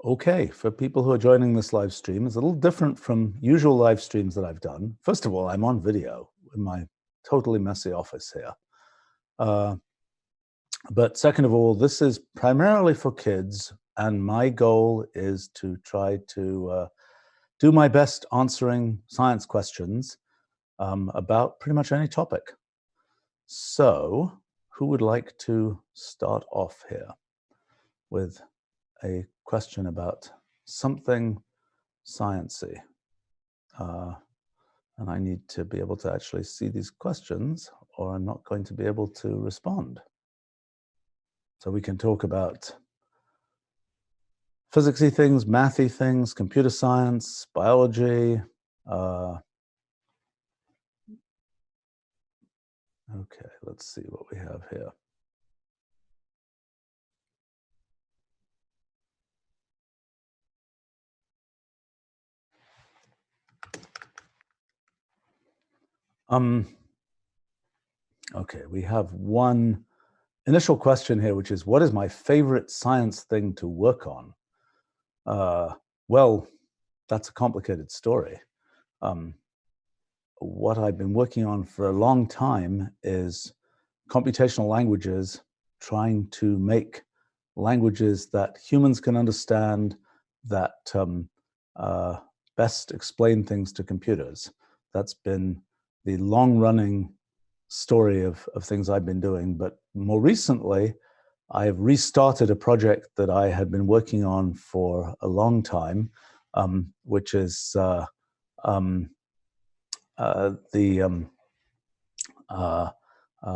Okay, for people who are joining this live stream, it's a little different from usual live streams that I've done. First of all, I'm on video in my totally messy office here. But second of all, this is primarily for kids, and my goal is to try to do my best answering science questions about pretty much any topic. So, who would like to start off here with a question about something sciencey? And I need to be able to actually see these questions, or I'm not going to be able to respond. So we can talk about physicsy things, mathy things, computer science, biology. Okay, let's see what we have here. Okay, we have one initial question here, which is, what is my favorite science thing to work on? Well, that's a complicated story. What I've been working on for a long time is computational languages, trying to make languages that humans can understand, that best explain things to computers. That's been the long-running story of things I've been doing. But more recently, I've restarted a project that I had been working on for a long time, which is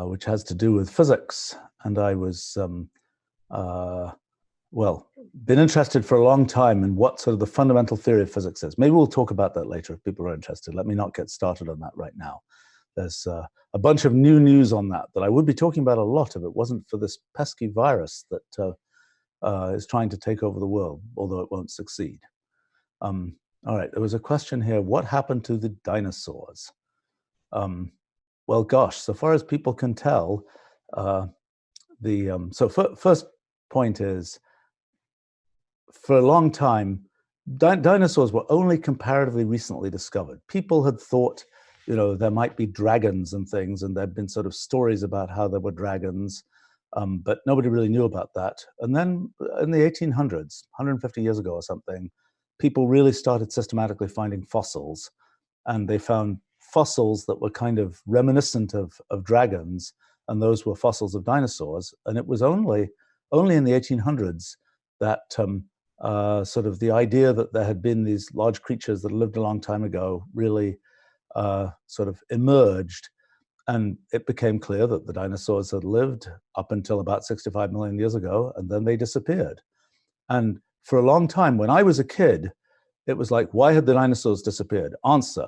which has to do with physics. And I was, well, been interested for a long time in what sort of the fundamental theory of physics is. Maybe we'll talk about that later if people are interested. Let me not get started on that right now. There's a bunch of new news on that I would be talking about a lot if it wasn't for this pesky virus that is trying to take over the world, although it won't succeed. All right, there was a question here. What happened to the dinosaurs? Well, gosh, so far as people can tell, first point is, for a long time, dinosaurs were only comparatively recently discovered. People had thought, you know, there might be dragons and things, and there'd been sort of stories about how there were dragons, but nobody really knew about that. And then in the 1800s, 150 years ago or something, people really started systematically finding fossils, and they found fossils that were kind of reminiscent of dragons, and those were fossils of dinosaurs. And it was only in the 1800s that sort of the idea that there had been these large creatures that lived a long time ago really sort of emerged. And it became clear that the dinosaurs had lived up until about 65 million years ago, and then they disappeared. And for a long time, when I was a kid, it was like, why had the dinosaurs disappeared? Answer: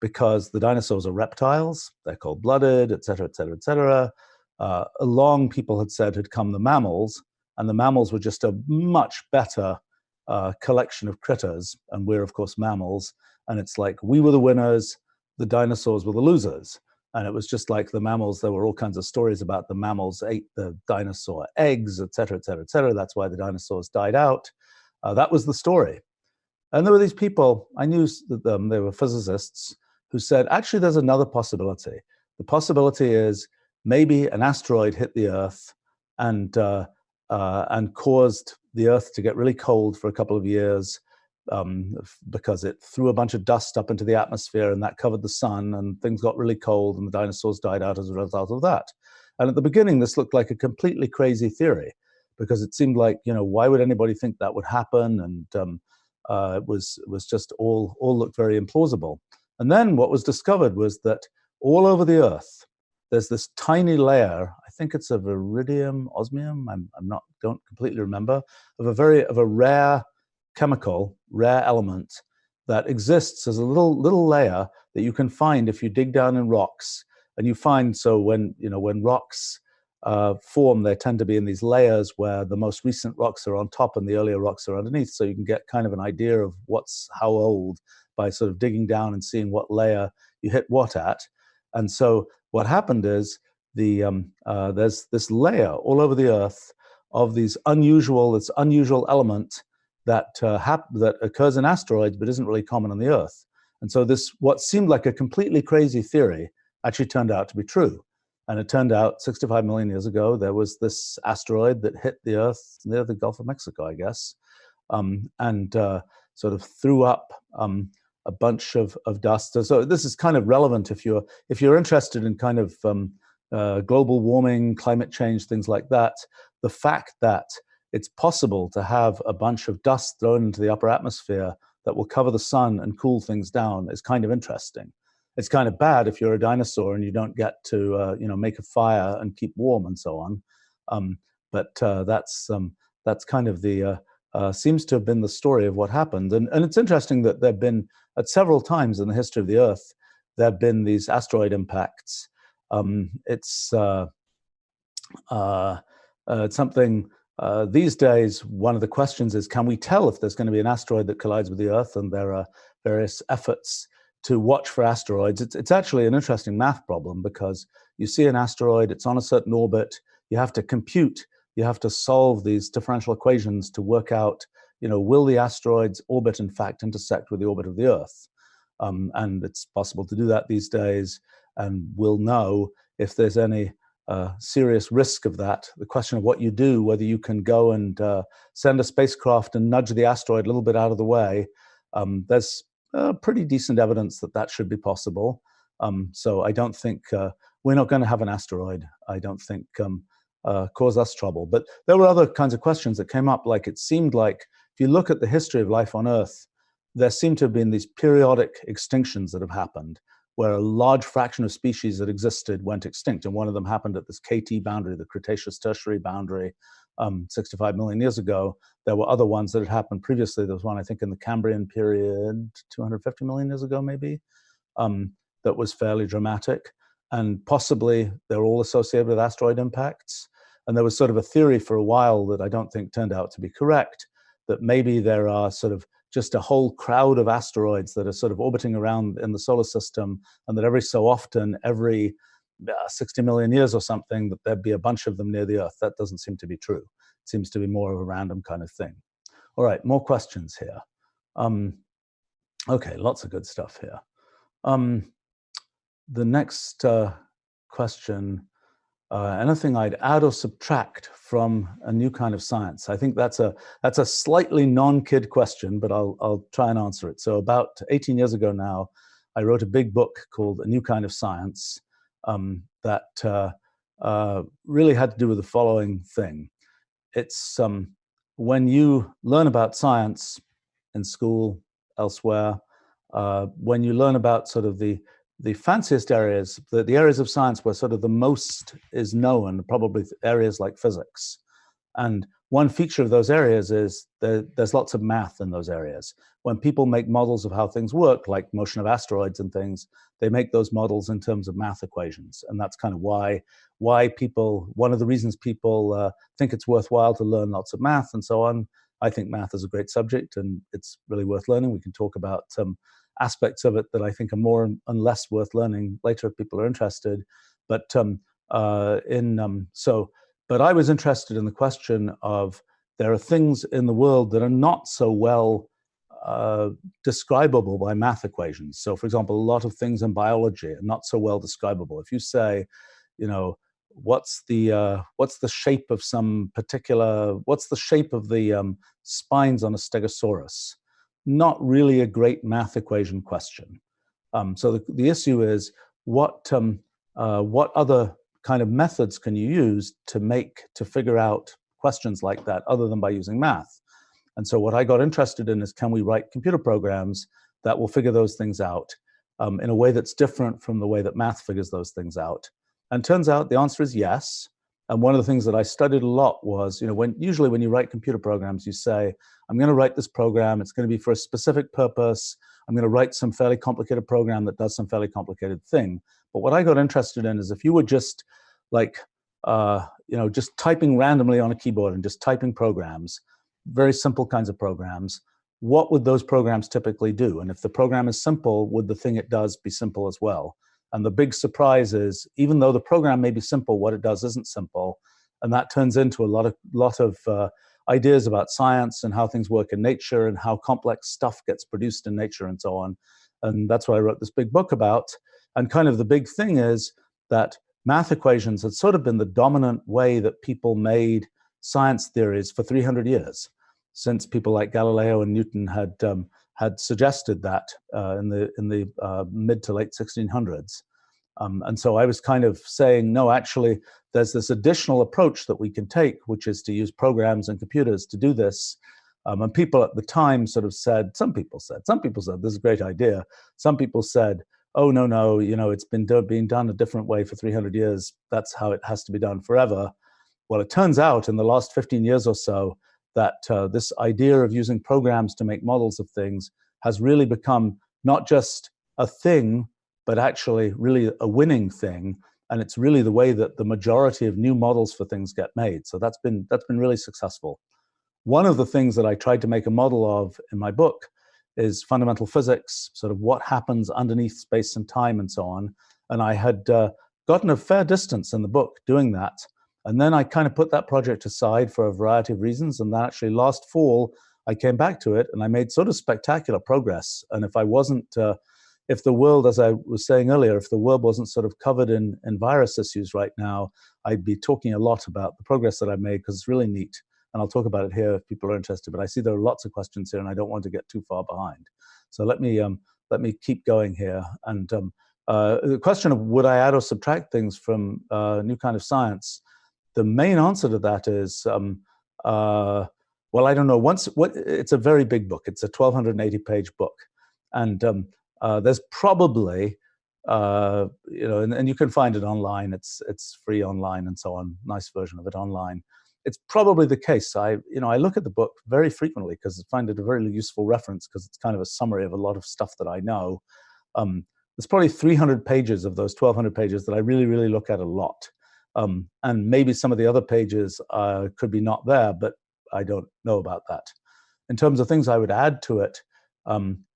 because the dinosaurs are reptiles, they're cold-blooded, et cetera, et cetera, et cetera. Along, people had said, had come the mammals, and the mammals were just a much better collection of critters, and we're, of course, mammals. And it's like, we were the winners, the dinosaurs were the losers. And it was just like the mammals, there were all kinds of stories about the mammals ate the dinosaur eggs, et cetera, et cetera, et cetera. That's why the dinosaurs died out. That was the story. And there were these people, I knew them, they were physicists, who said, actually, there's another possibility. The possibility is maybe an asteroid hit the Earth and caused the Earth to get really cold for a couple of years because it threw a bunch of dust up into the atmosphere, and that covered the sun, and things got really cold, and the dinosaurs died out as a result of that. And at the beginning, this looked like a completely crazy theory, because it seemed like, you know, why would anybody think that would happen? And it was just all looked very implausible. And then what was discovered was that all over the Earth, there's this tiny layer, I think it's of iridium, osmium, don't completely remember, of a rare chemical, rare element that exists as a little layer that you can find if you dig down in rocks. And you find, so when rocks form, they tend to be in these layers where the most recent rocks are on top and the earlier rocks are underneath. So you can get kind of an idea of how old by sort of digging down and seeing what layer you hit what at. And so what happened is there's this layer all over the Earth of this unusual element that that occurs in asteroids but isn't really common on the Earth. And so this, what seemed like a completely crazy theory, actually turned out to be true. And it turned out 65 million years ago, there was this asteroid that hit the Earth near the Gulf of Mexico, I guess, and sort of threw up a bunch of dust. So this is kind of relevant if you're interested in kind of global warming, climate change, things like that. The fact that it's possible to have a bunch of dust thrown into the upper atmosphere that will cover the sun and cool things down is kind of interesting. It's kind of bad if you're a dinosaur and you don't get to make a fire and keep warm and so on. But that's kind of the seems to have been the story of what happened. And it's interesting that there have been, at several times in the history of the Earth, there have been these asteroid impacts. It's something, these days, one of the questions is, can we tell if there's going to be an asteroid that collides with the Earth? And there are various efforts to watch for asteroids. It's actually an interesting math problem, because you see an asteroid, it's on a certain orbit, you have to compute, you have to solve these differential equations to work out, will the asteroid's orbit in fact intersect with the orbit of the Earth? And it's possible to do that these days, and we'll know if there's any serious risk of that. The question of what you do, whether you can go and send a spacecraft and nudge the asteroid a little bit out of the way, there's pretty decent evidence that that should be possible. So I don't think we're not going to have an asteroid, I don't think, cause us trouble. But there were other kinds of questions that came up. Like, it seemed like, if you look at the history of life on Earth, there seem to have been these periodic extinctions that have happened, where a large fraction of species that existed went extinct. And one of them happened at this KT boundary, the Cretaceous-Tertiary boundary, 65 million years ago. There were other ones that had happened previously. There was one, I think, in the Cambrian period, 250 million years ago, maybe, that was fairly dramatic. And possibly they're all associated with asteroid impacts. And there was sort of a theory for a while that I don't think turned out to be correct, that maybe there are sort of just a whole crowd of asteroids that are sort of orbiting around in the solar system, and that every so often, every 60 million years or something, that there'd be a bunch of them near the Earth. That doesn't seem to be true. It seems to be more of a random kind of thing. All right, more questions here. Okay, lots of good stuff here. The next question, anything I'd add or subtract from a new kind of science? I think that's a slightly non-kid question, but I'll try and answer it. So about 18 years ago now, I wrote a big book called A New Kind of Science that really had to do with the following thing. It's when you learn about science in school, elsewhere, when you learn about sort of the fanciest areas, the areas of science where sort of the most is known, probably areas like physics. And one feature of those areas is there's lots of math in those areas. When people make models of how things work, like motion of asteroids and things, they make those models in terms of math equations. And that's kind of why people, one of the reasons people think it's worthwhile to learn lots of math and so on. I think math is a great subject and it's really worth learning. We can talk about aspects of it that I think are more and less worth learning later if people are interested. But but I was interested in the question of, there are things in the world that are not so well describable by math equations. So, for example, a lot of things in biology are not so well describable. If you say, what's the shape of some particular, what's the shape of the spines on a stegosaurus? Not really a great math equation question. So the issue is, what other kind of methods can you use to figure out questions like that other than by using math? And so what I got interested in is, can we write computer programs that will figure those things out in a way that's different from the way that math figures those things out? And turns out the answer is yes. And one of the things that I studied a lot was, usually when you write computer programs, you say, I'm going to write this program, it's going to be for a specific purpose, I'm going to write some fairly complicated program that does some fairly complicated thing. But what I got interested in is, if you were just like, just typing randomly on a keyboard and just typing programs, very simple kinds of programs, what would those programs typically do? And if the program is simple, would the thing it does be simple as well? And the big surprise is, even though the program may be simple, what it does isn't simple. And that turns into a lot of ideas about science and how things work in nature and how complex stuff gets produced in nature and so on. And that's what I wrote this big book about. And kind of the big thing is that math equations had sort of been the dominant way that people made science theories for 300 years, since people like Galileo and Newton had suggested that in the mid to late 1600s. And so I was kind of saying, no, actually, there's this additional approach that we can take, which is to use programs and computers to do this. And people at the time sort of said, some people said, this is a great idea. Some people said, oh, no, it's been being done a different way for 300 years. That's how it has to be done forever. Well, it turns out in the last 15 years or so that this idea of using programs to make models of things has really become not just a thing, but actually really a winning thing. And it's really the way that the majority of new models for things get made. So that's been really successful. One of the things that I tried to make a model of in my book is fundamental physics, sort of what happens underneath space and time and so on. And I had gotten a fair distance in the book doing that. And then I kind of put that project aside for a variety of reasons. And then actually last fall, I came back to it and I made sort of spectacular progress. And if I wasn't, if the world, as I was saying earlier, if the world wasn't sort of covered in virus issues right now, I'd be talking a lot about the progress that I made because it's really neat. And I'll talk about it here if people are interested. But I see there are lots of questions here and I don't want to get too far behind. So let me keep going here. And the question of would I add or subtract things from New Kind of Science, the main answer to that is, well, I don't know. It's a very big book. It's a 1,280-page book. And there's probably, and you can find it online. It's free online and so on. Nice version of it online. It's probably the case. I look at the book very frequently because I find it a very useful reference because it's kind of a summary of a lot of stuff that I know. There's probably 300 pages of those 1,200 pages that I really, really look at a lot. And maybe some of the other pages could be not there, but I don't know about that. In terms of things I would add to it,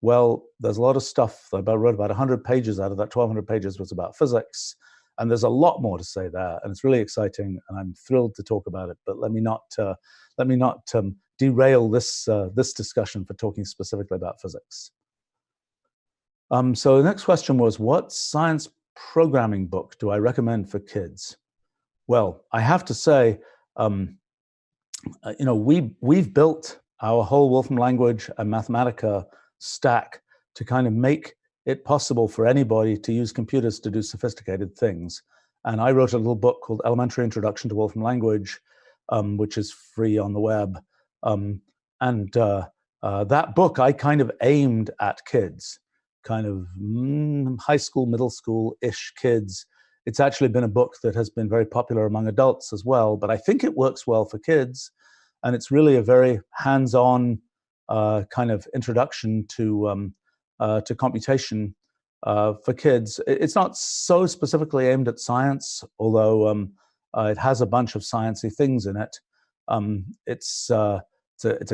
well, there's a lot of stuff. I wrote about 100 pages out of that 1,200 pages was about physics. And there's a lot more to say there. And it's really exciting. And I'm thrilled to talk about it. But let me not derail this discussion for talking specifically about physics. So the next question was, what science programming book do I recommend for kids? Well, I have to say, we've built our whole Wolfram language and Mathematica stack to kind of make it possible for anybody to use computers to do sophisticated things. And I wrote a little book called Elementary Introduction to Wolfram Language, which is free on the web. That book I kind of aimed at kids, kind of high school, middle school-ish kids. It's actually been a book that has been very popular among adults as well, but I think it works well for kids. And it's really a very hands-on kind of introduction to computation for kids. It's not so specifically aimed at science, although it has a bunch of sciencey things in it. It's a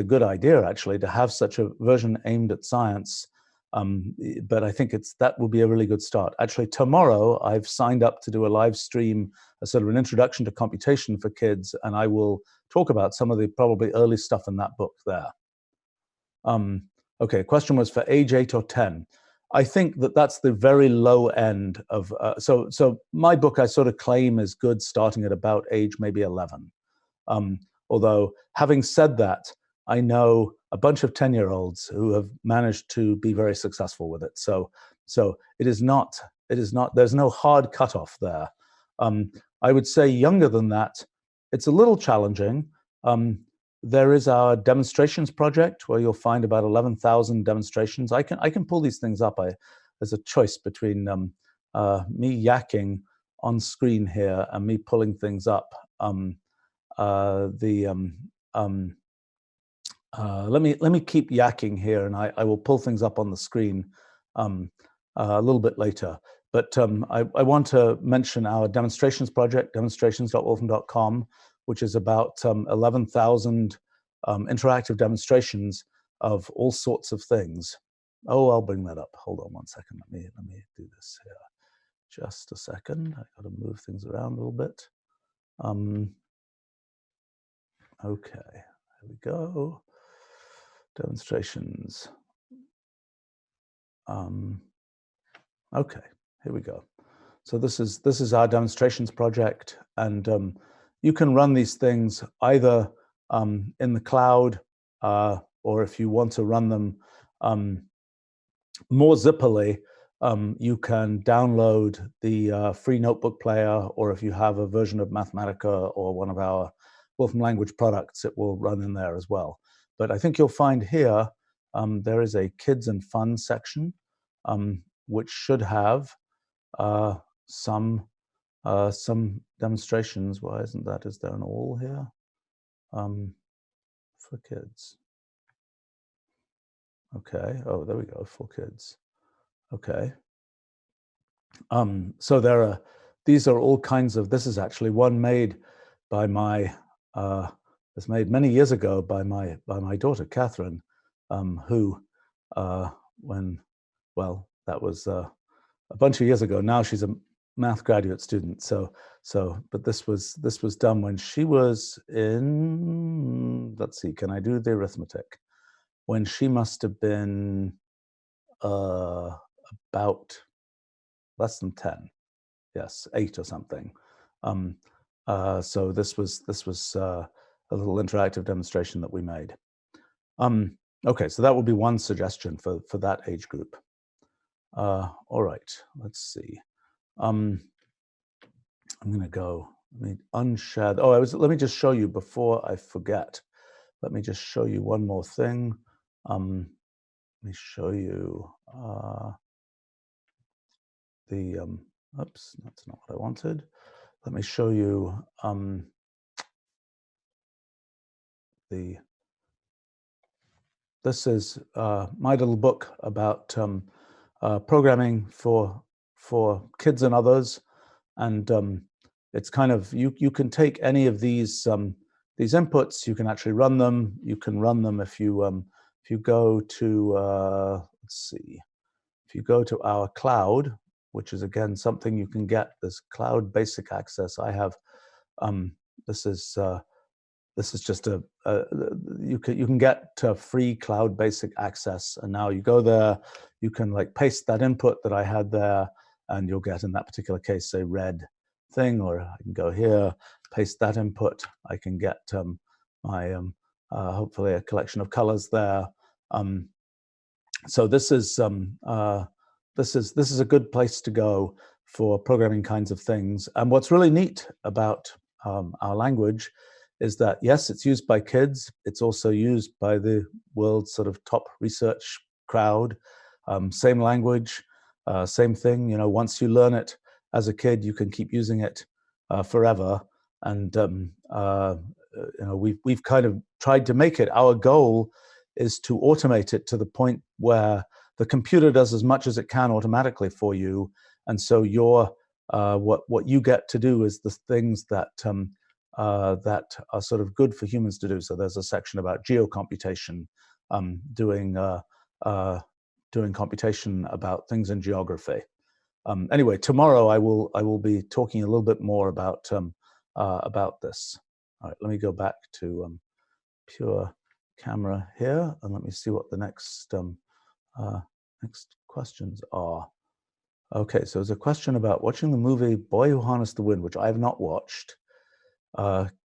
good idea, actually, to have such a version aimed at science. But I think that will be a really good start. Actually, tomorrow I've signed up to do a live stream, a sort of an introduction to computation for kids, and I will talk about some of the probably early stuff in that book there. Okay, question was for age 8 or 10. I think that's the very low end of, so my book I sort of claim is good starting at about age maybe 11. Although having said that, I know a bunch of 10-year-olds who have managed to be very successful with it. So it is not, there's no hard cutoff there. I would say younger than that, it's a little challenging. There is our demonstrations project where you'll find about 11,000 demonstrations. I can pull these things up. There's a choice between me yakking on screen here and me pulling things up. Let me keep yakking here, and I will pull things up on the screen a little bit later. But I want to mention our demonstrations project, demonstrations.wolfram.com, which is about 11,000 interactive demonstrations of all sorts of things. Oh, I'll bring that up. Hold on one second. Let me do this here. Just a second. I got to move things around a little bit. Okay, there we go. Demonstrations. Okay, here we go. So this is our demonstrations project, and you can run these things either in the cloud, or if you want to run them more zippily, you can download the free notebook player, or if you have a version of Mathematica or one of our Wolfram language products, it will run in there as well. But I think you'll find here there is a kids and fun section, which should have some demonstrations. Why isn't that? Is there an all here for kids? Okay. Oh, there we go, for kids. Okay. So these are all kinds of. This is actually one made by my. It's made many years ago by my daughter Catherine, who, that was a bunch of years ago. Now she's a math graduate student. But this was done when she was in. Let's see. Can I do the arithmetic? When she must have been about less than 10, yes, 8 or something. So this was a little interactive demonstration that we made. Okay, so that would be one suggestion for that age group. All right, let's see. I'm going to go. Let me unshare. Oh, let me just show you before I forget. Let me just show you one more thing. Let me show you oops, that's not what I wanted. Let me show you this is my little book about programming for kids and others, and it's kind of you can take any of these inputs, you can actually run them. You can run them if you go to let's see, if you go to our cloud, which is again something you can get, this cloud basic access. I have this is just you can get free cloud basic access, and now you go there, you can like paste that input that I had there, and you'll get, in that particular case, a red thing. Or I can go here, paste that input, I can get my hopefully a collection of colors there. So this is a good place to go for programming kinds of things. And what's really neat about our language is that, yes, it's used by kids. It's also used by the world's sort of top research crowd. Same language, same thing. You know, once you learn it as a kid, you can keep using it forever. And you know, we've kind of tried to make it. Our goal is to automate it to the point where the computer does as much as it can automatically for you, and so your what you get to do is the things that that are sort of good for humans to do. So there's a section about geocomputation, doing computation about things in geography. Anyway, tomorrow I will be talking a little bit more about this. All right, let me go back to pure camera here, and let me see what the next next questions are. Okay, so there's a question about watching the movie Boy Who Harnessed the Wind, which I have not watched.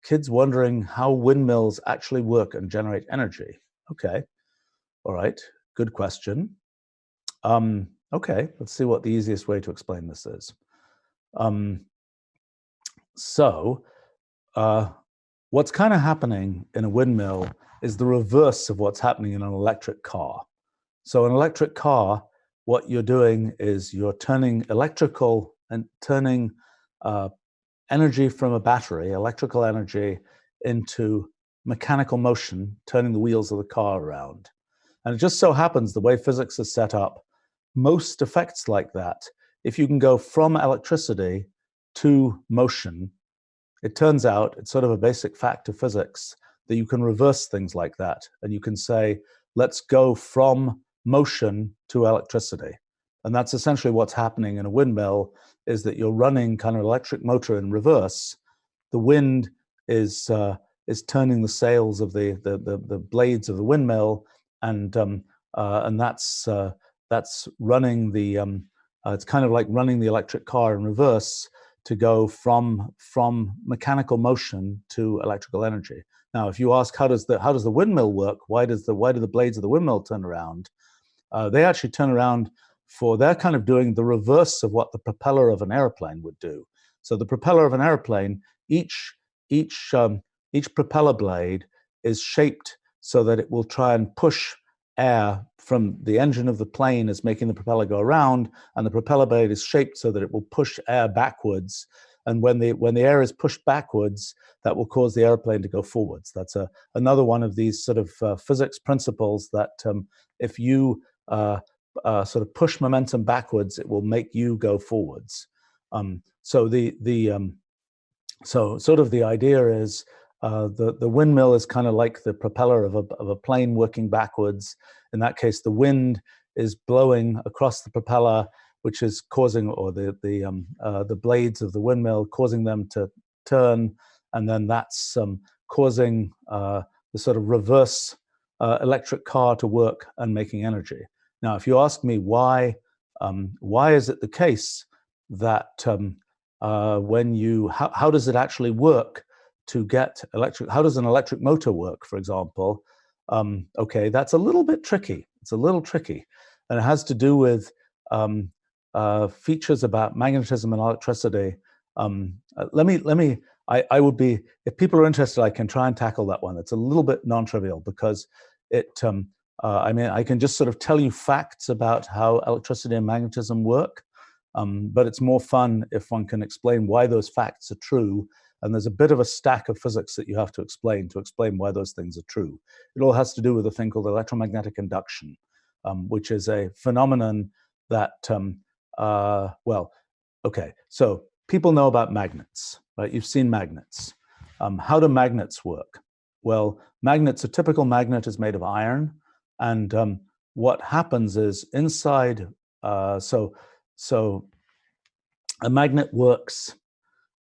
Kids wondering how windmills actually work and generate energy. Okay, all right, good question. Okay, let's see what the easiest way to explain this is. What's kind of happening in a windmill is the reverse of what's happening in an electric car. So an electric car, what you're doing is you're turning energy from a battery, electrical energy, into mechanical motion, turning the wheels of the car around. And it just so happens the way physics is set up, most effects like that, if you can go from electricity to motion, it turns out it's sort of a basic fact of physics that you can reverse things like that. And you can say, let's go from motion to electricity. And that's essentially what's happening in a windmill, is that you're running kind of electric motor in reverse. The wind is is turning the sails of the blades of the windmill, and that's running the it's kind of like running the electric car in reverse to go from mechanical motion to electrical energy. Now, if you ask how does the windmill work, why do the blades of the windmill turn around? They actually turn around they're kind of doing the reverse of what the propeller of an airplane would do. So the propeller of an airplane, each propeller blade is shaped so that it will try and push air from the engine of the plane is making the propeller go around, and the propeller blade is shaped so that it will push air backwards. And when the air is pushed backwards, that will cause the airplane to go forwards. That's another one of these sort of physics principles that if you sort of push momentum backwards, it will make you go forwards. So so sort of the idea is the windmill is kind of like the propeller of a plane working backwards. In that case, the wind is blowing across the propeller, which is causing, or the blades of the windmill causing them to turn, and then that's causing the sort of reverse electric car to work and making energy. Now, if you ask me why is it the case that how does it actually work to get electric? How does an electric motor work, for example? Okay, that's a little bit tricky. It's a little tricky, and it has to do with features about magnetism and electricity. I would be, if people are interested, I can try and tackle that one. It's a little bit non-trivial because I mean, I can just sort of tell you facts about how electricity and magnetism work, but it's more fun if one can explain why those facts are true. And there's a bit of a stack of physics that you have to explain why those things are true. It all has to do with a thing called electromagnetic induction, which is a phenomenon that, well, okay, so people know about magnets, right? You've seen magnets. How do magnets work? Well, a typical magnet is made of iron, and what happens is inside, so a magnet works,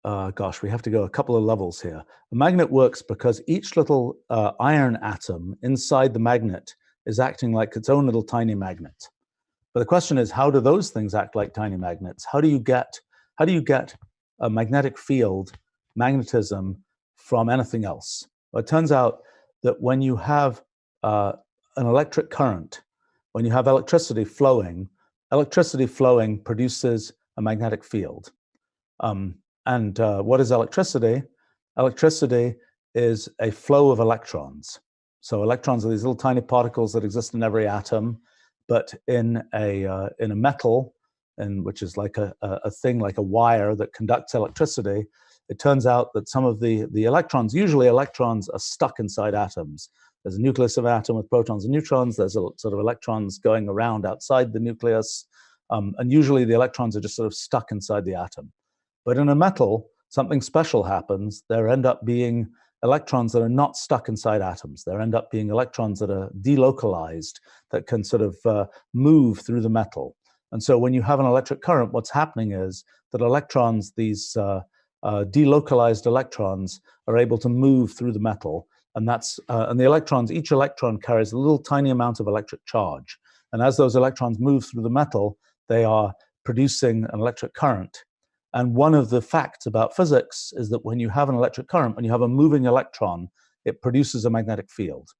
gosh, we have to go a couple of levels here. A magnet works because each little iron atom inside the magnet is acting like its own little tiny magnet. But the question is, how do those things act like tiny magnets? How do you get a magnetic field, magnetism, from anything else? Well, it turns out that when you have an electric current, when you have electricity flowing produces a magnetic field. What is electricity? Electricity is a flow of electrons. So electrons are these little tiny particles that exist in every atom, but in a metal, which is like a thing like a wire that conducts electricity, it turns out that some of the electrons, usually electrons, are stuck inside atoms. There's a nucleus of an atom with protons and neutrons. There's a sort of electrons going around outside the nucleus. And usually the electrons are just sort of stuck inside the atom. But in a metal, something special happens. There end up being electrons that are not stuck inside atoms. There end up being electrons that are delocalized, that can sort of move through the metal. And so when you have an electric current, what's happening is that electrons, these delocalized electrons, are able to move through the metal. And and the electrons, each electron carries a little tiny amount of electric charge. And as those electrons move through the metal, they are producing an electric current. And one of the facts about physics is that when you have an electric current, when you have a moving electron, it produces a magnetic field.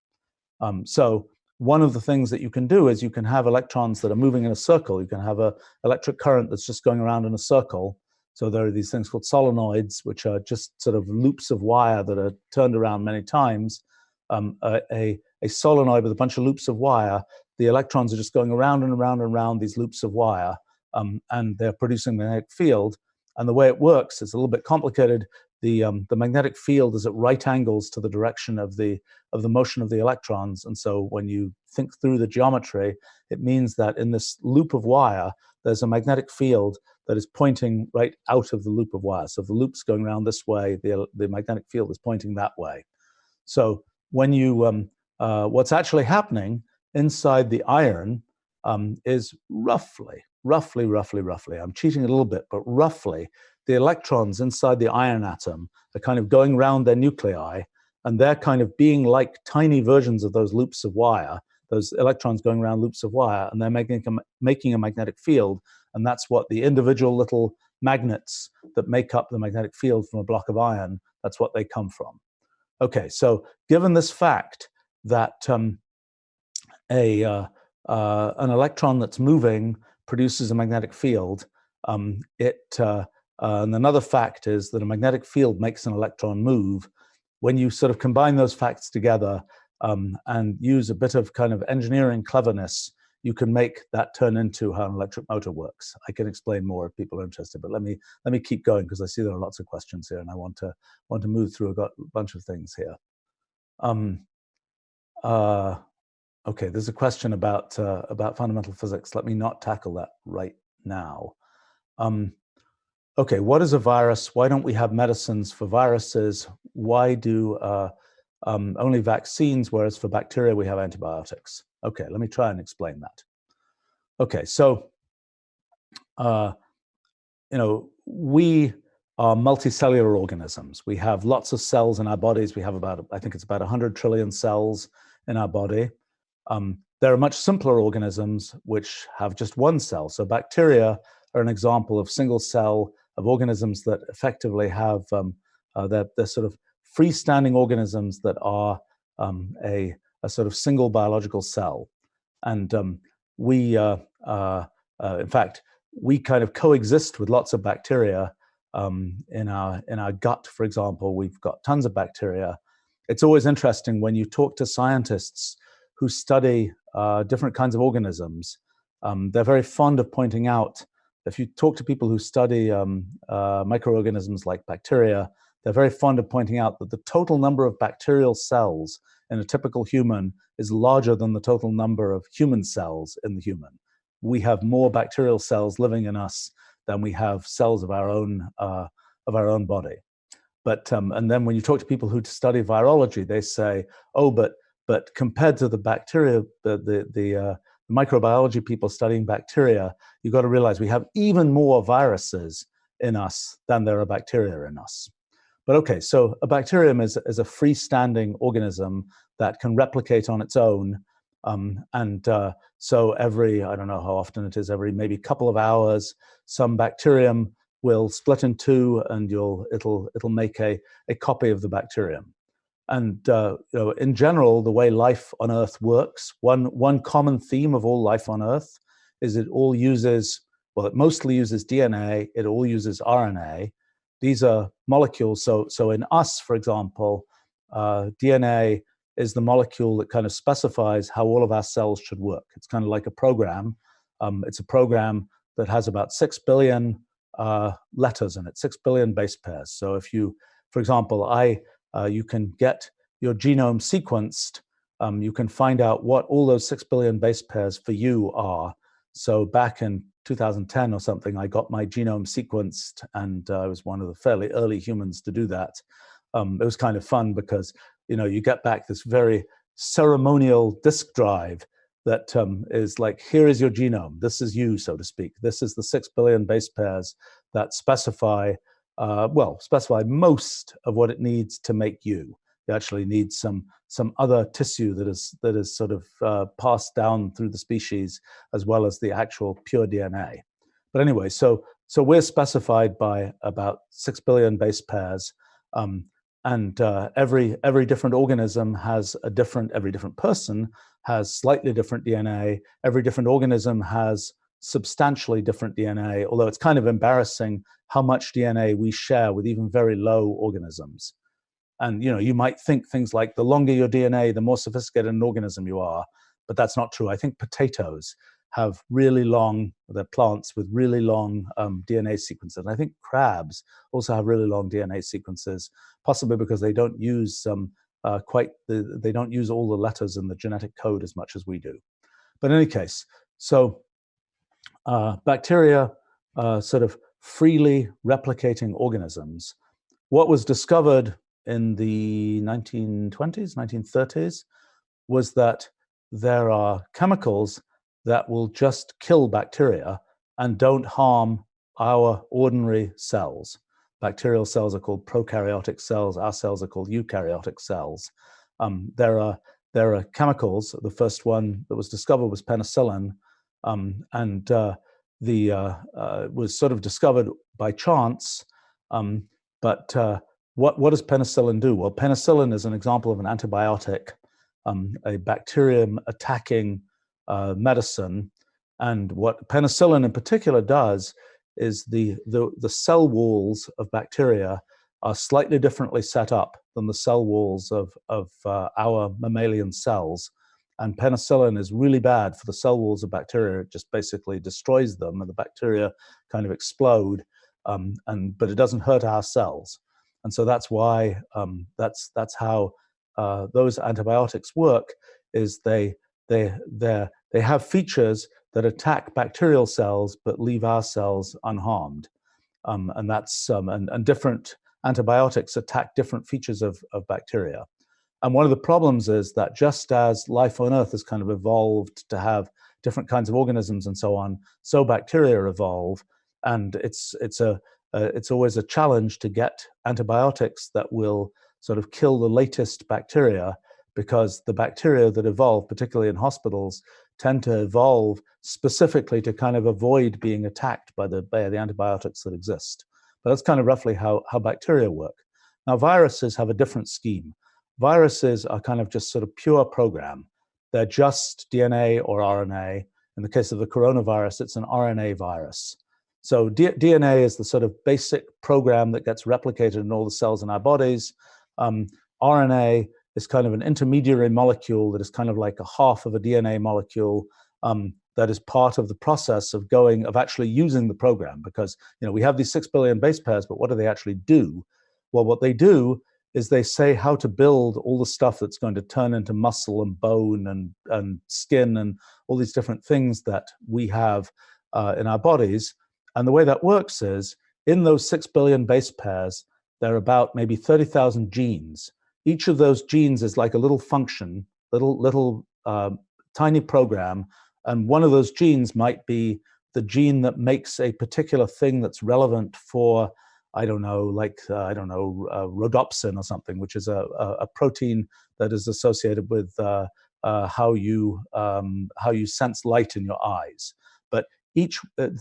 So one of the things that you can do is you can have electrons that are moving in a circle. You can have an electric current that's just going around in a circle. So there are these things called solenoids, which are just sort of loops of wire that are turned around many times. A solenoid with a bunch of loops of wire, the electrons are just going around and around and around these loops of wire, and they're producing a magnetic field. And the way it works is a little bit complicated. The magnetic field is at right angles to the direction of the motion of the electrons. And so when you think through the geometry, it means that in this loop of wire, there's a magnetic field that is pointing right out of the loop of wire. So if the loop's going around this way, the magnetic field is pointing that way. So when you, what's actually happening inside the iron is roughly, I'm cheating a little bit, but roughly, the electrons inside the iron atom are kind of going around their nuclei, And they're kind of being like tiny versions of those loops of wire, those electrons going around loops of wire, and they're making a magnetic field. And that's what the individual little magnets that make up the magnetic field from a block of iron, that's what they come from. Okay, so given this fact that an electron that's moving produces a magnetic field, and another fact is that a magnetic field makes an electron move. When you sort of combine those facts together and use a bit of kind of engineering cleverness, you can make that turn into how an electric motor works. I can explain more if people are interested, but let me keep going because I see there are lots of questions here, and I want to move through a bunch of things here. Okay, there's a question about fundamental physics. Let me not tackle that right now. Okay, what is a virus? Why don't we have medicines for viruses? Why do only vaccines, whereas for bacteria we have antibiotics? Okay, let me try and explain that. Okay, so we are multicellular organisms. We have lots of cells in our bodies. We have about, I think it's about 100 trillion cells in our body. There are much simpler organisms which have just one cell. So bacteria are an example of single cell of organisms that effectively have, they're sort of freestanding organisms that are a sort of single biological cell. And in fact, we kind of coexist with lots of bacteria. In our gut, for example, we've got tons of bacteria. It's always interesting when you talk to scientists who study different kinds of organisms. They're very fond of pointing out, if you talk to people who study microorganisms like bacteria, they're very fond of pointing out that the total number of bacterial cells in a typical human is larger than the total number of human cells in the human. We have more bacterial cells living in us than we have cells of our own body. But and then when you talk to people who study virology, they say, oh, but compared to the bacteria, the microbiology people studying bacteria, you've got to realize we have even more viruses in us than there are bacteria in us. But okay, so a bacterium is a freestanding organism that can replicate on its own. So every, I don't know how often it is, every maybe couple of hours, some bacterium will split in two, and it'll make a copy of the bacterium. And in general, the way life on Earth works, one common theme of all life on Earth is it all uses, well, it mostly uses DNA, it all uses RNA. These are molecules. So in us, for example, DNA is the molecule that kind of specifies how all of our cells should work. It's kind of like a program. It's a program that has about 6 billion letters in it, 6 billion base pairs. So if you, for example, you can get your genome sequenced, you can find out what all those 6 billion base pairs for you are. So back in 2010 or something, I got my genome sequenced, and I was one of the fairly early humans to do that. It was kind of fun because, you get back this very ceremonial disk drive that is like, here is your genome. This is you, so to speak. This is the 6 billion base pairs that specify most of what it needs to make you. You actually need some other tissue that is sort of passed down through the species, as well as the actual pure DNA. But anyway, so we're specified by about 6 billion base pairs, and every different organism has every different person has slightly different DNA. Every different organism has substantially different DNA, although it's kind of embarrassing how much DNA we share with even very low organisms. And you might think things like the longer your DNA, the more sophisticated an organism you are, but that's not true. I think potatoes have really long, they're plants with really long DNA sequences. And I think crabs also have really long DNA sequences, possibly because they don't use they don't use all the letters in the genetic code as much as we do. But in any case, so bacteria, sort of freely replicating organisms. What was discovered in the 1920s, 1930s, was that there are chemicals that will just kill bacteria and don't harm our ordinary cells. bacterial cells are called prokaryotic cells. Our cells are called eukaryotic cells. There are chemicals. The first one that was discovered was penicillin, and was sort of discovered by chance. But what does penicillin do? Well, penicillin is an example of an antibiotic, a bacterium attacking medicine. And what penicillin in particular does is the cell walls of bacteria are slightly differently set up than the cell walls of our mammalian cells. And penicillin is really bad for the cell walls of bacteria. It just basically destroys them, and the bacteria kind of explode. But it doesn't hurt our cells, and so that's why that's how those antibiotics work. Is they have features that attack bacterial cells but leave our cells unharmed, and that's and different antibiotics attack different features of bacteria. And one of the problems is that just as life on Earth has kind of evolved to have different kinds of organisms and so on, so bacteria evolve, and it's always a challenge to get antibiotics that will sort of kill the latest bacteria, because the bacteria that evolve, particularly in hospitals, tend to evolve specifically to kind of avoid being attacked by the antibiotics that exist. But that's kind of roughly how bacteria work. Now, viruses have a different scheme. Viruses are kind of just sort of pure program. They're just DNA or RNA. In the case of the coronavirus, it's an RNA virus. So DNA is the sort of basic program that gets replicated in all the cells in our bodies. RNA is kind of an intermediary molecule that is kind of like a half of a DNA molecule, that is part of the process of actually using the program. Because we have these 6 billion base pairs, but what do they actually do? Well, what they do is they say how to build all the stuff that's going to turn into muscle and bone and skin and all these different things that we have in our bodies. And the way that works is, in those 6 billion base pairs, there are about maybe 30,000 genes. Each of those genes is like a little function, little tiny program, and one of those genes might be the gene that makes a particular thing that's relevant for, rhodopsin or something, which is a protein that is associated with how you sense light in your eyes. But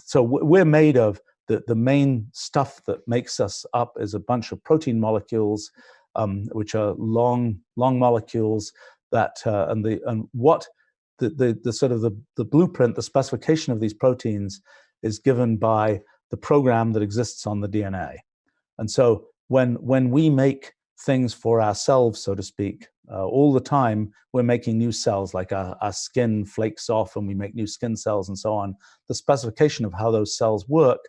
so we're made of the main stuff that makes us up is a bunch of protein molecules, which are long molecules that the sort of the blueprint, the specification of these proteins is given by the program that exists on the DNA. And so when we make things for ourselves, so to speak, all the time, we're making new cells, like our skin flakes off and we make new skin cells and so on. The specification of how those cells work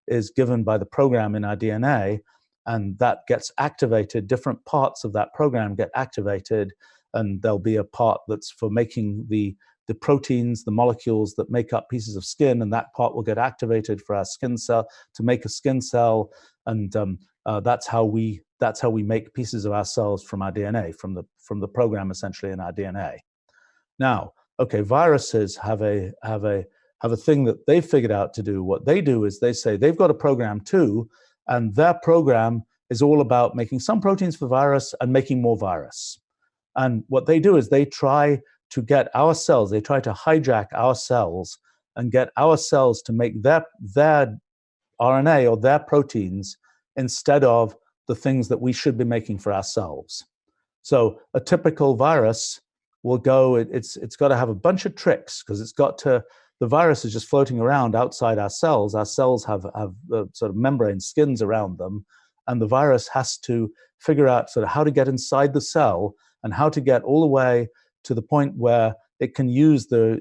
is given by the program in our DNA, and that gets activated. Different parts of that program get activated, and there'll be a part that's for making the proteins, the molecules that make up pieces of skin, and that part will get activated for our skin cell to make a skin cell, and that's how we make pieces of ourselves from our DNA, from the program essentially in our DNA. Now, okay, viruses have a thing that they've figured out to do. What they do is they say they've got a program too, and their program is all about making some proteins for virus and making more virus. And what they do is they try to get our cells, they try to hijack our cells and get our cells to make their RNA or their proteins instead of the things that we should be making for ourselves. So a typical virus will go, it's got to have a bunch of tricks, because the virus is just floating around outside our cells. Our cells have sort of membrane skins around them, and the virus has to figure out sort of how to get inside the cell and how to get all the way to the point where it can use the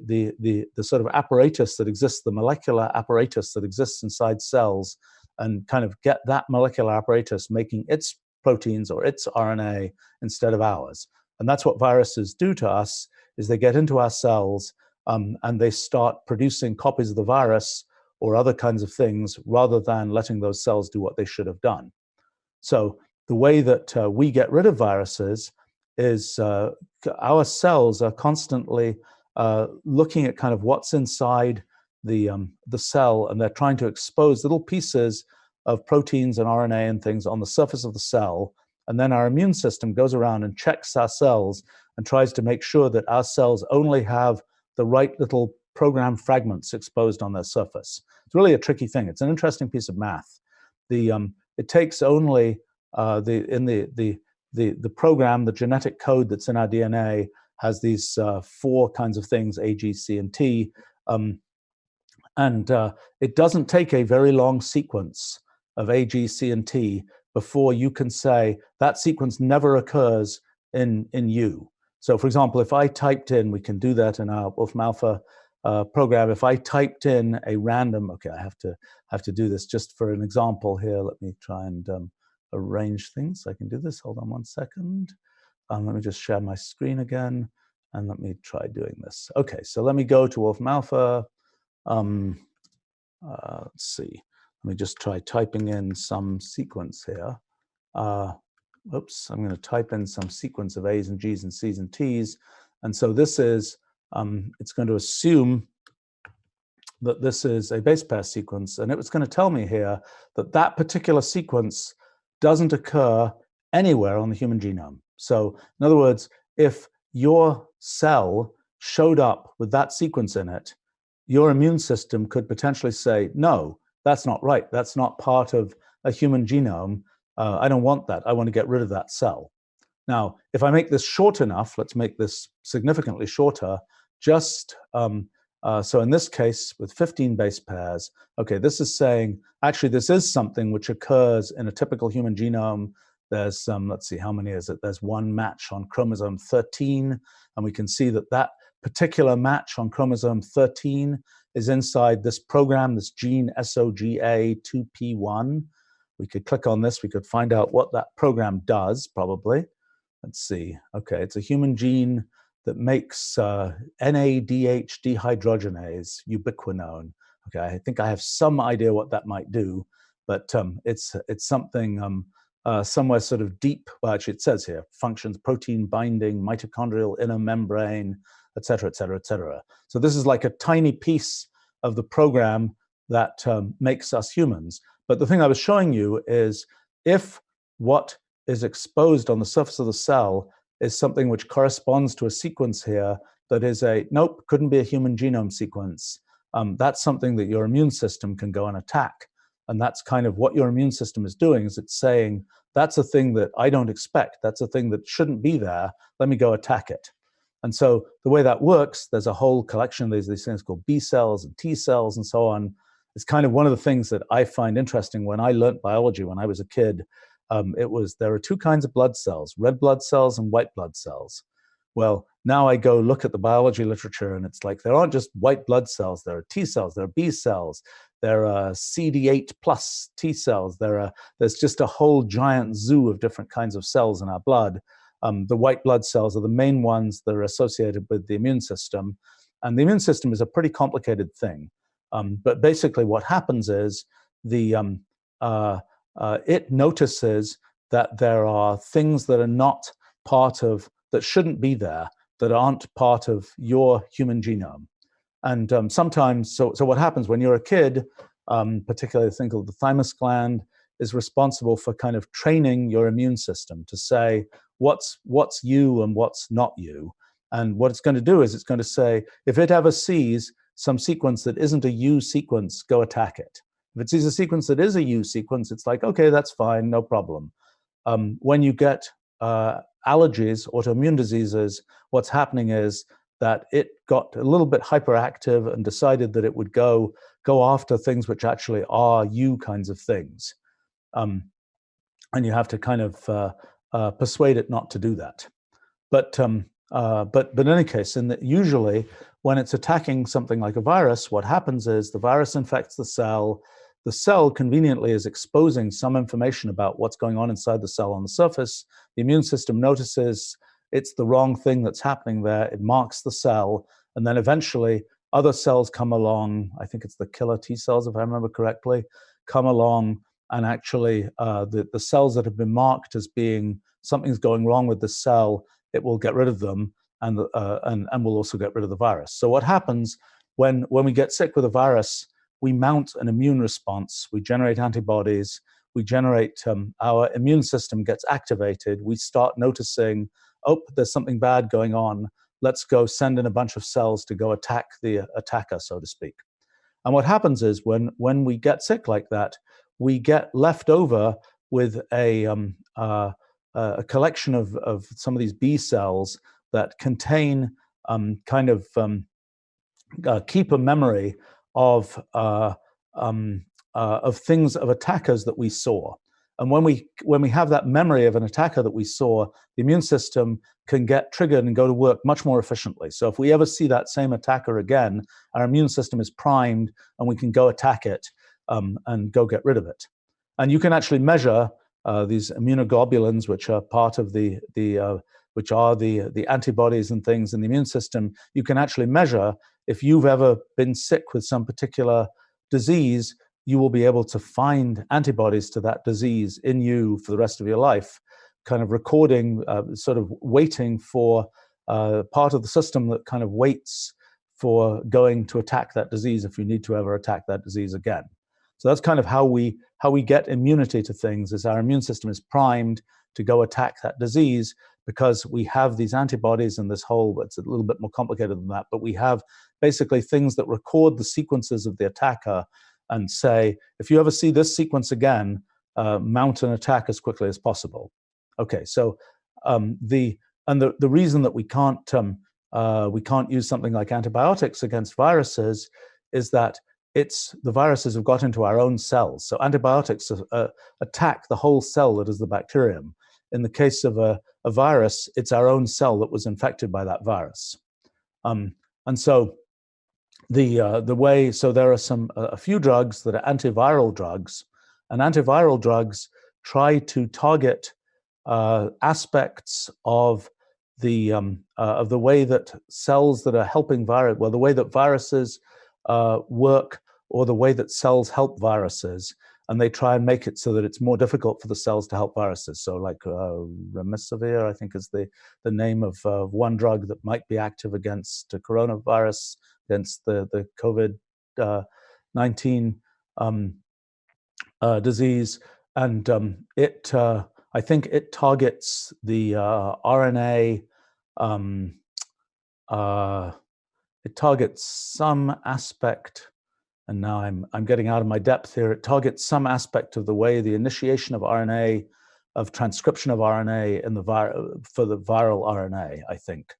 sort of apparatus that exists, the molecular apparatus that exists inside cells, and kind of get that molecular apparatus making its proteins or its RNA instead of ours. And that's what viruses do to us, is they get into our cells and they start producing copies of the virus or other kinds of things, rather than letting those cells do what they should have done. So the way that we get rid of viruses is our cells are constantly looking at kind of what's inside the cell, and they're trying to expose little pieces of proteins and RNA and things on the surface of the cell. And then our immune system goes around and checks our cells and tries to make sure that our cells only have the right little program fragments exposed on their surface. It's really a tricky thing. It's an interesting piece of math. It takes only the program, the genetic code that's in our DNA has these 4 kinds of things, A, G, C, and T. It doesn't take a very long sequence of A, G, C, and T before you can say that sequence never occurs in you. So for example, if I typed in, we can do that in our Wolfram Alpha program, if I typed in a random, okay, I have to do this just for an example here. Let me try and arrange things so I can do this. Hold on one second. Let me just share my screen again, and let me try doing this. Okay, so let me go to Wolfram Alpha. Let's see. Let me just try typing in some sequence here. Oops, I'm going to type in some sequence of A's and G's and C's and T's. And so this is, it's going to assume that this is a base pair sequence, and it's going to tell me here that that particular sequence doesn't occur anywhere on the human genome. So in other words, if your cell showed up with that sequence in it, your immune system could potentially say, no, that's not right. That's not part of a human genome. I don't want that. I want to get rid of that cell. Now, if I make this short enough, let's make this significantly shorter, just so in this case, with 15 base pairs, okay, this is saying, actually, this is something which occurs in a typical human genome. There's, let's see, how many is it? There's 1 match on chromosome 13, and we can see that that particular match on chromosome 13 is inside this program, this gene SOGA2P1. We could click on this. We could find out what that program does, probably. Let's see. Okay, it's a human gene that makes NADH dehydrogenase, ubiquinone. Okay, I think I have some idea what that might do, but it's something somewhere sort of deep. Well, actually, it says here functions protein binding, mitochondrial inner membrane, et cetera, et cetera, et cetera. So this is like a tiny piece of the program that makes us humans. But the thing I was showing you is if what is exposed on the surface of the cell is something which corresponds to a sequence here that is a, nope, couldn't be a human genome sequence, that's something that your immune system can go and attack. And that's kind of what your immune system is doing, is it's saying, that's a thing that I don't expect. That's a thing that shouldn't be there. Let me go attack it. And so the way that works, there's a whole collection of these things called B cells and T cells and so on. It's kind of one of the things that I find interesting. When I learned biology when I was a kid, there are 2 kinds of blood cells, red blood cells and white blood cells. Well, now I go look at the biology literature, and it's like there aren't just white blood cells. There are T cells, there are B cells, there are CD8 plus T cells. There's just a whole giant zoo of different kinds of cells in our blood. The white blood cells are the main ones that are associated with the immune system. And the immune system is a pretty complicated thing. But basically what happens is it notices that there are things that are not part of, that shouldn't be there, that aren't part of your human genome. And sometimes, so what happens when you're a kid, particularly a thing called the thymus gland, is responsible for kind of training your immune system to say what's you and what's not you. And what it's going to do is it's going to say, if it ever sees some sequence that isn't a U sequence, go attack it. If it sees a sequence that is a U sequence, it's like, okay, that's fine, no problem. When you get allergies, autoimmune diseases, what's happening is that it got a little bit hyperactive and decided that it would go after things which actually are U kinds of things. And you have to kind of persuade it not to do that. But in any case, usually when it's attacking something like a virus, what happens is the virus infects the cell. The cell conveniently is exposing some information about what's going on inside the cell on the surface. The immune system notices it's the wrong thing that's happening there. It marks the cell, and then eventually other cells come along. I think it's the killer T cells, if I remember correctly, come along, and actually the cells that have been marked as being something's going wrong with the cell, it will get rid of them, and will also get rid of the virus. So what happens when we get sick with a virus, we mount an immune response, we generate antibodies, we generate, our immune system gets activated, we start noticing, oh, there's something bad going on, let's go send in a bunch of cells to go attack the attacker, so to speak. And what happens is when we get sick like that, we get left over with a collection of some of these B cells that contain keep a memory of things, of attackers that we saw. And when we have that memory of an attacker that we saw, the immune system can get triggered and go to work much more efficiently. So if we ever see that same attacker again, our immune system is primed and we can go attack it and go get rid of it. And you can actually measure these immunoglobulins, which are part of the antibodies and things in the immune system. You can actually measure if you've ever been sick with some particular disease, you will be able to find antibodies to that disease in you for the rest of your life, kind of recording, sort of waiting for part of the system that kind of waits for going to attack that disease if you need to ever attack that disease again. So that's kind of how we get immunity to things, is our immune system is primed to go attack that disease because we have these antibodies and this whole, it's a little bit more complicated than that, but we have basically things that record the sequences of the attacker and say, if you ever see this sequence again, mount an attack as quickly as possible. Okay, so the reason that we can't use something like antibiotics against viruses is that the viruses have got into our own cells. So antibiotics attack the whole cell that is the bacterium. In the case of a virus, it's our own cell that was infected by that virus. And so so there are a few drugs that are antiviral drugs, and antiviral drugs try to target aspects of the way that cells that are helping the way that viruses work, or the way that cells help viruses, and they try and make it so that it's more difficult for the cells to help viruses. So like remdesivir, I think is the name of one drug that might be active against coronavirus, against the COVID-19 disease. And I think it targets the RNA, it targets some aspect, and now I'm getting out of my depth here, it targets some aspect of the way the initiation of RNA, of transcription of RNA in for the viral RNA, I think.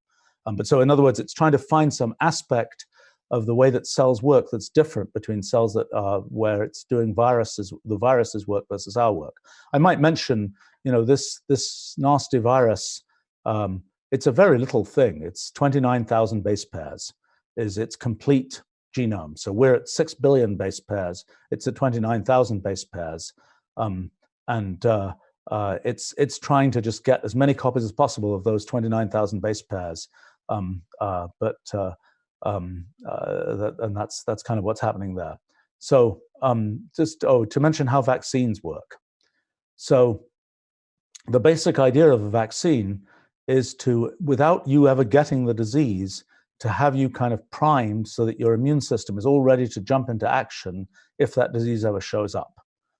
But so in other words, it's trying to find some aspect of the way that cells work that's different between cells that are where it's doing the viruses work versus our work. I might mention, this nasty virus, it's a very little thing. It's 29,000 base pairs is its complete genome. So we're at 6 billion base pairs. It's at 29,000 base pairs. It's trying to just get as many copies as possible of those 29,000 base pairs. And that's kind of what's happening there. So to mention how vaccines work. So the basic idea of a vaccine is to, without you ever getting the disease, to have you kind of primed so that your immune system is all ready to jump into action if that disease ever shows up.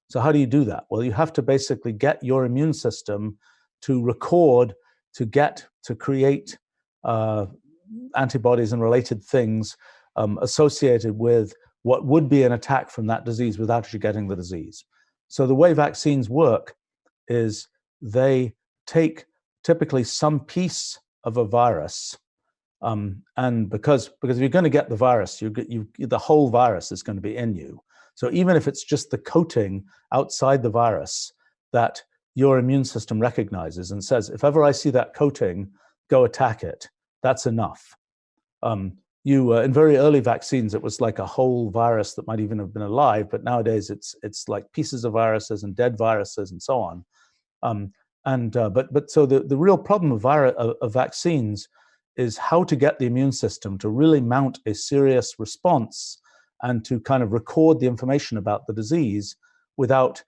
So how do you do that? Well, you have to basically get your immune system to record, to create antibodies and related things associated with what would be an attack from that disease without you getting the disease. So the way vaccines work is they take typically some piece of a virus, and because if you're going to get the virus, the whole virus is going to be in you. So even if it's just the coating outside the virus that your immune system recognizes and says, if ever I see that coating, go attack it, that's enough. In very early vaccines, it was like a whole virus that might even have been alive, but nowadays it's like pieces of viruses and dead viruses and so on. So the real problem of vaccines is how to get the immune system to really mount a serious response and to kind of record the information about the disease without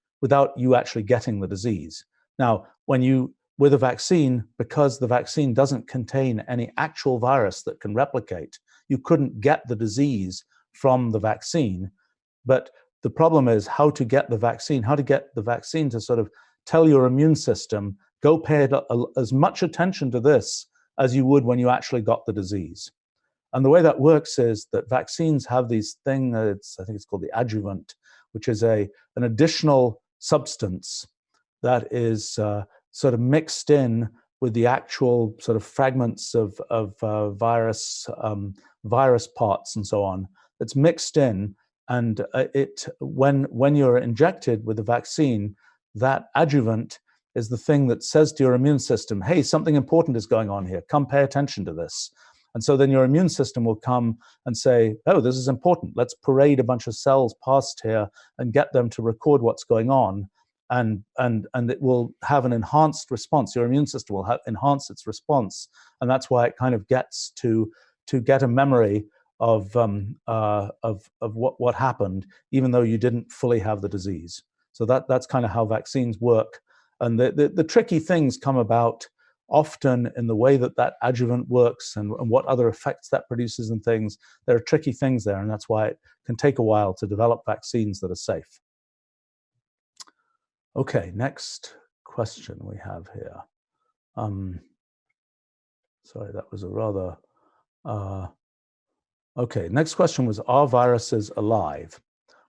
you actually getting the disease. Now, with a vaccine, because the vaccine doesn't contain any actual virus that can replicate, you couldn't get the disease from the vaccine. But the problem is how to get the vaccine to sort of tell your immune system, go pay as much attention to this as you would when you actually got the disease. And the way that works is that vaccines have these things, I think it's called the adjuvant, which is an additional substance that is sort of mixed in with the actual sort of fragments of virus parts and so on. It's mixed in, and when you're injected with the vaccine, that adjuvant is the thing that says to your immune system, hey, something important is going on here. Come pay attention to this. And so then your immune system will come and say, oh, this is important. Let's parade a bunch of cells past here and get them to record what's going on. And it will have an enhanced response. Your immune system will enhance its response. And that's why it kind of gets to get a memory of what happened, even though you didn't fully have the disease. So that's kind of how vaccines work. And the tricky things come about often in the way that adjuvant works and what other effects that produces and things. There are tricky things there, and that's why it can take a while to develop vaccines that are safe. Okay, next question we have here. Sorry, that was a rather... okay, next question was, are viruses alive?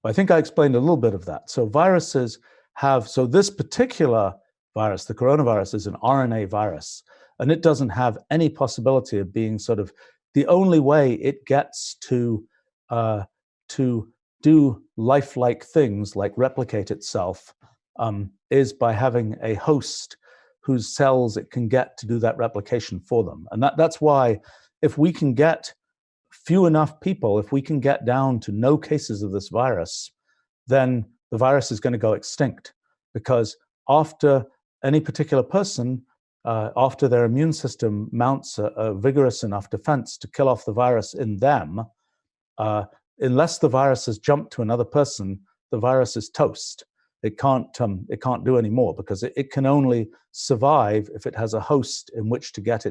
Well, I think I explained a little bit of that. So viruses have, so this particular virus, the coronavirus, is an RNA virus, and it doesn't have any possibility of being sort of, the only way it gets to do lifelike things like replicate itself is by having a host whose cells it can get to do that replication for them. And that's why if we can get few enough people, if we can get down to no cases of this virus, then the virus is going to go extinct, because after any particular person, after their immune system mounts a vigorous enough defense to kill off the virus in them, unless the virus has jumped to another person, the virus is toast. It can't do any more, because it can only survive if it has a host in which to get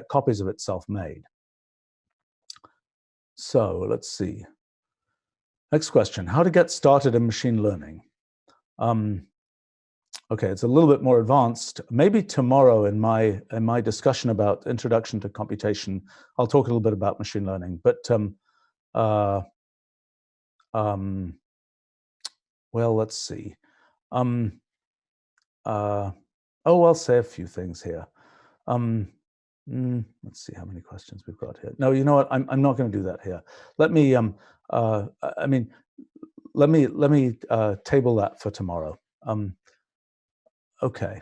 copies of itself made. So let's see. Next question: how to get started in machine learning? Okay, it's a little bit more advanced. Maybe tomorrow in my discussion about introduction to computation, I'll talk a little bit about machine learning. But well, let's see. I'll say a few things here. Let's see how many questions we've got here. No, you know what? I'm not going to do that here. Let me let me table that for tomorrow. Okay.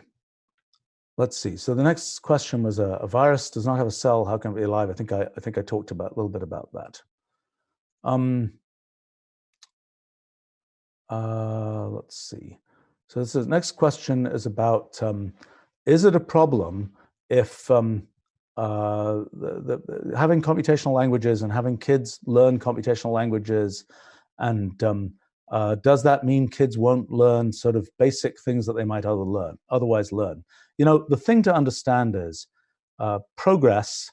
Let's see. So the next question was, a virus does not have a cell. How can it be alive? I think I talked about a little bit about that. Let's see. So this next question is about, is it a problem if having computational languages and having kids learn computational languages, and does that mean kids won't learn sort of basic things that they might otherwise learn? You know, the thing to understand is progress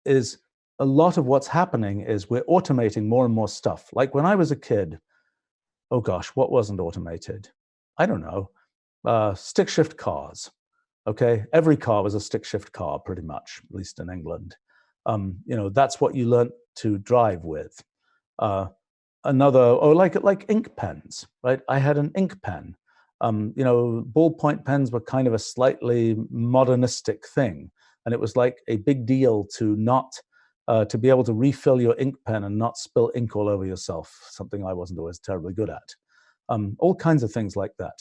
is, a lot of what's happening is we're automating more and more stuff. Like when I was a kid, oh gosh, what wasn't automated? I don't know, stick shift cars. Okay, every car was a stick shift car pretty much, at least in England. You know, that's what you learned to drive with. Like ink pens, right? I had an ink pen. You know, ballpoint pens were kind of a slightly modernistic thing, and it was like a big deal to not to be able to refill your ink pen and not spill ink all over yourself, something I wasn't always terribly good at. All kinds of things like that.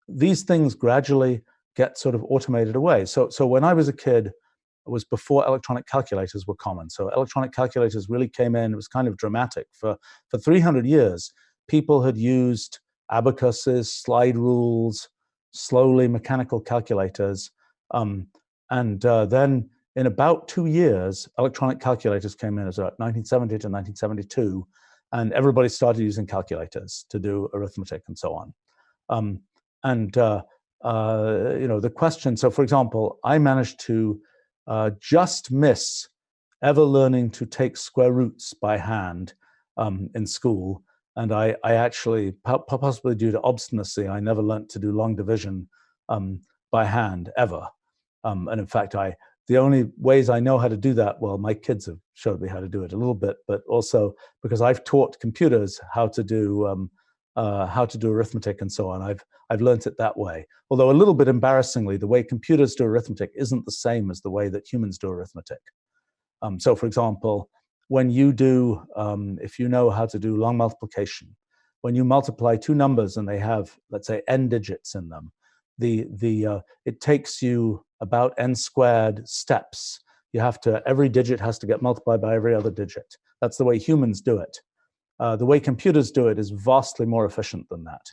These things gradually get sort of automated away. So when I was a kid, it was before electronic calculators were common. So electronic calculators really came in. It was kind of dramatic. For 300 years, people had used abacuses, slide rules, slowly mechanical calculators. Then in about 2 years, electronic calculators came in. It was about 1970 to 1972. And everybody started using calculators to do arithmetic and so on. You know, the question, so for example, I managed to just miss ever learning to take square roots by hand in school. And I actually, possibly due to obstinacy, I never learned to do long division by hand ever. And in fact, the only ways I know how to do that, well, my kids have showed me how to do it a little bit, but also because I've taught computers how to do arithmetic and so on. I've learned it that way. Although a little bit embarrassingly, the way computers do arithmetic isn't the same as the way that humans do arithmetic. So for example, when you do, if you know how to do long multiplication, when you multiply two numbers and they have, let's say, n digits in them, it takes you about n squared steps. Every digit has to get multiplied by every other digit. That's the way humans do it. The way computers do it is vastly more efficient than that.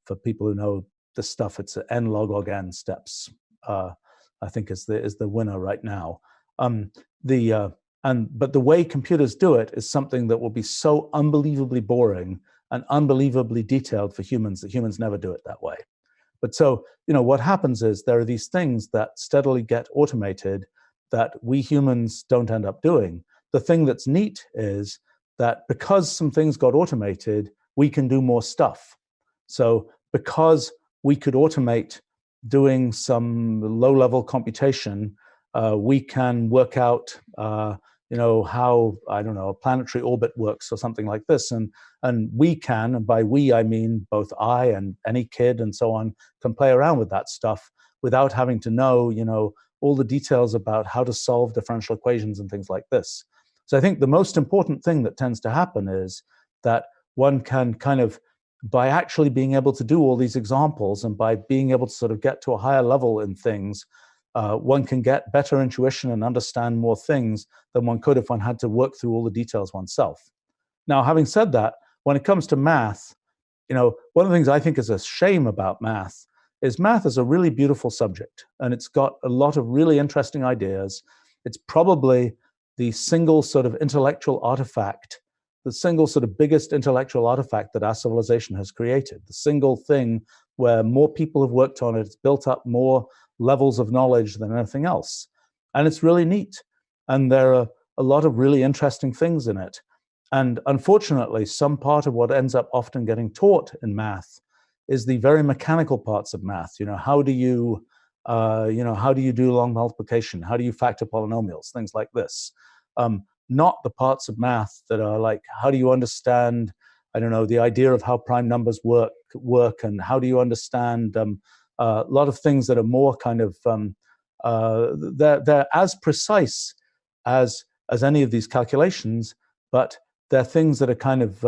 For people who know this stuff, it's n log n steps. I think is the winner right now. But the way computers do it is something that will be so unbelievably boring and unbelievably detailed for humans that humans never do it that way. But so, what happens is there are these things that steadily get automated that we humans don't end up doing. The thing that's neat is that because some things got automated, we can do more stuff. So because we could automate doing some low-level computation, we can work out, how, I don't know, a planetary orbit works or something like this. And we can, and by we, I mean both I and any kid and so on, can play around with that stuff without having to know, all the details about how to solve differential equations and things like this. So I think the most important thing that tends to happen is that one can kind of, by actually being able to do all these examples and by being able to sort of get to a higher level in things, one can get better intuition and understand more things than one could if one had to work through all the details oneself. Now, having said that, when it comes to math, one of the things I think is a shame about math is a really beautiful subject, and it's got a lot of really interesting ideas. It's probably the single sort of intellectual artifact, the single sort of biggest intellectual artifact that our civilization has created, the single thing where more people have worked on it, it's built up more levels of knowledge than anything else. And it's really neat. And there are a lot of really interesting things in it. And unfortunately, some part of what ends up often getting taught in math is the very mechanical parts of math. How do you do long multiplication? How do you factor polynomials? Things like this. Not the parts of math that are like, how do you understand, I don't know, the idea of how prime numbers work, and how do you understand a lot of things that are more kind of, they're as precise as any of these calculations, but they're things that are kind of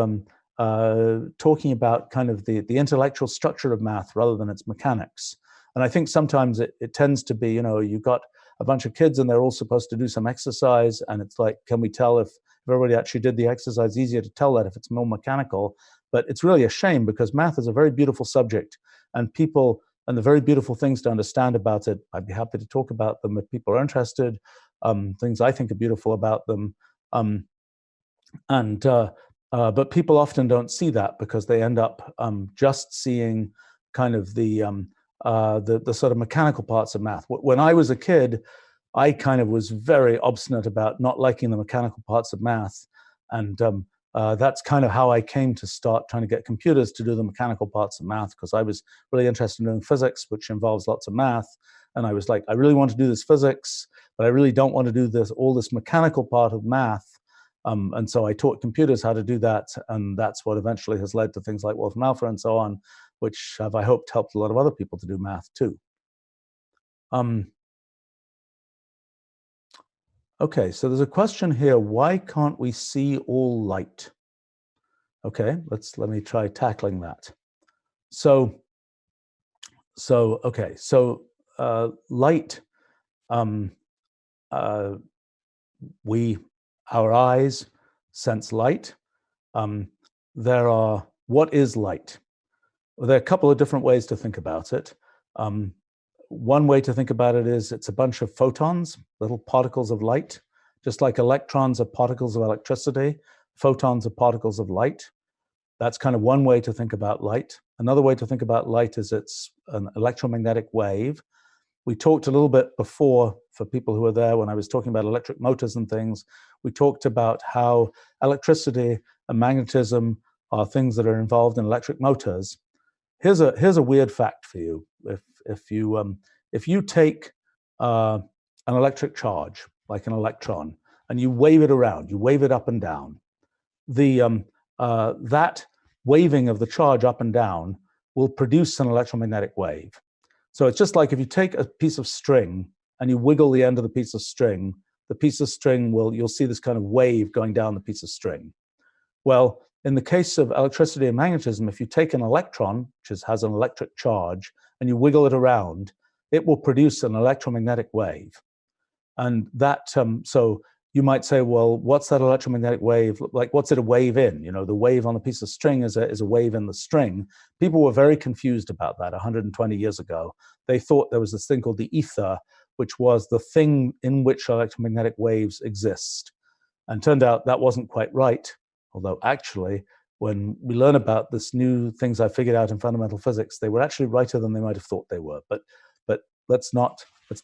talking about kind of the intellectual structure of math rather than its mechanics. And I think sometimes it tends to be, you've got a bunch of kids and they're all supposed to do some exercise, and it's like, can we tell if everybody actually did the exercise? Easier to tell that if it's more mechanical. But it's really a shame, because math is a very beautiful subject, and the very beautiful things to understand about it, I'd be happy to talk about them if people are interested. Things I think are beautiful about them. But people often don't see that, because they end up just seeing kind of the sort of mechanical parts of math. When I was a kid, I kind of was very obstinate about not liking the mechanical parts of math. And that's kind of how I came to start trying to get computers to do the mechanical parts of math, because I was really interested in doing physics, which involves lots of math. And I was like, I really want to do this physics, but I really don't want to do all this mechanical part of math. And so I taught computers how to do that. And that's what eventually has led to things like Wolfram Alpha and so on, which have, I hope, helped a lot of other people to do math too. Okay, so there's a question here. Why can't we see all light? Okay, let me try tackling that. So light, our eyes sense light. What is light? Well, there are a couple of different ways to think about it. One way to think about it is it's a bunch of photons, little particles of light. Just like electrons are particles of electricity, photons are particles of light. That's kind of one way to think about light. Another way to think about light is it's an electromagnetic wave. We talked a little bit before, for people who were there, when I was talking about electric motors and things, we talked about how electricity and magnetism are things that are involved in electric motors. Here's a weird fact for you. If you take an electric charge, like an electron, and you wave it around, you wave it up and down, that waving of the charge up and down will produce an electromagnetic wave. So it's just like if you take a piece of string and you wiggle the end of the piece of string you'll see this kind of wave going down the piece of string. Well, in the case of electricity and magnetism, if you take an electron, which has an electric charge, and you wiggle it around, it will produce an electromagnetic wave. And that, so you might say, well, what's that electromagnetic wave like? What's it a wave in? You know, the wave on the piece of string is a wave in the string. People were very confused about that 120 years ago. They thought there was this thing called the ether, which was the thing in which electromagnetic waves exist. And turned out that wasn't quite right. Although actually, when we learn about this new things I figured out in fundamental physics, they were actually righter than they might have thought they were. But let's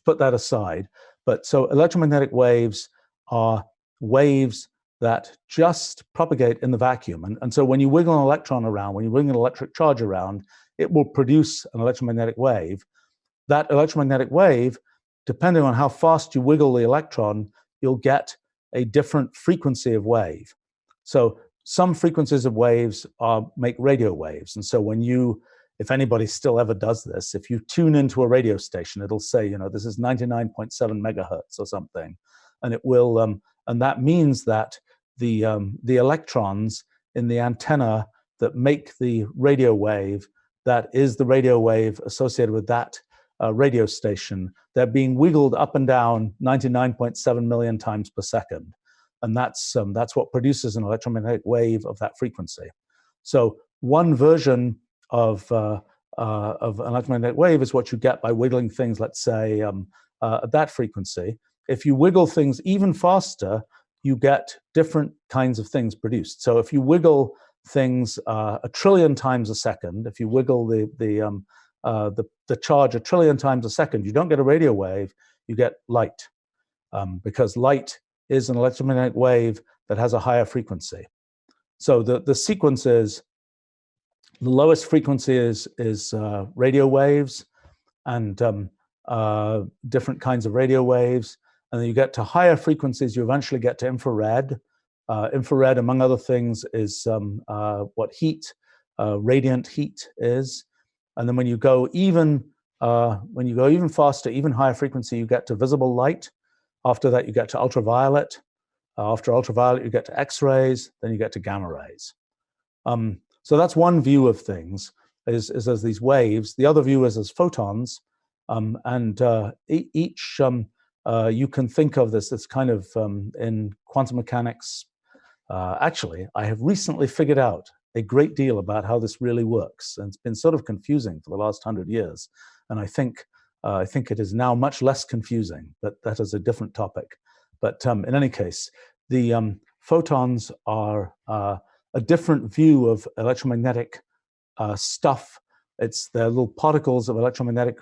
put that aside. But so electromagnetic waves are waves that just propagate in the vacuum. And so when you wiggle an electron around, when you wiggle an electric charge around, it will produce an electromagnetic wave. That electromagnetic wave, depending on how fast you wiggle the electron, you'll get a different frequency of wave. So some frequencies of waves make radio waves. And so when if anybody still ever does this, if you tune into a radio station, it'll say, you know, this is 99.7 megahertz or something. And it will, and that means that the electrons in the antenna that make the radio wave, that is the radio wave associated with that radio station, they're being wiggled up and down 99.7 million times per second. And that's what produces an electromagnetic wave of that frequency. So one version of an electromagnetic wave is what you get by wiggling things, let's say, at that frequency. If you wiggle things even faster, you get different kinds of things produced. So if you wiggle things 1 trillion times a second, if you wiggle the charge 1 trillion times a second, you don't get a radio wave, you get light, because light is an electromagnetic wave that has a higher frequency. So the sequence is, the lowest frequency is radio waves and different kinds of radio waves. And then you get to higher frequencies, you eventually get to infrared. Infrared, among other things, is what heat, radiant heat is. And then when you go even faster, even higher frequency, you get to visible light. After that, you get to ultraviolet. After ultraviolet, you get to X-rays. Then you get to gamma rays. So that's one view of things, is as these waves. The other view is as photons. Each, you can think of this kind of, in quantum mechanics. Actually, I have recently figured out a great deal about how this really works. And it's been sort of confusing for the last 100 years. And I think it is now much less confusing, but that is a different topic. But in any case, the photons are a different view of electromagnetic stuff. They're little particles of electromagnetic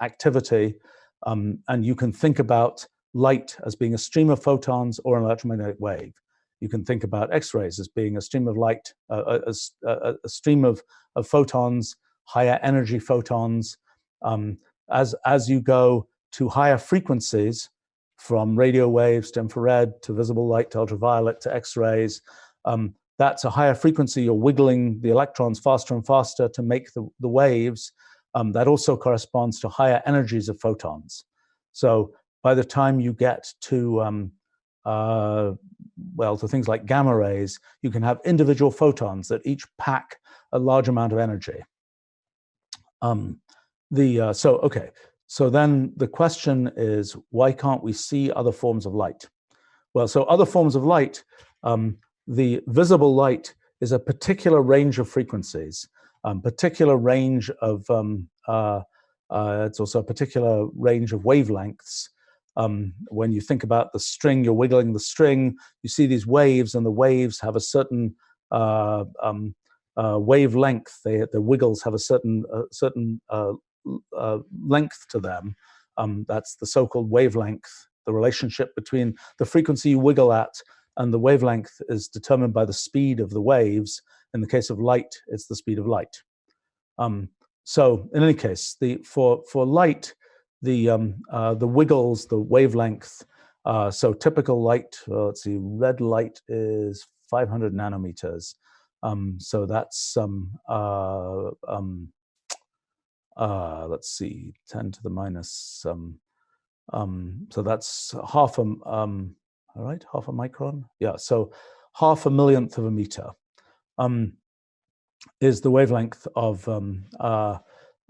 activity. And you can think about light as being a stream of photons or an electromagnetic wave. You can think about X-rays as being a stream of light, a stream of photons, higher energy photons. As you go to higher frequencies, from radio waves to infrared to visible light to ultraviolet to X-rays, that's a higher frequency. You're wiggling the electrons faster and faster to make the waves. That also corresponds to higher energies of photons. So by the time you get to to things like gamma rays, you can have individual photons that each pack a large amount of energy. So then the question is, why can't we see other forms of light? Well, so other forms of light, the visible light is a particular range of frequencies, particular range of, it's also a particular range of wavelengths. When you think about the string, you're wiggling the string, you see these waves, and the waves have a certain wavelength. The wiggles have a certain length to them. That's the so-called wavelength. The relationship between the frequency you wiggle at and the wavelength is determined by the speed of the waves. In the case of light, it's the speed of light. So in any case, for light, the wiggles, the wavelength. So typical light, let's see, red light is 500 nanometers. So that's let's see, 10 to the minus. So that's half a all right, half a micron. Yeah, so half a millionth of a meter is the wavelength of.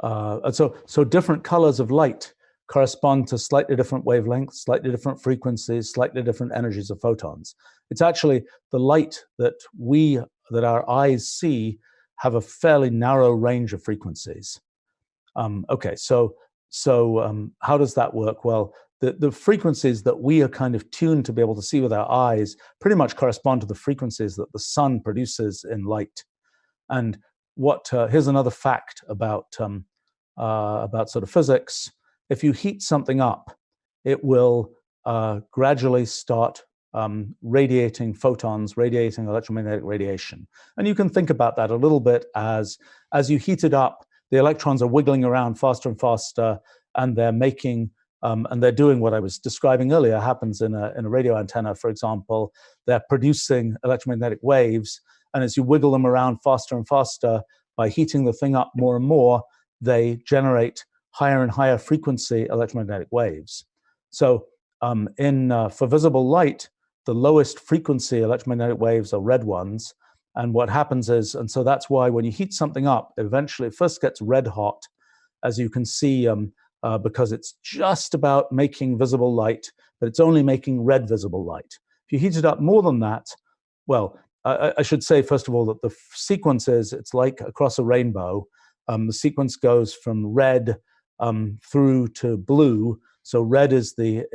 So different colors of light correspond to slightly different wavelengths, slightly different frequencies, slightly different energies of photons. It's actually the light that our eyes see have a fairly narrow range of frequencies. Okay, so how does that work? Well, the frequencies that we are kind of tuned to be able to see with our eyes pretty much correspond to the frequencies that the sun produces in light. And here's another fact about sort of physics. If you heat something up, it will gradually start radiating photons, radiating electromagnetic radiation. And you can think about that a little bit as you heat it up, the electrons are wiggling around faster and faster, and they're making and they're doing what I was describing earlier happens in a radio antenna, for example. They're producing electromagnetic waves, and as you wiggle them around faster and faster, by heating the thing up more and more, they generate higher and higher frequency electromagnetic waves. So for visible light, the lowest frequency electromagnetic waves are red ones. And what happens is, and so that's why when you heat something up, eventually it first gets red hot, as you can see, because it's just about making visible light, but it's only making red visible light. If you heat it up more than that, well, I should say, first of all, that the sequence it's like across a rainbow. The sequence goes from red through to blue. So red is the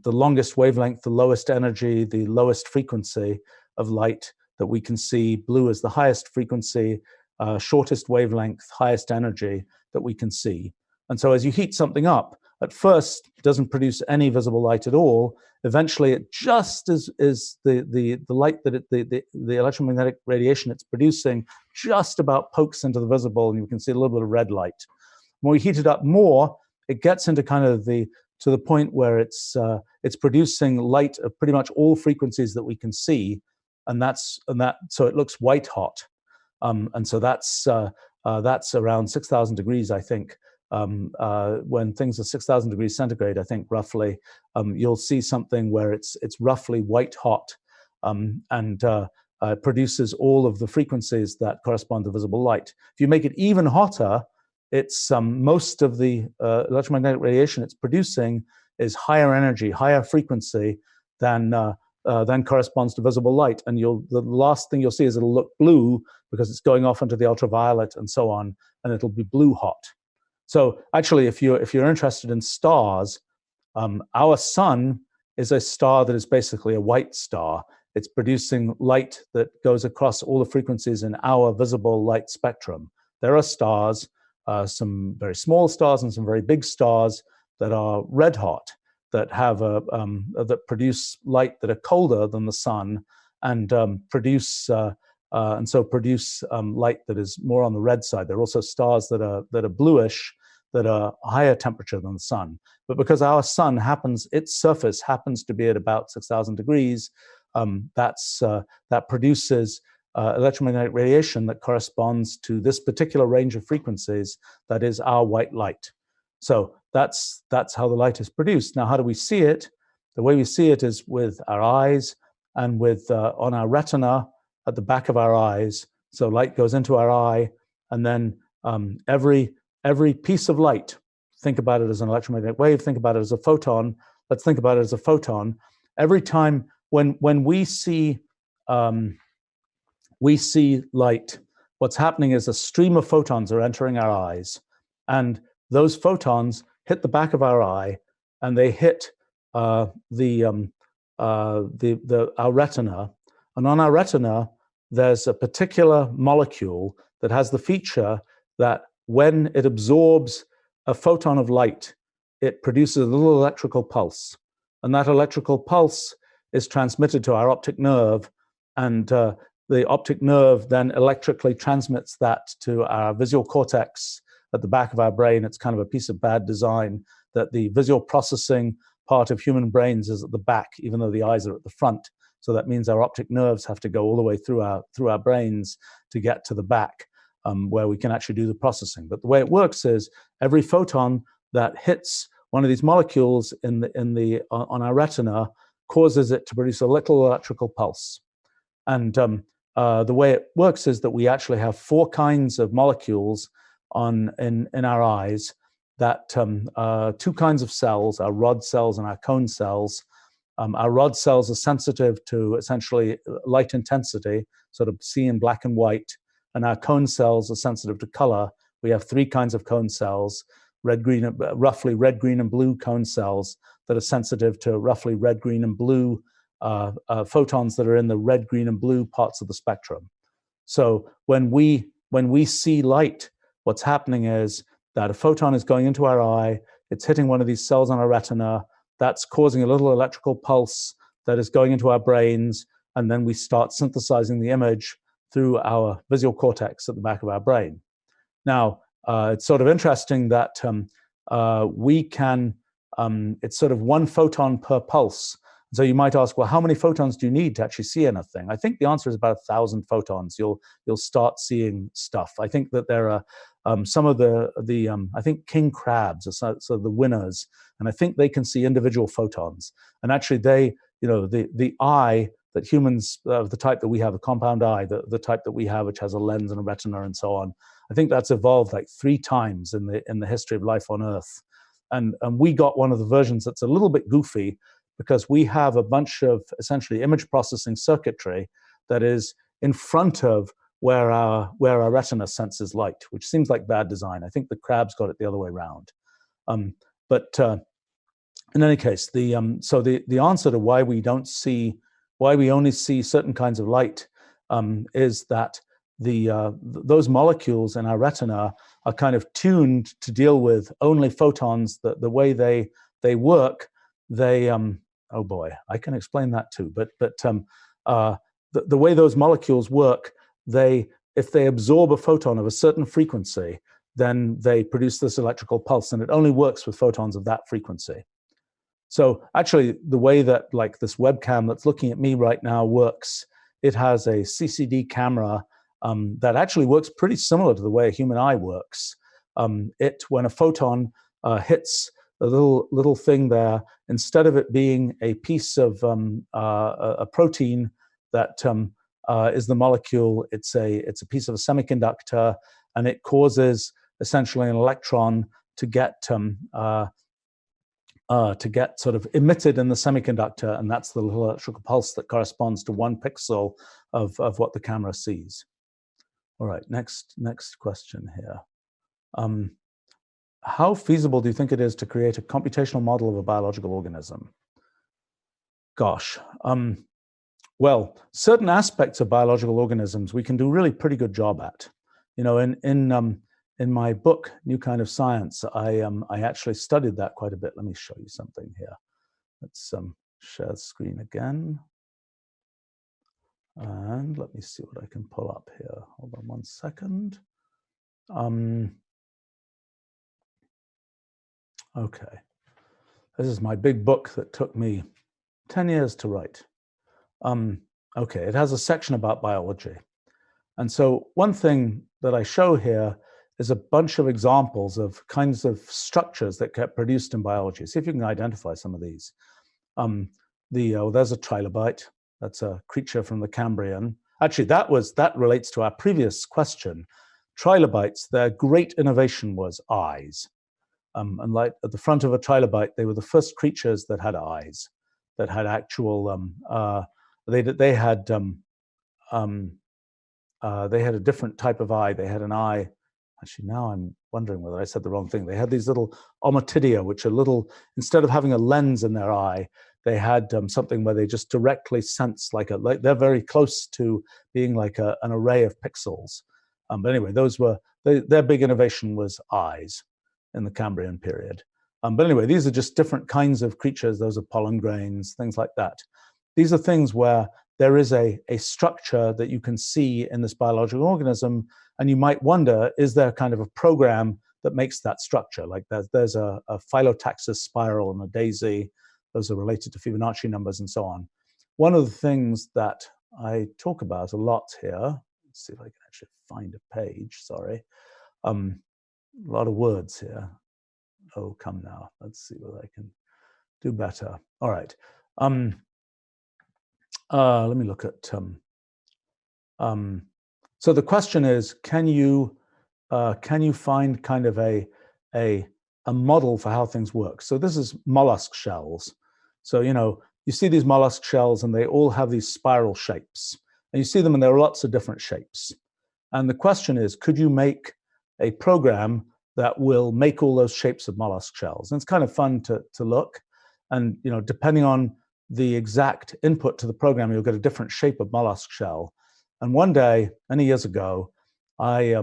longest wavelength, the lowest energy, the lowest frequency of light that we can see. Blue is the highest frequency, shortest wavelength, highest energy that we can see. And so as you heat something up, at first it doesn't produce any visible light at all. Eventually it just is the light that the electromagnetic radiation it's producing just about pokes into the visible, and you can see a little bit of red light. When we heat it up more, it gets into kind of to the point where it's producing light of pretty much all frequencies that we can see, so it looks white hot, and so that's around 6,000 degrees, I think. When things are 6,000 degrees centigrade, I think roughly, you'll see something where it's roughly white hot, and produces all of the frequencies that correspond to visible light. If you make it even hotter, it's most of the electromagnetic radiation it's producing is higher energy, higher frequency than corresponds to visible light. And the last thing you'll see is it'll look blue because it's going off into the ultraviolet and so on, and it'll be blue hot. So actually, if you're interested in stars, our sun is a star that is basically a white star. It's producing light that goes across all the frequencies in our visible light spectrum. There are stars, some very small stars and some very big stars that are red hot, that have that produce light that are colder than the sun, and produce light that is more on the red side. There are also stars that are bluish, that are higher temperature than the sun. But because our sun its surface happens to be at about 6,000 degrees, that produces electromagnetic radiation that corresponds to this particular range of frequencies that is our white light. So that's how the light is produced. Now, how do we see it? The way we see it is with our eyes and with on our retina at the back of our eyes. So light goes into our eye, and then every piece of light, think about it as an electromagnetic wave, think about it as a photon. Let's think about it as a photon. Every time when we see light, what's happening is a stream of photons are entering our eyes, and those photons hit the back of our eye, and they hit our retina. And on our retina, there's a particular molecule that has the feature that when it absorbs a photon of light, it produces a little electrical pulse. And that electrical pulse is transmitted to our optic nerve, and the optic nerve then electrically transmits that to our visual cortex at the back of our brain. It's kind of a piece of bad design that the visual processing part of human brains is at the back, even though the eyes are at the front. So that means our optic nerves have to go all the way through our brains to get to the back, where we can actually do the processing. But the way it works is every photon that hits one of these molecules on our retina causes it to produce a little electrical pulse. And the way it works is that we actually have 4 kinds of molecules in our eyes, that 2 kinds of cells, our rod cells and our cone cells. Our rod cells are sensitive to essentially light intensity, sort of see in black and white, and our cone cells are sensitive to color. We have 3 kinds of cone cells, roughly red, green, and blue cone cells that are sensitive to roughly red, green, and blue photons that are in the red, green, and blue parts of the spectrum. So when we see light, what's happening is that a photon is going into our eye, it's hitting one of these cells on our retina, that's causing a little electrical pulse that is going into our brains, and then we start synthesizing the image through our visual cortex at the back of our brain. Now, it's sort of interesting that we can, it's sort of 1 photon per pulse. So you might ask, well, how many photons do you need to actually see anything? I think the answer is about 1,000 photons. You'll start seeing stuff. I think that there are some of I think king crabs are so the winners, and I think they can see individual photons. And actually the eye that humans of the type that we have, a compound eye, the type that we have, which has a lens and a retina and so on, I think that's evolved like 3 times in the history of life on Earth. And we got one of the versions that's a little bit goofy, because we have a bunch of essentially image processing circuitry that is in front of where our retina senses light, which seems like bad design. I think the crabs got it the other way around. But in any case, so the answer to why we only see certain kinds of light is that those molecules in our retina are kind of tuned to deal with only photons. The way they work, oh boy, I can explain that too. But the way those molecules work, if they absorb a photon of a certain frequency, then they produce this electrical pulse, and it only works with photons of that frequency. So actually, the way that like this webcam that's looking at me right now works, it has a CCD camera that actually works pretty similar to the way a human eye works. When a photon hits a little thing there, instead of it being a piece of a protein that is the molecule, it's a piece of a semiconductor, and it causes essentially an electron to get sort of emitted in the semiconductor, and that's the little electrical pulse that corresponds to 1 pixel of what the camera sees. All right, next question here. How feasible do you think it is to create a computational model of a biological organism? Gosh, well, certain aspects of biological organisms we can do really pretty good job at. You know, in my book, New Kind of Science, I actually studied that quite a bit. Let me show you something here. Let's share the screen again. And let me see what I can pull up here. Hold on 1 second. Okay. This is my big book that took me 10 years to write. Okay, it has a section about biology. And so one thing that I show here is a bunch of examples of kinds of structures that get produced in biology. See if you can identify some of these. There's a trilobite. That's a creature from the Cambrian. Actually, that relates to our previous question. Trilobites, their great innovation was eyes. And like at the front of a trilobite, they were the first creatures that had eyes, that had actual. They had a different type of eye. They had an eye. Actually, now I'm wondering whether I said the wrong thing. They had these little ommatidia, which are little. Instead of having a lens in their eye, they had something where they just directly sense like they're very close to being like an array of pixels. But anyway, those were their big innovation was eyes in the Cambrian period. But anyway, these are just different kinds of creatures. Those are pollen grains, things like that. These are things where there is a structure that you can see in this biological organism, and you might wonder, is there kind of a program that makes that structure? Like there's a phyllotaxis spiral and a daisy. Those are related to Fibonacci numbers and so on. One of the things that I talk about a lot here, let's see if I can actually find a page, sorry. A lot of words here. Oh, come now. Let's see whether I can do better. All right. Let me look at, so the question is, can you find kind of a model for how things work? So this is mollusk shells. So, you see these mollusk shells and they all have these spiral shapes. And you see them and there are lots of different shapes. And the question is, could you make a program that will make all those shapes of mollusk shells? And it's kind of fun to look. And, depending on the exact input to the program, you'll get a different shape of mollusk shell. And one day, many years ago, I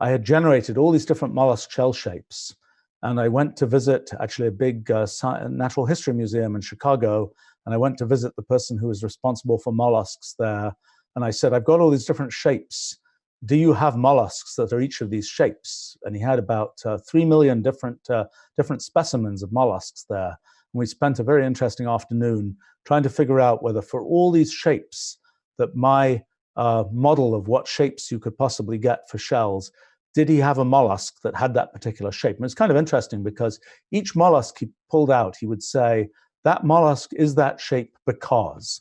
had generated all these different mollusk shell shapes. And I went to visit actually a big natural history museum in Chicago. And I went to visit the person who was responsible for mollusks there. And I said, I've got all these different shapes. Do you have mollusks that are each of these shapes? And he had about 3 million different specimens of mollusks there. And we spent a very interesting afternoon trying to figure out whether for all these shapes that my model of what shapes you could possibly get for shells, did he have a mollusk that had that particular shape? And it's kind of interesting because each mollusk he pulled out, he would say, that mollusk is that shape because.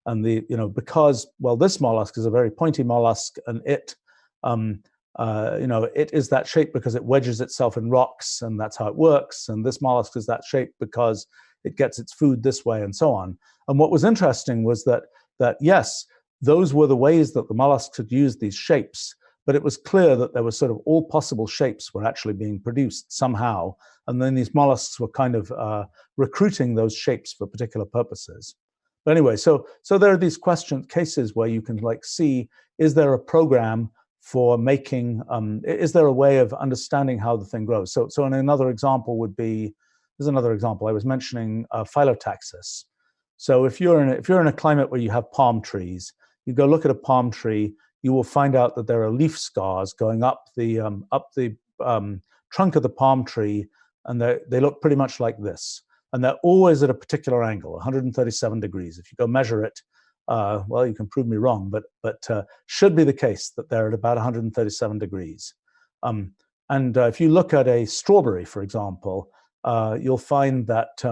And because, well, this mollusk is a very pointy mollusk, and it is that shape because it wedges itself in rocks, and that's how it works. And this mollusk is that shape because it gets its food this way, and so on. And what was interesting was that yes, those were the ways that the mollusks had used these shapes, but it was clear that there was sort of all possible shapes were actually being produced somehow. And then these mollusks were kind of recruiting those shapes for particular purposes. But anyway, so there are these cases where you can see, is there a program for making, is there a way of understanding how the thing grows? So another example would be, there's another example, I was mentioning phyllotaxis. So if you're in a climate where you have palm trees, you go look at a palm tree, you will find out that there are leaf scars going up the trunk of the palm tree, and they look pretty much like this. And they're always at a particular angle, 137 degrees. If you go measure it, well, you can prove me wrong, but should be the case that they're at about 137 degrees. And if you look at a strawberry, for example, you'll find that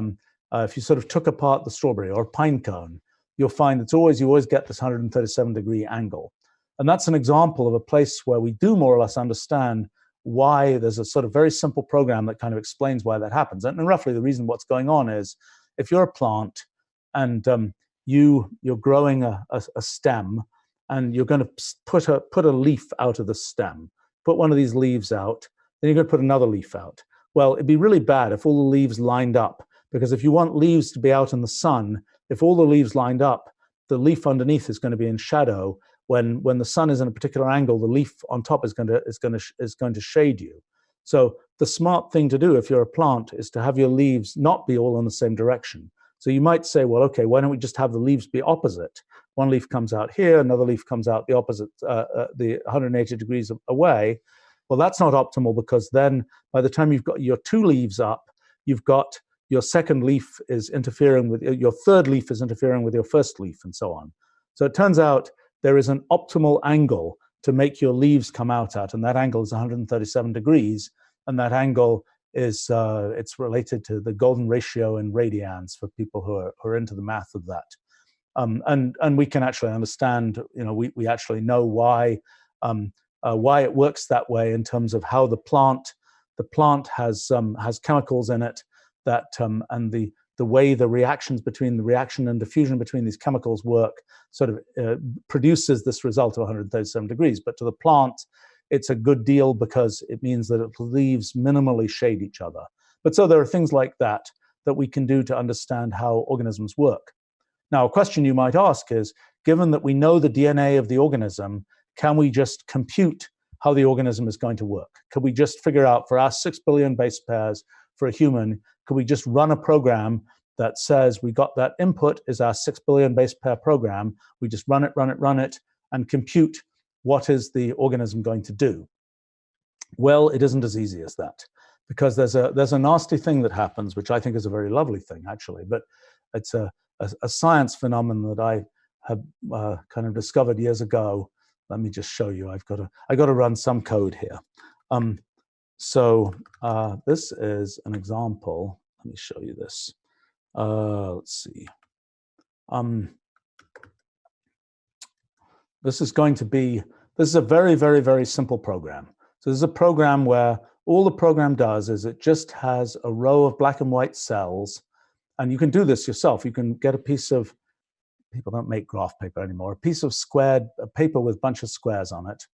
if you sort of took apart the strawberry or a pine cone, you'll find you always get this 137 degree angle. And that's an example of a place where we do more or less understand why there's a sort of very simple program that kind of explains why that happens. And roughly the reason what's going on is, if you're a plant and you're growing a stem, and you're going to put a leaf out of the stem, put one of these leaves out, then you're going to put another leaf out. Well, it'd be really bad if all the leaves lined up, because if you want leaves to be out in the sun, if all the leaves lined up, the leaf underneath is going to be in shadow. When the sun is in a particular angle, the leaf on top is going to shade you. So the smart thing to do if you're a plant is to have your leaves not be all in the same direction. So you might say, well, okay, why don't we just have the leaves be opposite? One leaf comes out here, another leaf comes out the opposite, the 180 degrees away. Well, that's not optimal, because then by the time you've got your two leaves up, you've got your second leaf is interfering with your third leaf is interfering with your first leaf, and so on. So it turns out there is an optimal angle to make your leaves come out at, and that angle is 137 degrees, and that angle is it's related to the golden ratio in radians for people who are into the math of that. And we can actually understand, we actually know why it works that way in terms of how the plant has chemicals in it that and the way the reactions between the reaction and diffusion between these chemicals work sort of produces this result of 137 degrees. But to the plant, it's a good deal because it means that the leaves minimally shade each other. But so there are things like that we can do to understand how organisms work. Now, a question you might ask is, given that we know the DNA of the organism, can we just compute how the organism is going to work? Could we just figure out for our 6 billion base pairs for a human, could we just run a program that says we got that input is our 6 billion base pair program, we just run it, and compute what is the organism going to do? Well, it isn't as easy as that, because there's a nasty thing that happens, which I think is a very lovely thing, actually, but it's a science phenomenon that I have kind of discovered years ago. Let me just show you. I got to run some code here. So this is an example. Let me show you this. Let's see. This is a very, very, very simple program. So this is a program where all the program does is it just has a row of black and white cells, and you can do this yourself. You can get a piece of, people don't make graph paper anymore, a piece of squared paper with a bunch of squares on it,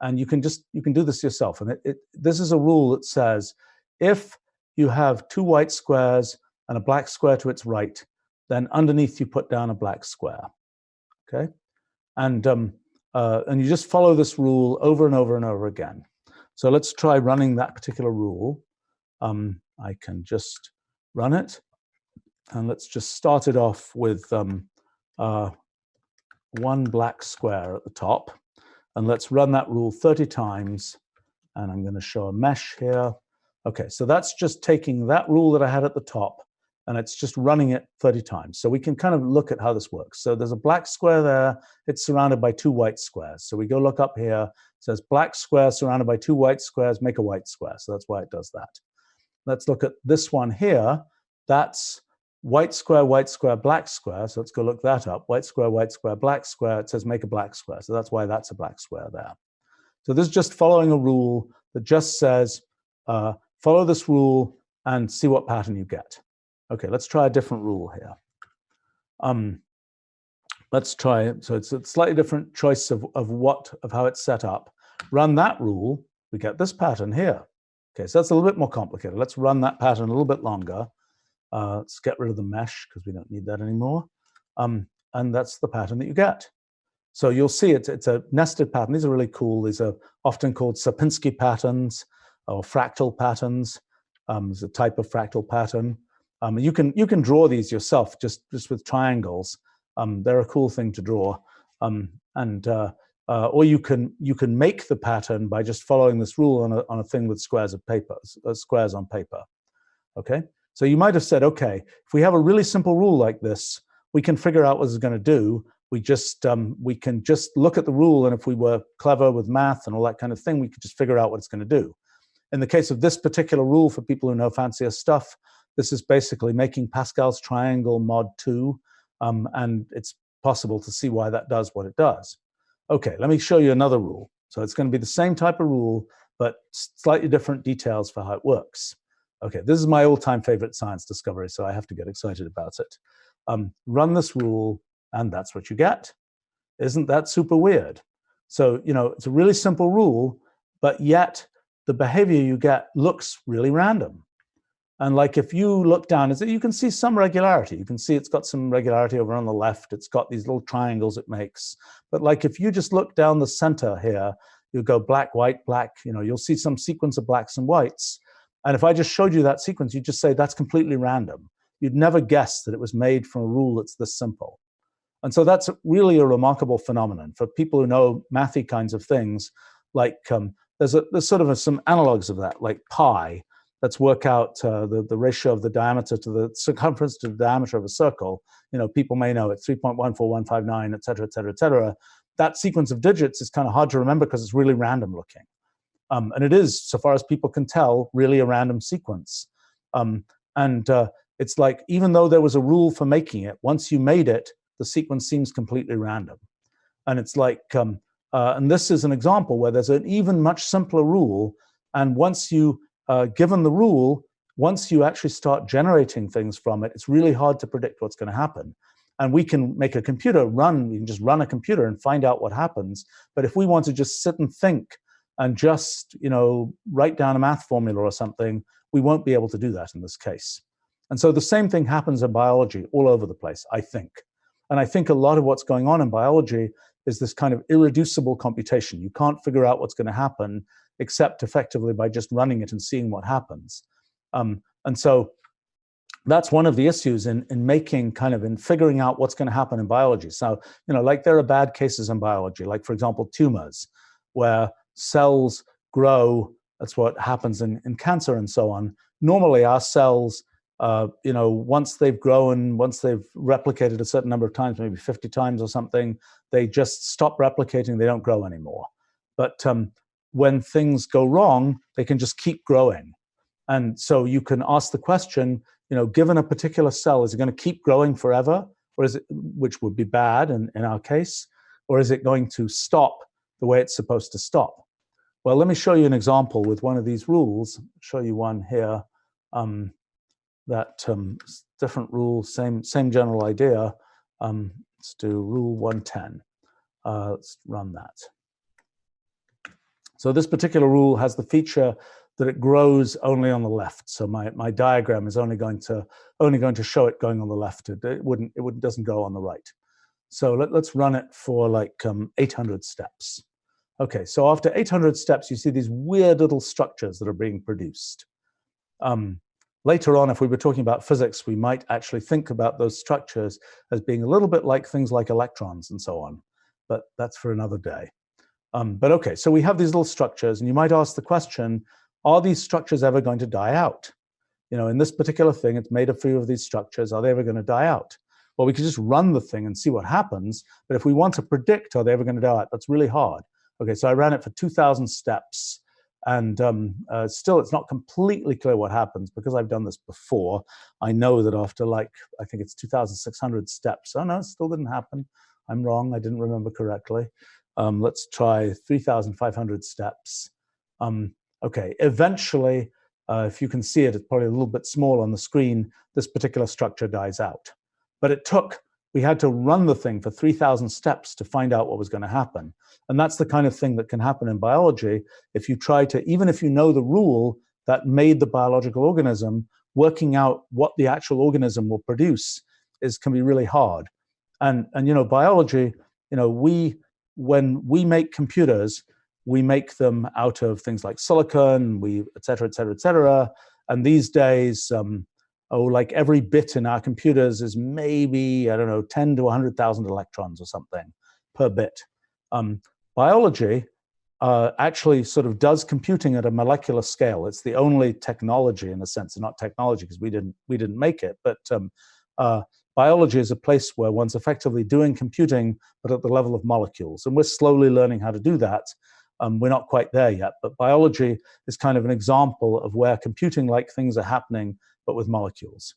and you can do this yourself. And this is a rule that says if you have 2 white squares and a black square to its right, then underneath you put down a black square. Okay, and you just follow this rule over and over and over again. So let's try running that particular rule. I can just run it, and let's just start it off with 1 black square at the top, and let's run that rule 30 times, and I'm going to show a mesh here. Okay, so that's just taking that rule that I had at the top, and it's just running it 30 times. So we can kind of look at how this works. So there's a black square there. It's surrounded by 2 white squares. So we go look up here. It says black square surrounded by 2 white squares, make a white square. So that's why it does that. Let's look at this one here. That's white square, black square. So let's go look that up. White square, black square. It says make a black square. So that's why that's a black square there. So this is just following a rule that just says, follow this rule and see what pattern you get. Okay, let's try a different rule here. Let's try it. So it's a slightly different choice of how it's set up. Run that rule, we get this pattern here. Okay, so that's a little bit more complicated. Let's run that pattern a little bit longer. Let's get rid of the mesh because we don't need that anymore. And that's the pattern that you get. So you'll see it's a nested pattern. These are really cool. These are often called Sierpinski patterns or fractal patterns. It's a type of fractal pattern. You can draw these yourself just with triangles. They're a cool thing to draw. Or you can make the pattern by just following this rule on a thing with squares of paper, squares on paper. Okay. So you might have said, okay, if we have a really simple rule like this, we can figure out what it's going to do. We can just look at the rule, and if we were clever with math and all that kind of thing, we could just figure out what it's going to do. In the case of this particular rule, for people who know fancier stuff, this is basically making Pascal's triangle mod 2, and it's possible to see why that does what it does. Okay, let me show you another rule. So it's going to be the same type of rule, but slightly different details for how it works. Okay, this is my all-time favorite science discovery, so I have to get excited about it. Run this rule, and that's what you get. Isn't that super weird? So, it's a really simple rule, but yet the behavior you get looks really random. And like if you look down, you can see some regularity. You can see it's got some regularity over on the left. It's got these little triangles it makes. But like if you just look down the center here, you go black, white, black, you'll see some sequence of blacks and whites. And if I just showed you that sequence, you'd just say that's completely random. You'd never guess that it was made from a rule that's this simple. And so that's really a remarkable phenomenon. For people who know mathy kinds of things, like there's sort of some analogs of that, like pi. Let's work out the ratio of the diameter to the circumference to the diameter of a circle. People may know it's 3.14159, et cetera, et cetera, et cetera. That sequence of digits is kind of hard to remember because it's really random looking. And it is, so far as people can tell, really a random sequence. It's like, even though there was a rule for making it, once you made it, the sequence seems completely random. And it's like, and this is an example where there's an even much simpler rule. And once you, given the rule, once you actually start generating things from it, it's really hard to predict what's going to happen. And we can make a computer run, we can just run a computer and find out what happens. But if we want to just sit and think and just, write down a math formula or something, we won't be able to do that in this case. And so the same thing happens in biology all over the place, I think. And I think a lot of what's going on in biology is this kind of irreducible computation. You can't figure out what's going to happen except effectively by just running it and seeing what happens. And so that's one of the issues in figuring out what's going to happen in biology. So, like there are bad cases in biology, like for example, tumors, where cells grow. That's what happens in cancer and so on. Normally our cells, once they've grown, once they've replicated a certain number of times, maybe 50 times or something, they just stop replicating, they don't grow anymore. But when things go wrong, they can just keep growing. And so you can ask the question, given a particular cell, is it going to keep growing forever? Or is it, which would be bad in our case, or is it going to stop the way it's supposed to stop? Well, let me show you an example with one of these rules. I'll show you one here. Different rule, same general idea. Let's do rule 110. Let's run that. So this particular rule has the feature that it grows only on the left. So my diagram is only going to show it going on the left. It doesn't go on the right. So let's run it for like 800 steps. Okay, so after 800 steps, you see these weird little structures that are being produced. Later on, if we were talking about physics, we might actually think about those structures as being a little bit like things like electrons and so on, but that's for another day. But okay, so we have these little structures, and you might ask the question, are these structures ever going to die out? In this particular thing, it's made a few of these structures. Are they ever going to die out? Well, we could just run the thing and see what happens, but if we want to predict, are they ever going to die out? That's really hard. Okay, so I ran it for 2,000 steps, and still it's not completely clear what happens because I've done this before. I know that after I think it's 2,600 steps, oh no, it still didn't happen. I'm wrong, I didn't remember correctly. Let's try 3,500 steps. Okay, eventually, if you can see it, it's probably a little bit small on the screen, this particular structure dies out. But we had to run the thing for 3,000 steps to find out what was going to happen. And that's the kind of thing that can happen in biology if you try to, even if you know the rule that made the biological organism, working out what the actual organism will produce can be really hard. And biology, when we make computers, we make them out of things like silicon, et cetera, et cetera, et cetera. And these days, like every bit in our computers is maybe, I don't know, 10 to 100,000 electrons or something per bit. Biology actually sort of does computing at a molecular scale. It's the only technology, in a sense, not technology because we didn't make it, but biology is a place where one's effectively doing computing, but at the level of molecules. And we're slowly learning how to do that. We're not quite there yet, but biology is kind of an example of where computing-like things are happening, but with molecules.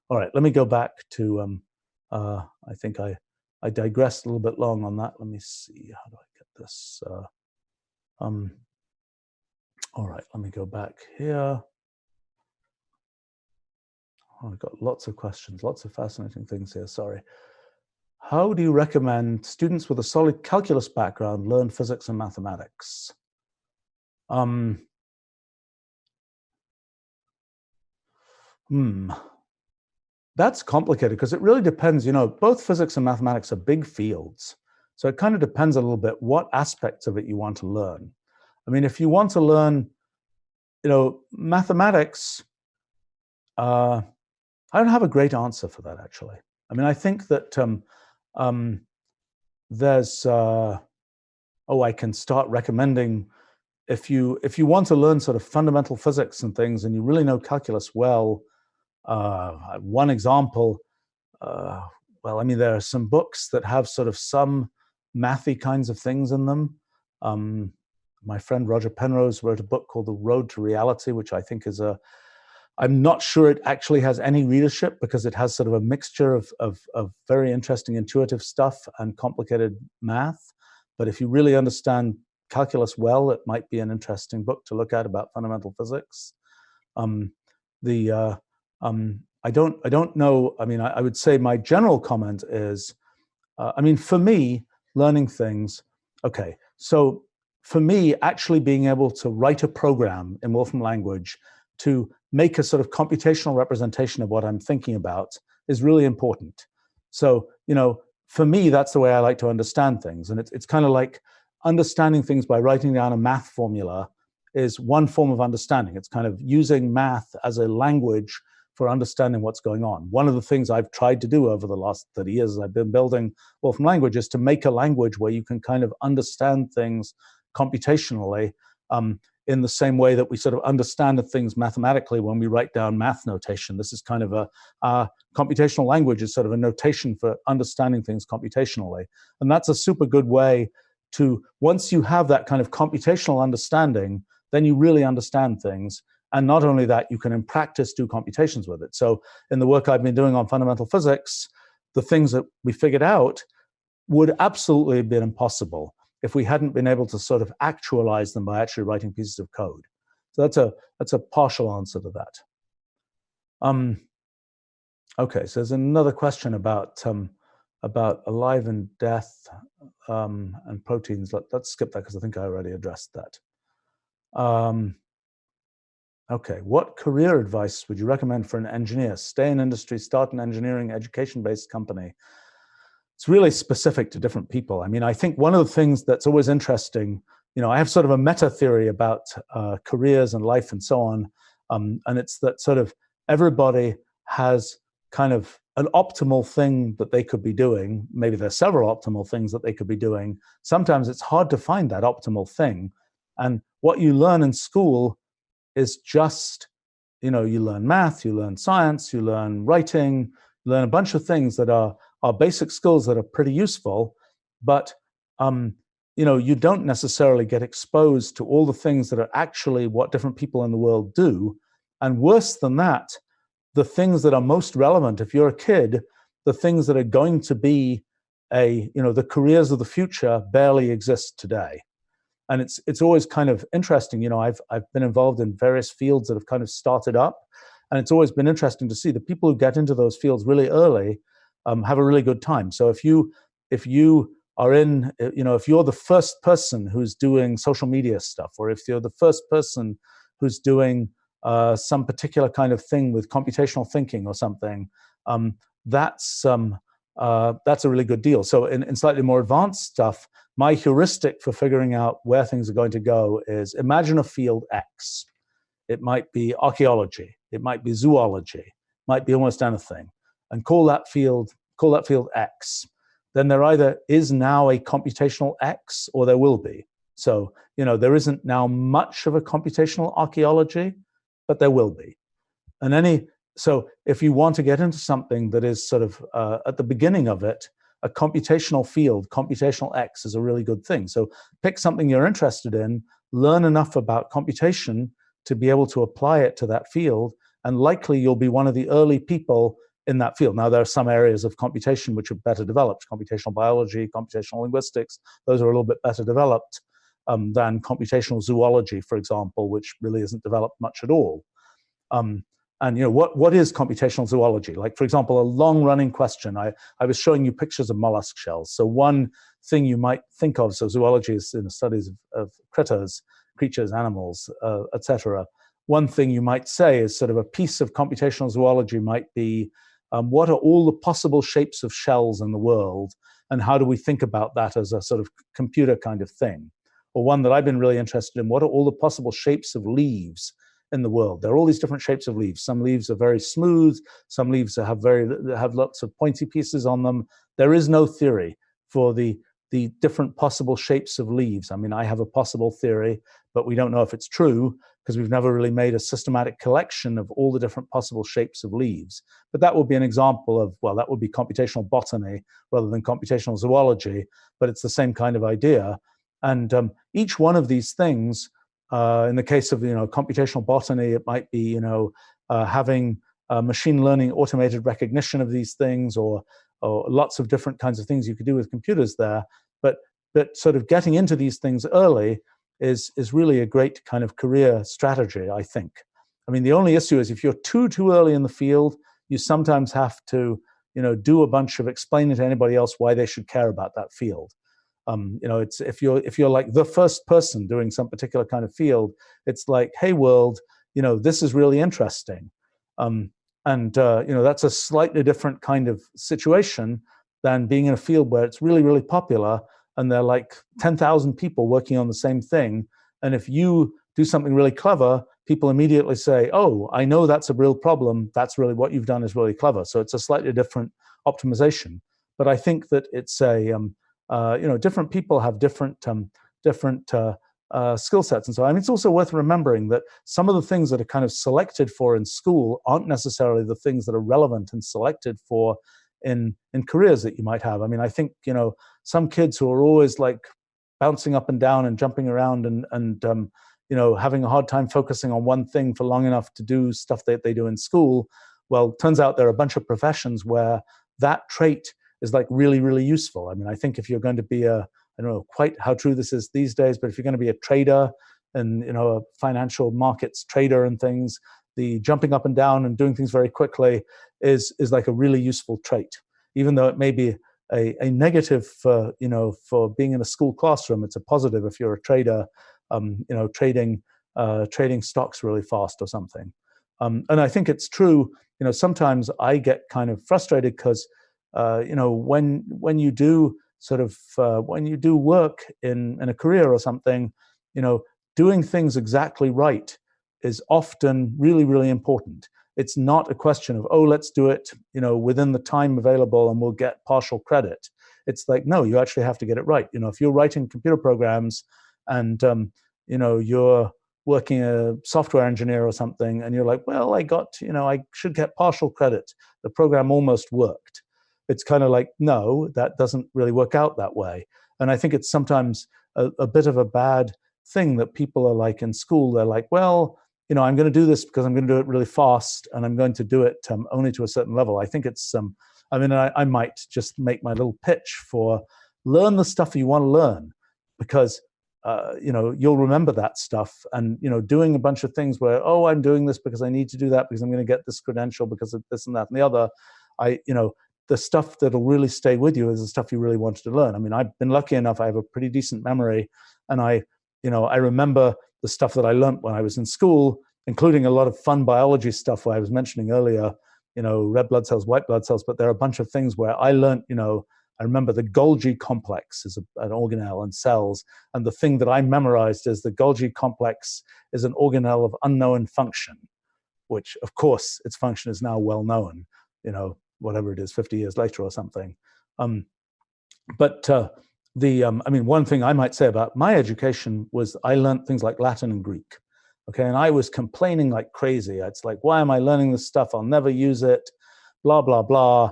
All right, let me go back to, I think I digressed a little bit long on that. Let me see, how do I get this? All right, let me go back here. Oh, I've got lots of questions, lots of fascinating things here, sorry. How do you recommend students with a solid calculus background learn physics and mathematics? That's complicated because it really depends, both physics and mathematics are big fields. So it kind of depends a little bit what aspects of it you want to learn. I mean, if you want to learn, mathematics, I don't have a great answer for that, actually. I mean, I think that there's, I can start recommending, if you want to learn sort of fundamental physics and things and you really know calculus well, one example, well, I mean, there are some books that have sort of some mathy kinds of things in them. My friend Roger Penrose wrote a book called The Road to Reality, which I think is I'm not sure it actually has any readership because it has sort of a mixture of very interesting intuitive stuff and complicated math. But if you really understand calculus well, it might be an interesting book to look at about fundamental physics. I don't know. I mean, I would say my general comment is, I mean, for me, learning things, okay, so for me, actually being able to write a program in Wolfram language to make a sort of computational representation of what I'm thinking about is really important. So, for me, that's the way I like to understand things. And it's kind of like understanding things by writing down a math formula is one form of understanding. It's kind of using math as a language for understanding what's going on. One of the things I've tried to do over the last 30 years as I've been building Wolfram language is to make a language where you can kind of understand things computationally in the same way that we sort of understand things mathematically when we write down math notation. This is kind of a computational language is sort of a notation for understanding things computationally. And that's a super good way to, once you have that kind of computational understanding, then you really understand things. And not only that, you can in practice do computations with it. So in the work I've been doing on fundamental physics, the things that we figured out would absolutely have been impossible if we hadn't been able to sort of actualize them by actually writing pieces of code. So that's a partial answer to that. Okay, so there's another question about alive and death and proteins. Let's skip that because I think I already addressed that. Okay, what career advice would you recommend for an engineer? Stay in industry, start an engineering education-based company. It's really specific to different people. I mean, I think one of the things that's always interesting, I have sort of a meta theory about careers and life and so on. And it's that sort of everybody has kind of an optimal thing that they could be doing. Maybe there's several optimal things that they could be doing. Sometimes it's hard to find that optimal thing. And what you learn in school is just, you learn math, you learn science, you learn writing, you learn a bunch of things that are basic skills that are pretty useful, but you don't necessarily get exposed to all the things that are actually what different people in the world do. And worse than that, the things that are most relevant, if you're a kid, the things that are going to be the careers of the future barely exist today. And it's always kind of interesting. I've been involved in various fields that have kind of started up, and it's always been interesting to see the people who get into those fields really early have a really good time. So if you are in, if you're the first person who's doing social media stuff, or if you're the first person who's doing some particular kind of thing with computational thinking or something, that's a really good deal. So in slightly more advanced stuff, my heuristic for figuring out where things are going to go is imagine a field X. It might be archaeology, it might be zoology, might be almost anything, and call that field X. Then there either is now a computational X or there will be. So, there isn't now much of a computational archaeology, but there will be. And so if you want to get into something that is sort of at the beginning of it, a computational field, computational X is a really good thing. So pick something you're interested in, learn enough about computation to be able to apply it to that field, and likely you'll be one of the early people in that field. Now, there are some areas of computation which are better developed, computational biology, computational linguistics, those are a little bit better developed than computational zoology, for example, which really isn't developed much at all. And what is computational zoology? Like, for example, a long-running question. I was showing you pictures of mollusk shells. So one thing you might think of, so zoology is in the studies of creatures, animals, etc. One thing you might say is sort of a piece of computational zoology might be, what are all the possible shapes of shells in the world, and how do we think about that as a sort of computer kind of thing? Or one that I've been really interested in, what are all the possible shapes of leaves in the world? There are all these different shapes of leaves. Some leaves are very smooth, some leaves have lots of pointy pieces on them. There is no theory for the different possible shapes of leaves. I mean, I have a possible theory, but we don't know if it's true because we've never really made a systematic collection of all the different possible shapes of leaves. But that would be an example of, well, that would be computational botany rather than computational zoology, but it's the same kind of idea. And each one of these things, in the case of computational botany, it might be having machine learning automated recognition of these things, or lots of different kinds of things you could do with computers there. But sort of getting into these things early is really a great kind of career strategy, I think. I mean, the only issue is if you're too early in the field, you sometimes have to do a bunch of explaining to anybody else why they should care about that field. It's if you're like the first person doing some particular kind of field, it's like, hey world, this is really interesting, and that's a slightly different kind of situation. than being in a field where it's really, really popular and there are like 10,000 people working on the same thing. And if you do something really clever, people immediately say, oh, I know that's a real problem. That's really what you've done is really clever. So it's a slightly different optimization. But I think that it's different people have different skill sets. And so, I mean, it's also worth remembering that some of the things that are kind of selected for in school aren't necessarily the things that are relevant and selected for in careers that you might have. I mean, I think, some kids who are always like bouncing up and down and jumping around and having a hard time focusing on one thing for long enough to do stuff that they do in school. Well, turns out there are a bunch of professions where that trait is like really, really useful. I mean, I think if you're going to be I don't know quite how true this is these days, but if you're going to be a trader and, a financial markets trader and things, the jumping up and down and doing things very quickly is like a really useful trait, even though it may be a negative for being in a school classroom. It's a positive if you're a trader, trading stocks really fast or something. And I think it's true. Sometimes I get kind of frustrated because when you do when you do work in a career or something, doing things exactly right is often really, really important. It's not a question of, oh, let's do it, within the time available and we'll get partial credit. It's like, no, you actually have to get it right. If you're writing computer programs and, you're working a software engineer or something and you're like, well, I should get partial credit. The program almost worked. It's kind of like, no, that doesn't really work out that way. And I think it's sometimes a bit of a bad thing that people are like in school. They're like, well, I'm going to do this because I'm going to do it really fast and I'm going to do it only to a certain level. I think it's, I might just make my little pitch for learn the stuff you want to learn because, you'll remember that stuff and, doing a bunch of things where, oh, I'm doing this because I need to do that because I'm going to get this credential because of this and that and the other. The stuff that'll really stay with you is the stuff you really wanted to learn. I mean, I've been lucky enough. I have a pretty decent memory and I remember the stuff that I learned when I was in school, including a lot of fun biology stuff where I was mentioning earlier, red blood cells, white blood cells, but there are a bunch of things where I learned, I remember the Golgi complex is an organelle in cells. And the thing that I memorized is the Golgi complex is an organelle of unknown function, which of course its function is now well known, whatever it is, 50 years later or something. One thing I might say about my education was I learned things like Latin and Greek. Okay, and I was complaining like crazy. It's like, why am I learning this stuff? I'll never use it, blah, blah, blah.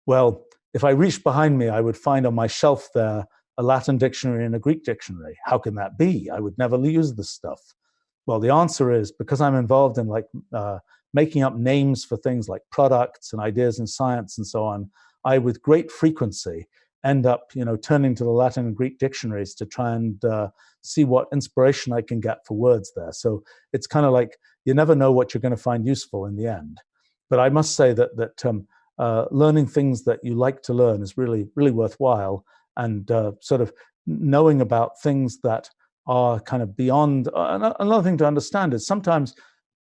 Well, if I reached behind me, I would find on my shelf there a Latin dictionary and a Greek dictionary. How can that be? I would never use this stuff. Well, the answer is because I'm involved in making up names for things like products and ideas in science and so on, I, with great frequency, end up, turning to the Latin and Greek dictionaries to try and see what inspiration I can get for words there. So it's kind of like you never know what you're going to find useful in the end. But I must say that learning things that you like to learn is really, really worthwhile, and sort of knowing about things that are kind of beyond. Another thing to understand is sometimes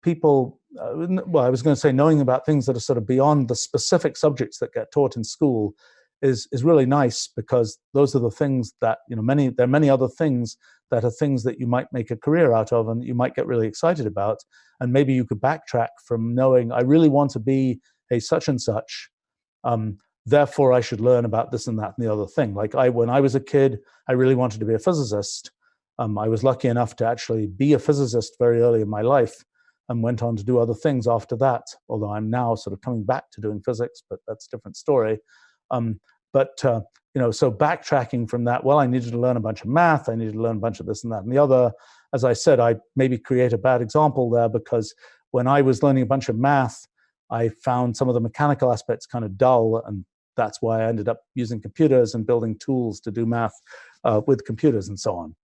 people, I was going to say knowing about things that are sort of beyond the specific subjects that get taught in school is really nice, because those are the things that, there are many other things that are things that you might make a career out of and you might get really excited about. And maybe you could backtrack from knowing, I really want to be a such and such, therefore I should learn about this and that and the other thing. Like when I was a kid, I really wanted to be a physicist. I was lucky enough to actually be a physicist very early in my life and went on to do other things after that, although I'm now sort of coming back to doing physics, but that's a different story. So backtracking from that, well, I needed to learn a bunch of math, I needed to learn a bunch of this and that and the other. As I said, I maybe create a bad example there, because when I was learning a bunch of math, I found some of the mechanical aspects kind of dull, and that's why I ended up using computers and building tools to do math with computers and so on.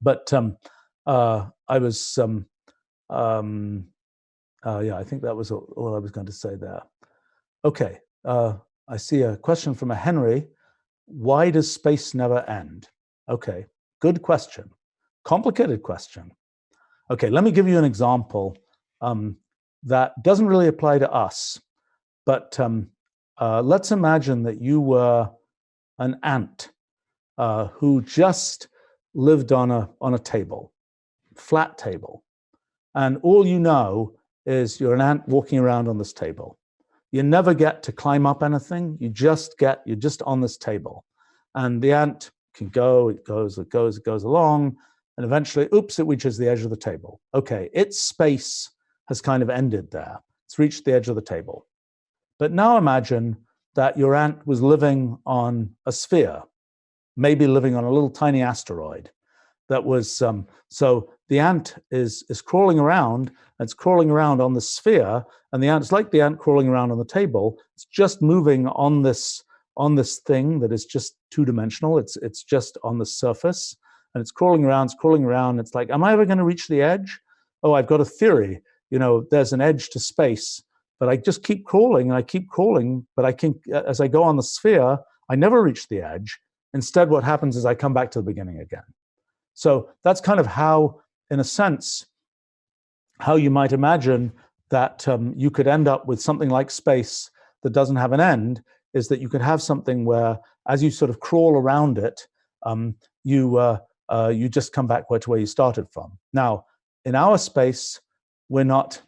But I was, I think that was all I was going to say there. Okay. I see a question from a Henry. Why does space never end? Okay, good question. Complicated question. Okay, let me give you an example that doesn't really apply to us, but let's imagine that you were an ant who just lived on a table, flat table. And all you know is you're an ant walking around on this table. You never get to climb up anything. You're just on this table. And the ant can go, it goes along, and eventually, oops, it reaches the edge of the table. Okay, its space has kind of ended there. It's reached the edge of the table. But now imagine that your ant was living on a sphere, maybe living on a little tiny asteroid. That was so the ant is crawling around. It's crawling around on the sphere, and the ant is like the ant crawling around on the table. It's just moving on this thing that is just two-dimensional. It's just on the surface, and it's crawling around. It's crawling around. It's like, am I ever going to reach the edge? Oh, I've got a theory. You know, there's an edge to space, but I just keep crawling and I keep crawling. But I can, as I go on the sphere, I never reach the edge. Instead, what happens is I come back to the beginning again. So that's kind of how, in a sense, how you might imagine that you could end up with something like space that doesn't have an end, is that you could have something where, as you sort of crawl around it, you just come back to where you started from. Now, in our space, we're not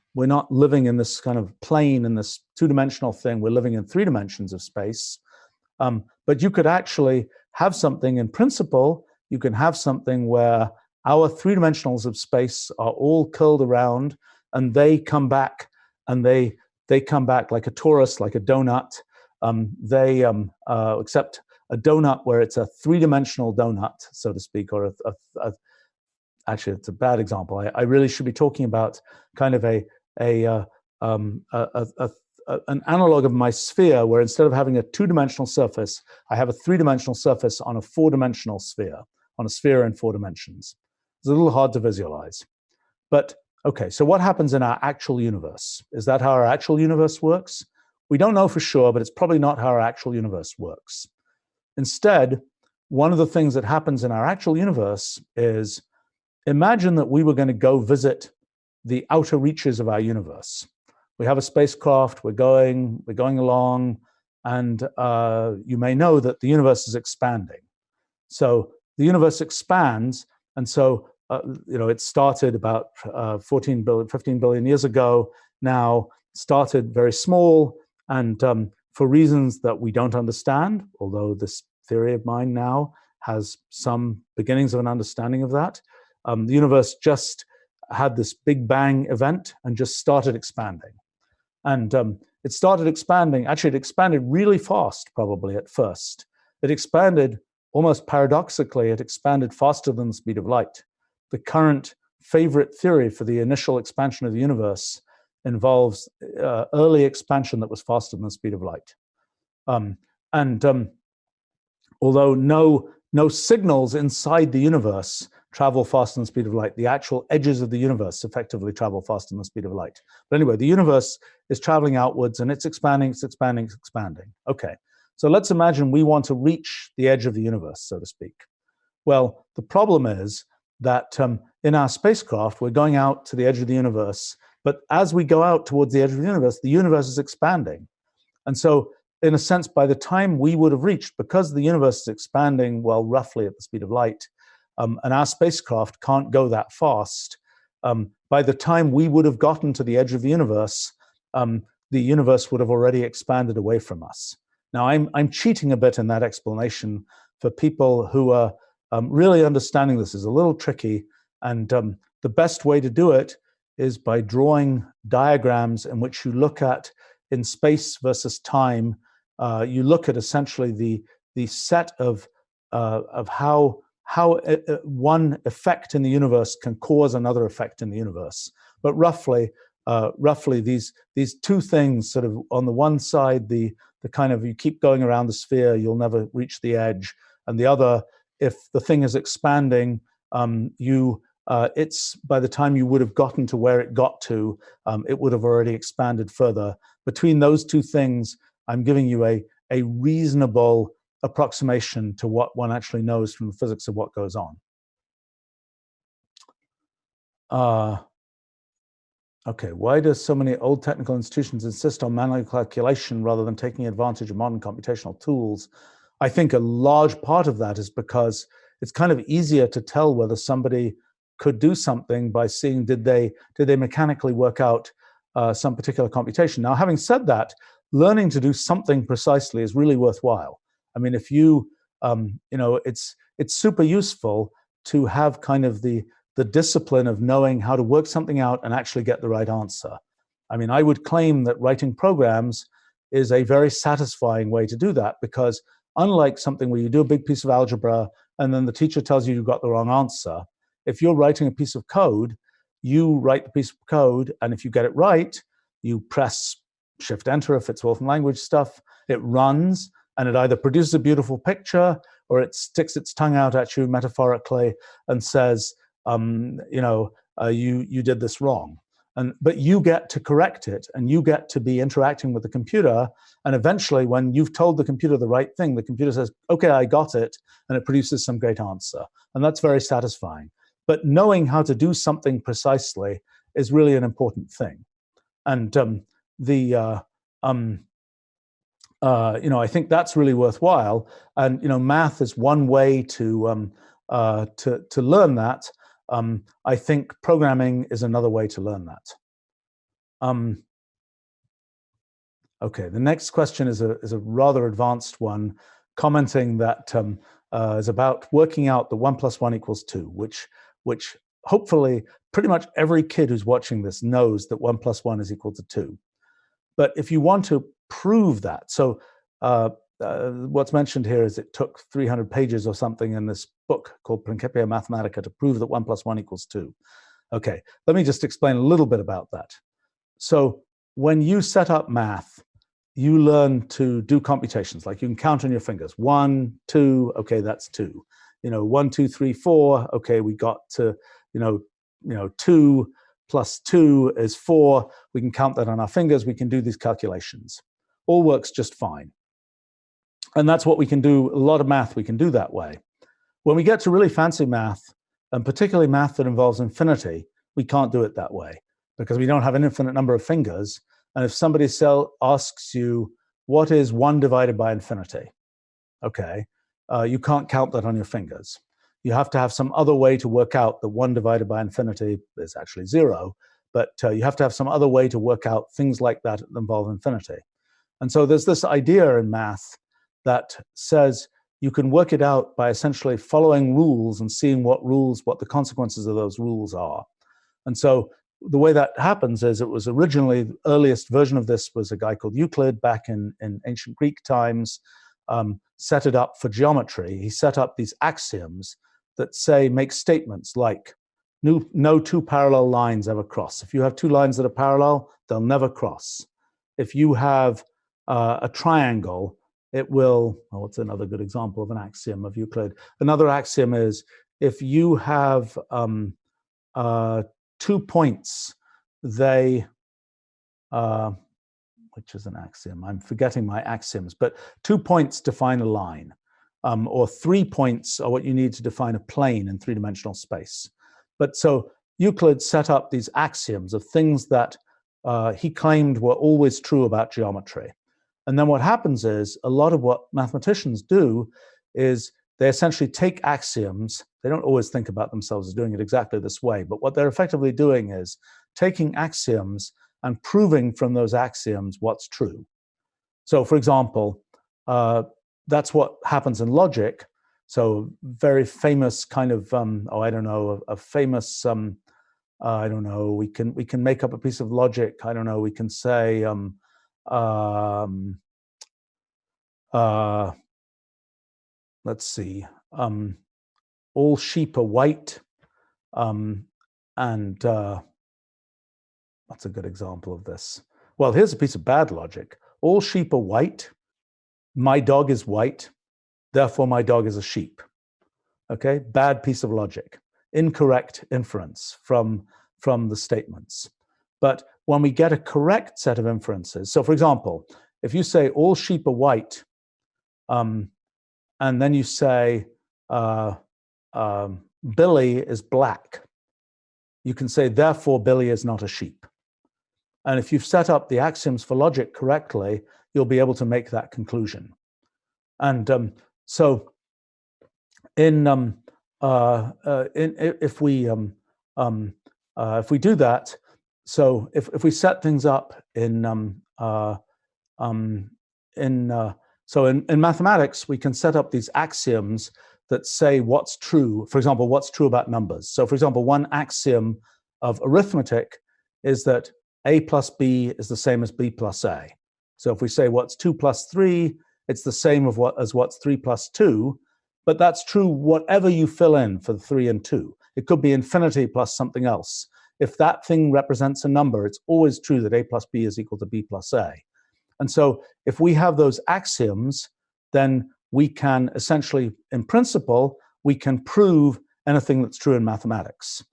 living in this kind of plane, in this two-dimensional thing. We're living in 3 dimensions of space. But you could actually have something in principle. You can have something where our 3 dimensionals of space are all curled around, and they come back, and they come back like a torus, like a donut. Except a donut where it's a 3-dimensional donut, so to speak, or actually, it's a bad example. I really should be talking about kind of an analog of my sphere, where instead of having a 2-dimensional surface, I have a 3-dimensional surface on a 4-dimensional sphere, on a sphere in 4 dimensions. It's a little hard to visualize. But okay, so what happens in our actual universe? Is that how our actual universe works? We don't know for sure, but it's probably not how our actual universe works. Instead, one of the things that happens in our actual universe is, imagine that we were going to go visit the outer reaches of our universe. We have a spacecraft, we're going along, and you may know that the universe is expanding. So the universe expands, and so it started about 15 billion years ago. Now started very small, and for reasons that we don't understand, although this theory of mine now has some beginnings of an understanding of that, the universe just had this big bang event and just started expanding. And it started expanding. Actually, it expanded really fast, probably at first. It expanded almost paradoxically. It expanded faster than the speed of light. The current favorite theory for the initial expansion of the universe involves early expansion that was faster than the speed of light. Although no signals inside the universe travel faster than the speed of light, the actual edges of the universe effectively travel faster than the speed of light. But anyway, the universe is traveling outwards, and it's expanding, it's expanding, it's expanding. Okay, so let's imagine we want to reach the edge of the universe, so to speak. Well, the problem is that in our spacecraft, we're going out to the edge of the universe, but as we go out towards the edge of the universe is expanding. And so, in a sense, by the time we would have reached, because the universe is expanding, well, roughly at the speed of light, and our spacecraft can't go that fast, by the time we would have gotten to the edge of the universe would have already expanded away from us. Now, I'm cheating a bit in that explanation for people who are really understanding this is a little tricky, and the best way to do it is by drawing diagrams in which you look at, in space versus time, you look at essentially the set of how one effect in the universe can cause another effect in the universe. But roughly these 2 things, sort of on the one side, the kind of, you keep going around the sphere, you'll never reach the edge, and the other, if the thing is expanding, it's by the time you would have gotten to where it got to, it would have already expanded further. Between those 2 things, I'm giving you a reasonable approximation to what one actually knows from the physics of what goes on. Okay, why do so many old technical institutions insist on manual calculation rather than taking advantage of modern computational tools? I think a large part of that is because it's kind of easier to tell whether somebody could do something by seeing did they mechanically work out some particular computation. Now, having said that, learning to do something precisely is really worthwhile. I mean, if you it's super useful to have kind of the discipline of knowing how to work something out and actually get the right answer. I mean, I would claim that writing programs is a very satisfying way to do that, because unlike something where you do a big piece of algebra and then the teacher tells you got the wrong answer, if you're writing a piece of code, you write the piece of code, and if you get it right, you press Shift Enter if it's Wolfram language stuff, it runs, and it either produces a beautiful picture or it sticks its tongue out at you metaphorically and says, you did this wrong. But you get to correct it, and you get to be interacting with the computer. And eventually, when you've told the computer the right thing, the computer says, okay, I got it, and it produces some great answer. And that's very satisfying. But knowing how to do something precisely is really an important thing. And I think that's really worthwhile. And math is one way to learn that. I think programming is another way to learn that. Okay, the next question is a rather advanced one, commenting that is about working out that 1 + 1 = 2, which hopefully pretty much every kid who's watching this knows that 1 + 1 is equal to 2. But if you want to prove that, so what's mentioned here is it took 300 pages or something in this book called Principia Mathematica to prove that 1 + 1 = 2. Okay, let me just explain a little bit about that. So when you set up math, you learn to do computations, like you can count on your fingers. 1, 2, okay, that's 2. 1, 2, 3, 4, okay, we got to, 2 + 2 is 4. We can count that on our fingers. We can do these calculations. All works just fine. And that's what we can do. A lot of math we can do that way. When we get to really fancy math, and particularly math that involves infinity, we can't do it that way because we don't have an infinite number of fingers. And if somebody asks you, what is 1 divided by infinity? Okay, you can't count that on your fingers. You have to have some other way to work out that 1 divided by infinity is actually 0, but you have to have some other way to work out things like that involve infinity. And so there's this idea in math that says you can work it out by essentially following rules and seeing what the consequences of those rules are. And so the way that happens is it was originally, the earliest version of this was a guy called Euclid back in ancient Greek times, set it up for geometry. He set up these axioms that make statements like, no 2 parallel lines ever cross. If you have 2 lines that are parallel, they'll never cross. If you have a triangle, it will, what's another good example of an axiom of Euclid? Another axiom is, if you have 2 points, they, which is an axiom, I'm forgetting my axioms, but 2 points define a line, or 3 points are what you need to define a plane in 3-dimensional space. But so Euclid set up these axioms of things that he claimed were always true about geometry. And then what happens is, a lot of what mathematicians do is they essentially take axioms. They don't always think about themselves as doing it exactly this way, but what they're effectively doing is taking axioms and proving from those axioms what's true. So for example, that's what happens in logic. So very famous kind of, a famous, we can make up a piece of logic. We can say, let's see, all sheep are white, and what's a good example of this? Well, here's a piece of bad logic. All sheep are white, my dog is white, therefore my dog is a sheep. Okay, bad piece of logic, incorrect inference from the statements. But when we get a correct set of inferences, so for example, if you say all sheep are white, and then you say Billy is black, you can say, therefore Billy is not a sheep. And if you've set up the axioms for logic correctly, you'll be able to make that conclusion. And so if we do that, so if we set things up in mathematics, we can set up these axioms that say what's true. For example, what's true about numbers. So for example, one axiom of arithmetic is that a plus b is the same as b plus a. So if we say what's 2 plus 3, it's the same as what's 3 plus 2, but that's true whatever you fill in for the 3 and 2. It could be infinity plus something else. If that thing represents a number, it's always true that a plus b is equal to b plus a. And so if we have those axioms, then we can essentially, in principle, we can prove anything that's true in mathematics.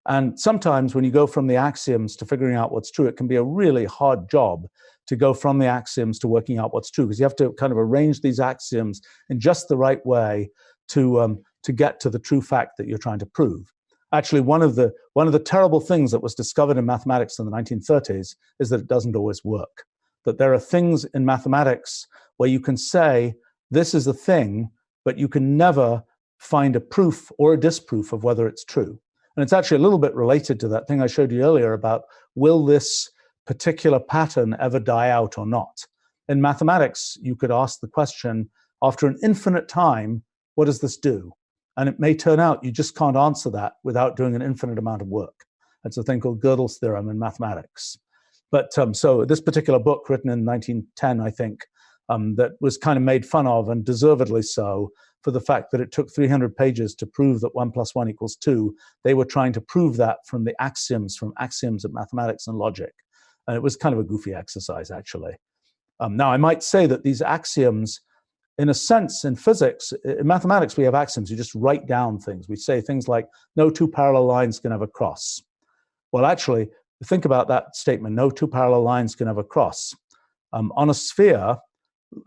And sometimes when you go from the axioms to figuring out what's true, it can be a really hard job to go from the axioms to working out what's true, because you have to kind of arrange these axioms in just the right way to get to the true fact that you're trying to prove. Actually, one of the terrible things that was discovered in mathematics in the 1930s is that it doesn't always work. That there are things in mathematics where you can say, this is a thing, but you can never find a proof or a disproof of whether it's true. And it's actually a little bit related to that thing I showed you earlier about, will this particular pattern ever die out or not? In mathematics, you could ask the question, after an infinite time, what does this do? And it may turn out you just can't answer that without doing an infinite amount of work. It's a thing called Gödel's theorem in mathematics. But so this particular book, written in 1910, I think, that was kind of made fun of, and deservedly so, for the fact that it took 300 pages to prove that 1 + 1 = 2. They were trying to prove that from axioms of mathematics and logic. And it was kind of a goofy exercise, actually. Now, I might say that these axioms, in a sense, in physics, in mathematics, we have axioms. You just write down things. We say things like, no two parallel lines can ever cross. Well, actually, think about that statement, no two parallel lines can ever cross. On a sphere,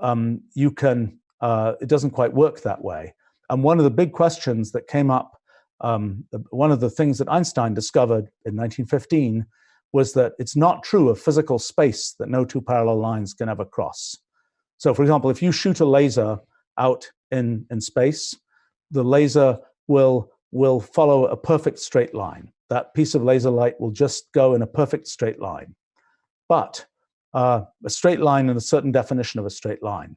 it doesn't quite work that way. And one of the big questions that came up, one of the things that Einstein discovered in 1915 was that it's not true of physical space that no two parallel lines can ever cross. So for example, if you shoot a laser out in space, the laser will follow a perfect straight line. That piece of laser light will just go in a perfect straight line. But a straight line in a certain definition of a straight line.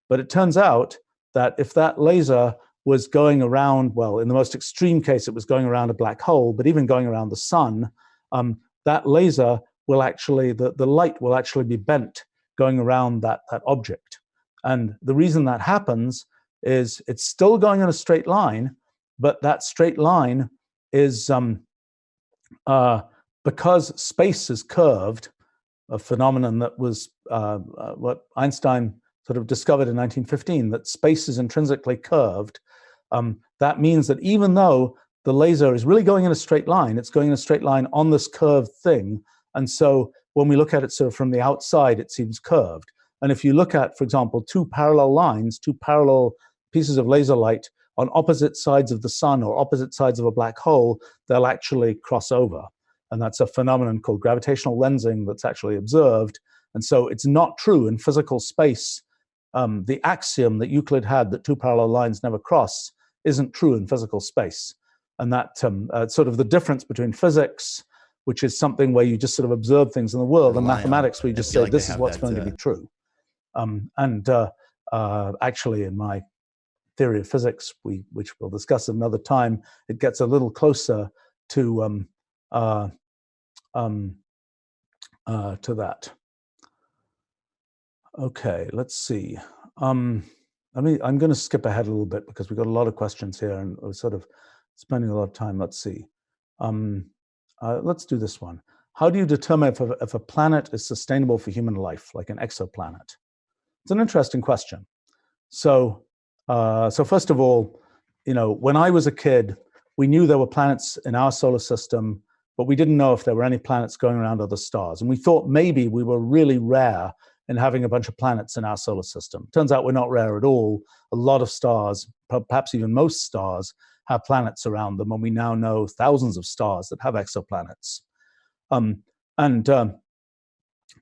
But it turns out that if that laser was going around, well, in the most extreme case, it was going around a black hole, but even going around the sun, that laser will actually, the light will actually be bent going around that object. And the reason that happens is it's still going in a straight line, but that straight line is, because space is curved, a phenomenon that was what Einstein sort of discovered in 1915, that space is intrinsically curved. That means that even though the laser is really going in a straight line, it's going in a straight line on this curved thing. And so when we look at it sort of from the outside, it seems curved. And if you look at, for example, two parallel lines, two parallel pieces of laser light on opposite sides of the sun or opposite sides of a black hole, they'll actually cross over. And that's a phenomenon called gravitational lensing that's actually observed. And so it's not true in physical space. The axiom that Euclid had that two parallel lines never cross isn't true in physical space. And that sort of the difference between physics, which is something where you just sort of observe things in the world, and mathematics, where you just say, this is what's going to be true. Actually, in my theory of physics, which we'll discuss at another time, it gets a little closer to that. Okay, let's see. I'm going to skip ahead a little bit because we've got a lot of questions here and we're sort of spending a lot of time. Let's see. Let's do this one. How do you determine if a planet is sustainable for human life, like an exoplanet? It's an interesting question. So first of all, when I was a kid, we knew there were planets in our solar system, but we didn't know if there were any planets going around other stars. And we thought maybe we were really rare in having a bunch of planets in our solar system. Turns out we're not rare at all. A lot of stars, perhaps even most stars, have planets around them, and we now know thousands of stars that have exoplanets.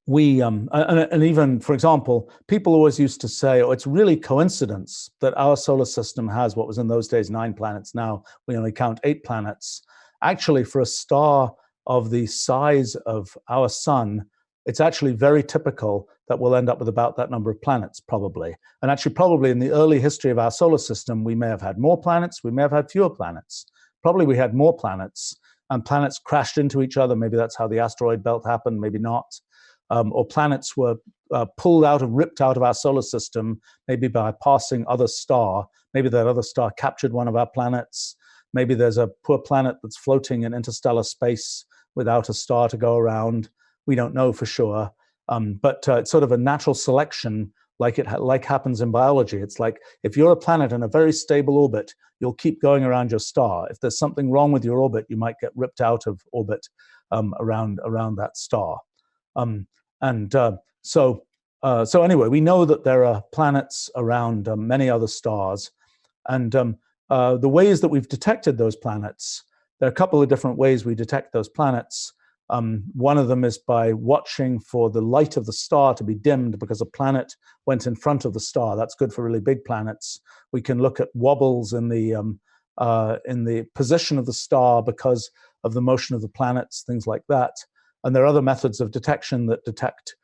and even, for example, people always used to say, oh, it's really coincidence that our solar system has what was in those days 9 planets. Now we only count 8 planets. Actually, for a star of the size of our sun, it's actually very typical that we'll end up with about that number of planets, probably. And actually, probably in the early history of our solar system, we may have had more planets, we may have had fewer planets. Probably we had more planets, and planets crashed into each other. Maybe that's how the asteroid belt happened, maybe not. Or planets were ripped out of our solar system, maybe by passing other star. Maybe that other star captured one of our planets. Maybe there's a poor planet that's floating in interstellar space without a star to go around. We don't know for sure. But it's sort of a natural selection, like happens in biology. It's like if you're a planet in a very stable orbit, you'll keep going around your star. If there's something wrong with your orbit, you might get ripped out of orbit around that star. So anyway, we know that there are planets around many other stars, and the ways that we've detected those planets, there are a couple of different ways we detect those planets. One of them is by watching for the light of the star to be dimmed because a planet went in front of the star. That's good for really big planets. We can look at wobbles in the position of the star because of the motion of the planets, things like that. And there are other methods of detection that detect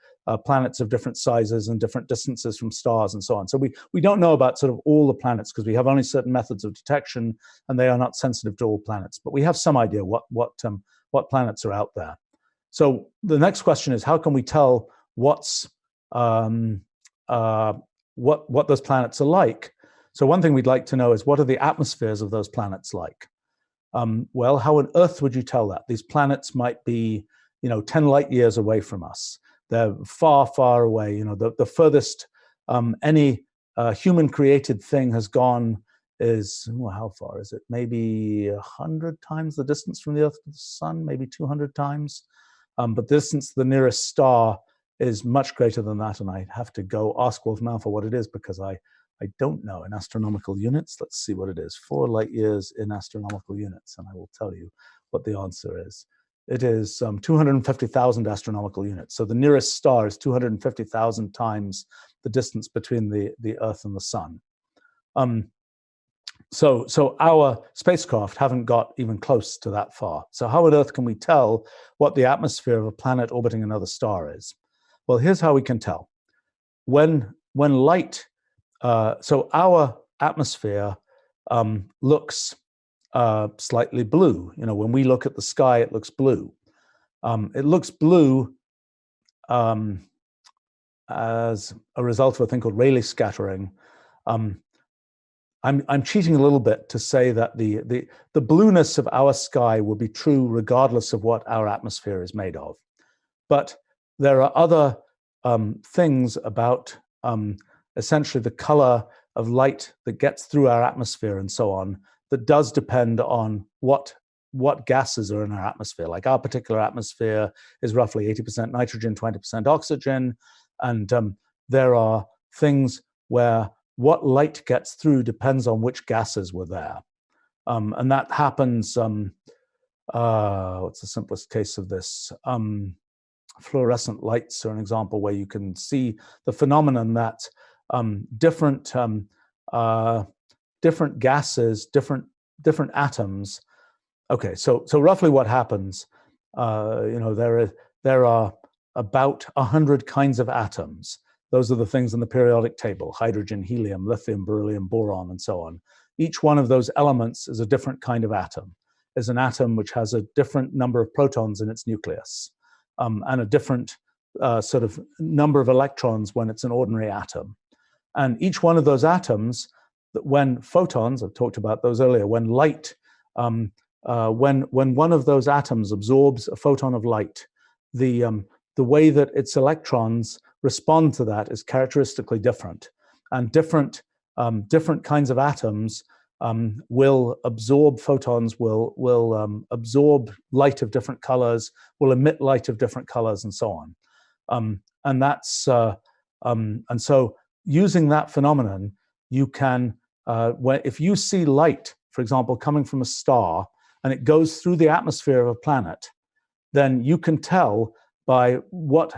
planets of different sizes and different distances from stars and so on. So we don't know about sort of all the planets because we have only certain methods of detection, and they are not sensitive to all planets. But we have some idea what planets are out there. So the next question is, how can we tell what those planets are like? So one thing we'd like to know is, what are the atmospheres of those planets like? Well, how on earth would you tell that? These planets might be 10 light years away from us. They're far, far away. The furthest any human-created thing has gone is, well, how far is it? Maybe 100 times the distance from the Earth to the Sun, maybe 200 times. But the distance to the nearest star is much greater than that, and I have to go ask Wolfram for what it is, because I don't know in astronomical units. Let's see what it is. 4 light years in astronomical units, and I will tell you what the answer is. It is 250,000 astronomical units. So the nearest star is 250,000 times the distance between the Earth and the Sun. So our spacecraft haven't got even close to that far. So how on earth can we tell what the atmosphere of a planet orbiting another star is? Well, here's how we can tell. When light, so our atmosphere looks slightly blue. When we look at the sky, it looks blue. It looks blue as a result of a thing called Rayleigh scattering. I'm cheating a little bit to say that the blueness of our sky will be true regardless of what our atmosphere is made of. But there are other things about essentially the color of light that gets through our atmosphere and so on that does depend on what gases are in our atmosphere. Like our particular atmosphere is roughly 80% nitrogen, 20% oxygen, and there are things where what light gets through depends on which gases were there. And that happens, what's the simplest case of this? Fluorescent lights are an example where you can see the phenomenon that different gases, different atoms. Okay, so roughly what happens, there are about 100 kinds of atoms. Those are the things in the periodic table: hydrogen, helium, lithium, beryllium, boron, and so on. Each one of those elements is a different kind of atom. Is an atom which has a different number of protons in its nucleus, and a different sort of number of electrons when it's an ordinary atom. And each one of those atoms, when photons, I've talked about those earlier, when light, when one of those atoms absorbs a photon of light, the way that its electrons respond to that is characteristically different. And different kinds of atoms will absorb photons, will absorb light of different colors, will emit light of different colors, and so on. And so using that phenomenon, you can, if you see light, for example, coming from a star, and it goes through the atmosphere of a planet, then you can tell by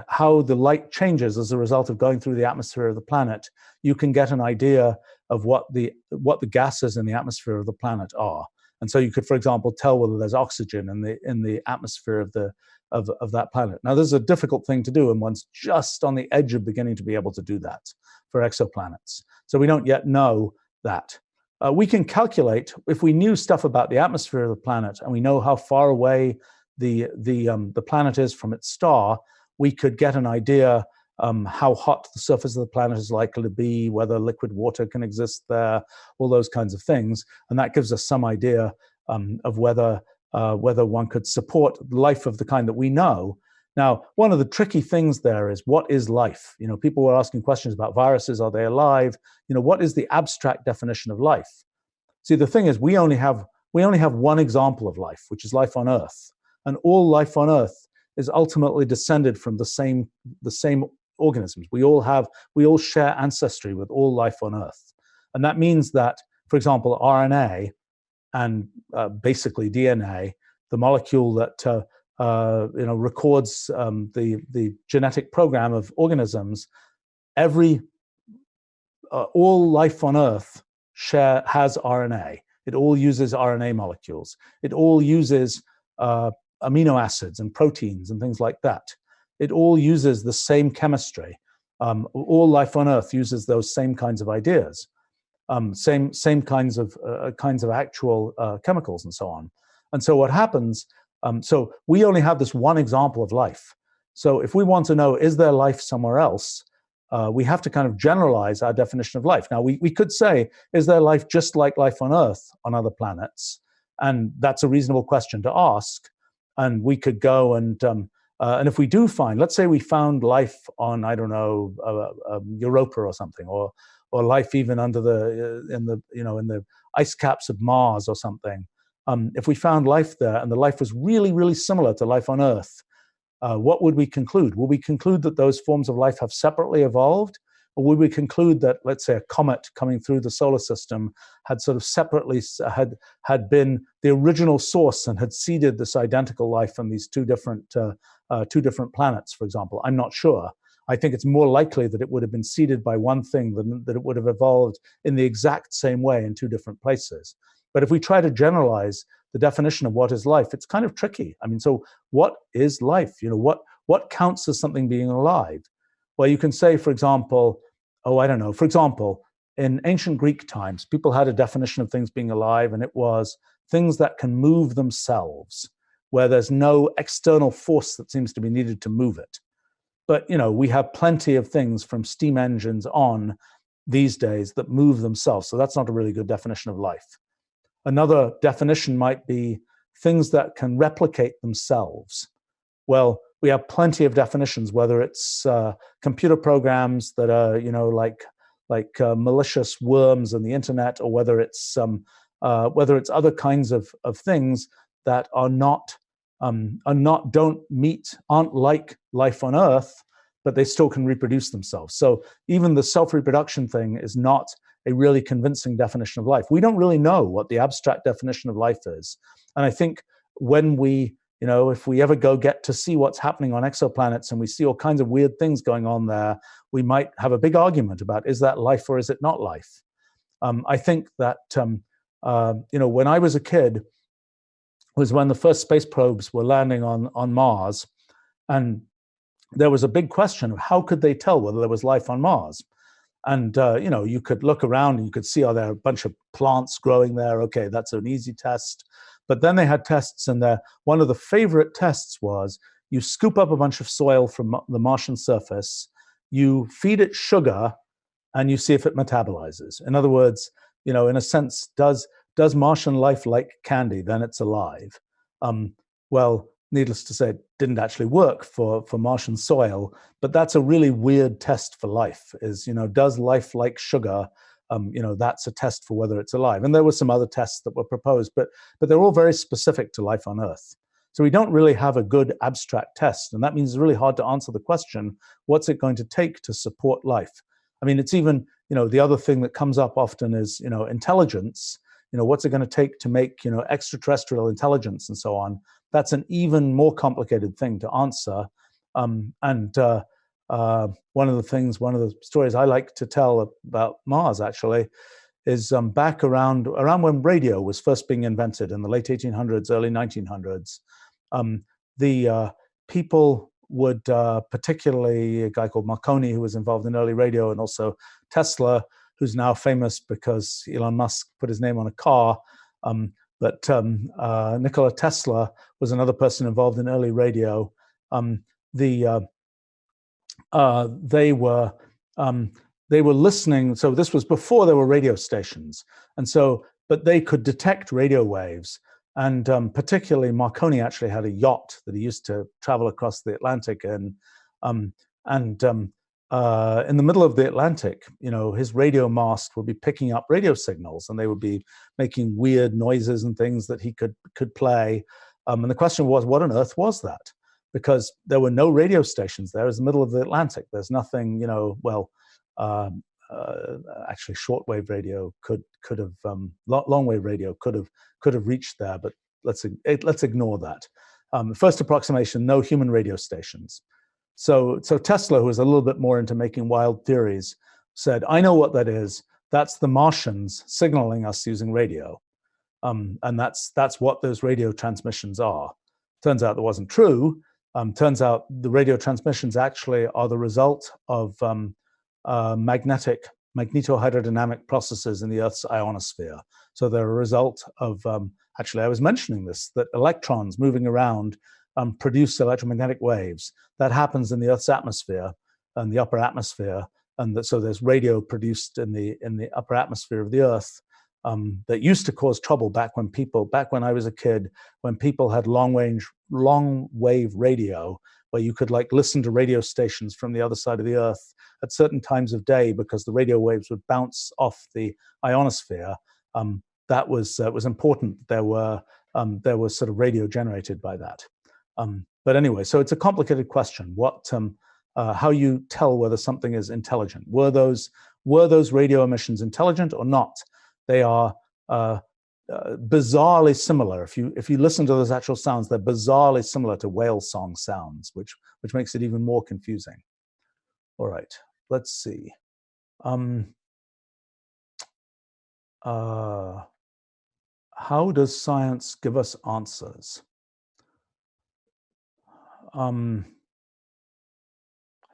how the light changes as a result of going through the atmosphere of the planet, you can get an idea of what the gases in the atmosphere of the planet are. And so you could, for example, tell whether there's oxygen in the atmosphere of that planet. Now, this is a difficult thing to do, and one's just on the edge of beginning to be able to do that for exoplanets. So we don't yet know that. We can calculate, if we knew stuff about the atmosphere of the planet and we know how far away the planet is from its star, we could get an idea how hot the surface of the planet is likely to be, whether liquid water can exist there, all those kinds of things. And that gives us some idea of whether one could support life of the kind that we know. Now, one of the tricky things there is, what is life? You know, people were asking questions about viruses. Are they alive? You know, what is the abstract definition of life? See, the thing is, we only have one example of life, which is life on Earth. And all life on Earth is ultimately descended from the same organisms. We all share ancestry with all life on Earth. And that means that, for example, RNA and basically DNA, the molecule that records the genetic program of organisms, all life on Earth has RNA. It all uses RNA molecules. It all uses amino acids and proteins and things like that. It all uses the same chemistry. All life on Earth uses those same kinds of ideas, same kinds of actual chemicals and so on. And so what happens? So we only have this one example of life. So if we want to know, is there life somewhere else, we have to kind of generalize our definition of life. Now, we could say, is there life just like life on Earth on other planets? And that's a reasonable question to ask. And we could go and if we do find, let's say we found life on, I don't know, Europa or something, or life even under in the ice caps of Mars or something. If we found life there and the life was really, really similar to life on Earth, what would we conclude? Will we conclude that those forms of life have separately evolved? Or would we conclude that, let's say, a comet coming through the solar system had sort of separately had been the original source and had seeded this identical life on these two different planets, for example? I'm not sure. I think it's more likely that it would have been seeded by one thing than that it would have evolved in the exact same way in two different places. But if we try to generalize the definition of what is life, it's kind of tricky. I mean, so what is life? You know, what counts as something being alive? Well, you can say, for example, for example, in ancient Greek times, people had a definition of things being alive, and it was things that can move themselves, where there's no external force that seems to be needed to move it. But, you know, we have plenty of things from steam engines on these days that move themselves. So that's not a really good definition of life. Another definition might be things that can replicate themselves. Well, we have plenty of definitions, whether it's computer programs that are, you know, like malicious worms on the internet, or whether it's other kinds of things that aren't like life on Earth, but they still can reproduce themselves. So even the self-reproduction thing is not a really convincing definition of life. We don't really know what the abstract definition of life is. And I think when if we ever get to see what's happening on exoplanets and we see all kinds of weird things going on there, we might have a big argument about, is that life or is it not life? I think that, when I was a kid, was when the first space probes were landing on Mars. And there was a big question of how could they tell whether there was life on Mars? And, you could look around and you could see, there are a bunch of plants growing there. Okay, that's an easy test. But then they had tests, and one of the favorite tests was you scoop up a bunch of soil from the Martian surface, you feed it sugar, and you see if it metabolizes. In other words, in a sense, does Martian life like candy? Then it's alive. Well, needless to say, it didn't actually work for Martian soil, but that's a really weird test for life, is, does life like sugar? That's a test for whether it's alive. And there were some other tests that were proposed, but they're all very specific to life on Earth. So we don't really have a good abstract test. And that means it's really hard to answer the question, what's it going to take to support life? I mean, it's even, the other thing that comes up often is, intelligence. What's it going to take to make, extraterrestrial intelligence and so on? That's an even more complicated thing to answer. One of the stories I like to tell about Mars actually is back around when radio was first being invented in the late 1800s, early 1900s. The people would, particularly a guy called Marconi, who was involved in early radio, and also Tesla, who's now famous because Elon Musk put his name on a car. But Nikola Tesla was another person involved in early radio. They were listening. So this was before there were radio stations, and so but they could detect radio waves. And particularly Marconi actually had a yacht that he used to travel across the Atlantic in. In the middle of the Atlantic, his radio mast would be picking up radio signals, and they would be making weird noises and things that he could play. And the question was, what on earth was that? Because there were no radio stations there. It was the middle of the Atlantic. There's nothing, actually shortwave radio could have, longwave radio could have reached there, but let's ignore that. First approximation, no human radio stations. So Tesla, who was a little bit more into making wild theories, said, I know what that is. That's the Martians signaling us using radio. And that's what those radio transmissions are. Turns out that wasn't true. Turns out the radio transmissions actually are the result of magnetohydrodynamic processes in the Earth's ionosphere. So they're a result of, actually I was mentioning this, that electrons moving around produce electromagnetic waves. That happens in the Earth's atmosphere and the upper atmosphere. And so there's radio produced in the upper atmosphere of the Earth that used to cause trouble back when I was a kid, when people had long wave radio, where you could listen to radio stations from the other side of the Earth at certain times of day because the radio waves would bounce off the ionosphere. That was important. There was sort of radio generated by that. But anyway, so it's a complicated question. How you tell whether something is intelligent? Were those radio emissions intelligent or not? They are bizarrely similar. If you listen to those actual sounds, they're bizarrely similar to whale song sounds, which makes it even more confusing. All right, let's see. How does science give us answers? I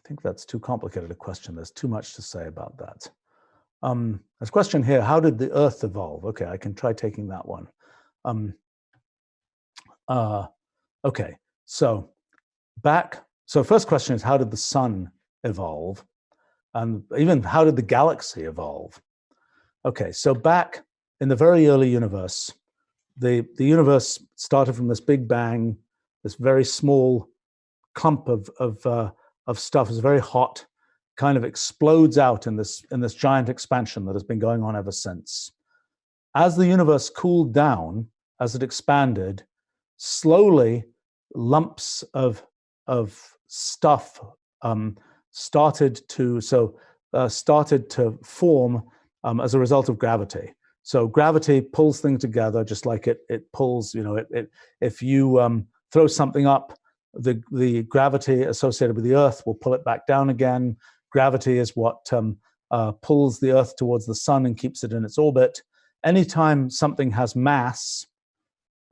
think that's too complicated a question. There's too much to say about that. There's a question here, how did the Earth evolve? Okay, I can try taking that one. Okay, so first question is, how did the sun evolve? And even how did the galaxy evolve? Okay, so back in the very early universe, the universe started from this big bang, this very small clump of stuff. It's very hot, kind of explodes out in this giant expansion that has been going on ever since. As the universe cooled down, as it expanded, slowly lumps of stuff started to form as a result of gravity. So gravity pulls things together, just like it pulls. If you throw something up, the gravity associated with the Earth will pull it back down again. Gravity is what pulls the Earth towards the sun and keeps it in its orbit. Anytime something has mass,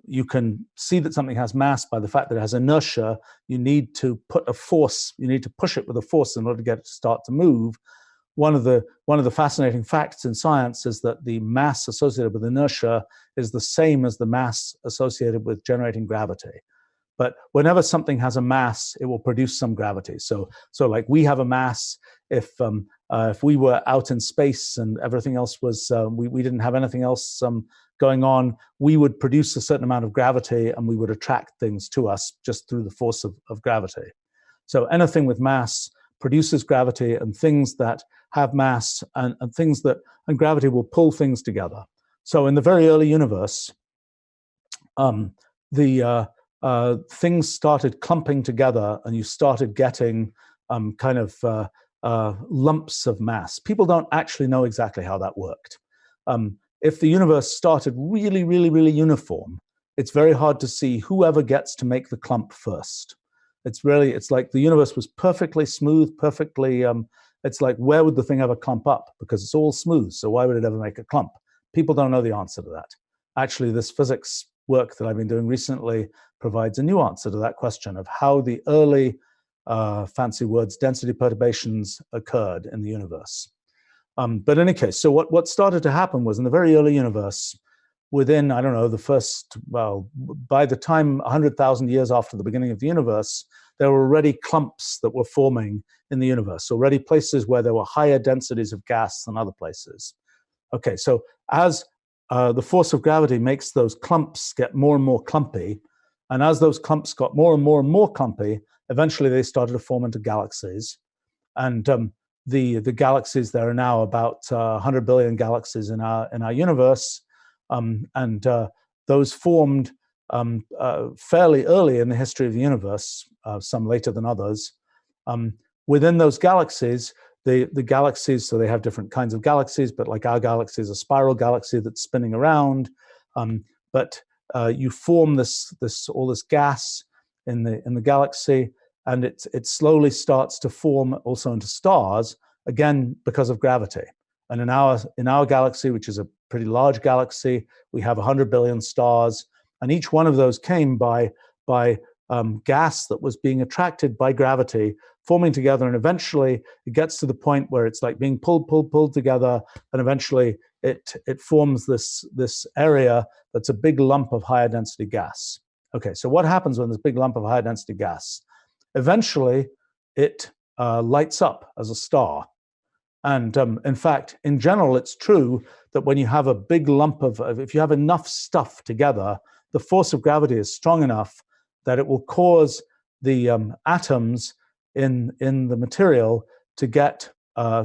you can see that something has mass by the fact that it has inertia. You need to put a force, you need to push it with a force in order to get it to start to move. One of the fascinating facts in science is that the mass associated with inertia is the same as the mass associated with generating gravity. But whenever something has a mass, it will produce some gravity. So like we have a mass. If we were out in space and everything else was, we didn't have anything else going on, we would produce a certain amount of gravity and we would attract things to us just through the force of gravity. So anything with mass produces gravity, and things that have mass and gravity will pull things together. So in the very early universe, things started clumping together, and you started getting lumps of mass. People don't actually know exactly how that worked. If the universe started really, really, really uniform, it's very hard to see whoever gets to make the clump first. It's like the universe was perfectly smooth, perfectly, it's like, where would the thing ever clump up? Because it's all smooth, so why would it ever make a clump? People don't know the answer to that. Actually, this physics work that I've been doing recently provides a new answer to that question of how the early, fancy words, density perturbations occurred in the universe. But in any case, so what started to happen was in the very early universe, within, I don't know, the first, well, by the time 100,000 years after the beginning of the universe, there were already clumps that were forming in the universe, already places where there were higher densities of gas than other places. Okay, so as the force of gravity makes those clumps get more and more clumpy, and as those clumps got more and more and more clumpy, eventually they started to form into galaxies. And the galaxies, there are now about 100 billion galaxies in our universe, and those formed fairly early in the history of the universe, some later than others. Within those galaxies, the galaxies, so they have different kinds of galaxies, but like our galaxy is a spiral galaxy that's spinning around. But you form all this gas in the galaxy, and it slowly starts to form also into stars, again because of gravity. And in our galaxy, which is a pretty large galaxy, we have 100 billion stars, and each one of those came by gas that was being attracted by gravity, forming together, and eventually it gets to the point where it's like being pulled together, and eventually it forms this area that's a big lump of higher density gas. Okay, so what happens when this big lump of higher density gas? Eventually, it lights up as a star. And in fact, in general, it's true that when you have a big lump if you have enough stuff together, the force of gravity is strong enough that it will cause the atoms in the material to get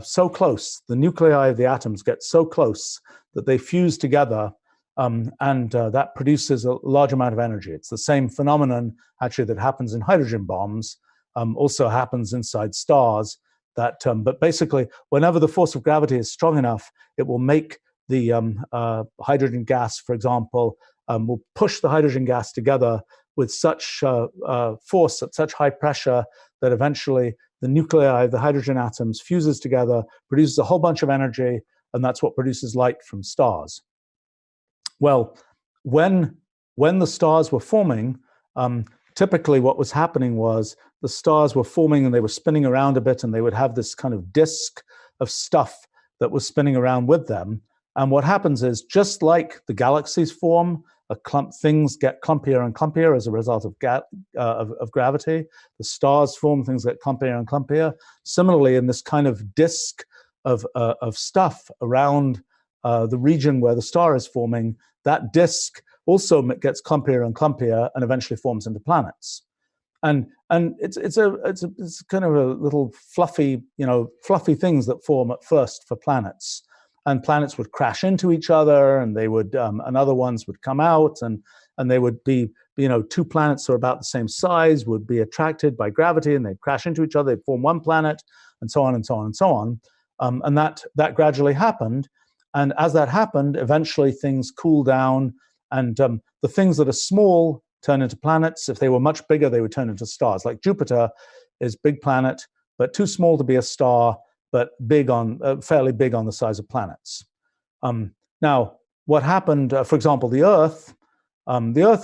so close. The nuclei of the atoms get so close that they fuse together, and that produces a large amount of energy. It's the same phenomenon, actually, that happens in hydrogen bombs, also happens inside stars. But basically, whenever the force of gravity is strong enough, it will make the hydrogen gas, for example, will push the hydrogen gas together with such force at such high pressure that eventually the nuclei of the hydrogen atoms fuses together, produces a whole bunch of energy, and that's what produces light from stars. Well, when the stars were forming, typically what was happening was the stars were forming and they were spinning around a bit, and they would have this kind of disk of stuff that was spinning around with them. And what happens is, just like the galaxies form, things get clumpier and clumpier as a result of gravity. The stars form, things get clumpier and clumpier. Similarly, in this kind of disk of stuff around the region where the star is forming, that disk also gets clumpier and clumpier and eventually forms into planets. And it's kind of a little fluffy things that form at first for planets. And planets would crash into each other, and they would and other ones would come out, and they would be, two planets that are about the same size would be attracted by gravity, and they'd crash into each other, they'd form one planet, and so on and so on and so on. And that gradually happened. And as that happened, eventually things cool down, and the things that are small turn into planets. If they were much bigger, they would turn into stars. Like Jupiter is a big planet, but too small to be a star, but fairly big on the size of planets. Now, what happened, for example, the Earth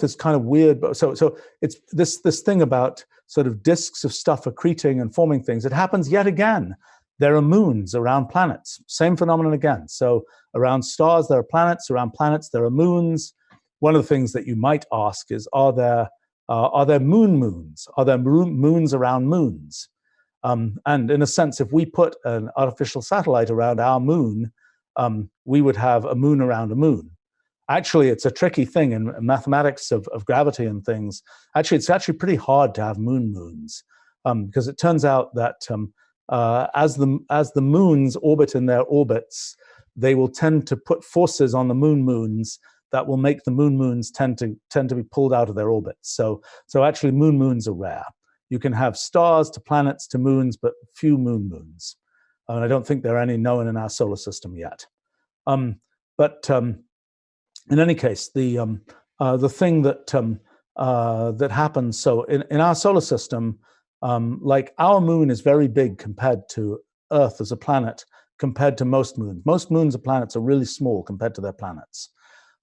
is kind of weird. But so it's this thing about sort of disks of stuff accreting and forming things. It happens yet again. There are moons around planets. Same phenomenon again. So around stars, there are planets. Around planets, there are moons. One of the things that you might ask is, are there moons? Are there moons around moons? And in a sense, if we put an artificial satellite around our moon, we would have a moon around a moon. Actually, it's a tricky thing in mathematics of gravity and things. Actually, it's actually pretty hard to have moons, because it turns out that as the moons orbit in their orbits, they will tend to put forces on the moons that will make the moons tend to be pulled out of their orbits. So actually, moons are rare. You can have stars to planets to moons, but few moons. And I don't think there are any known in our solar system yet. But in any case, the thing that that happens. So in our solar system, like our moon is very big compared to Earth as a planet, compared to most moons. Most moons of planets are really small compared to their planets.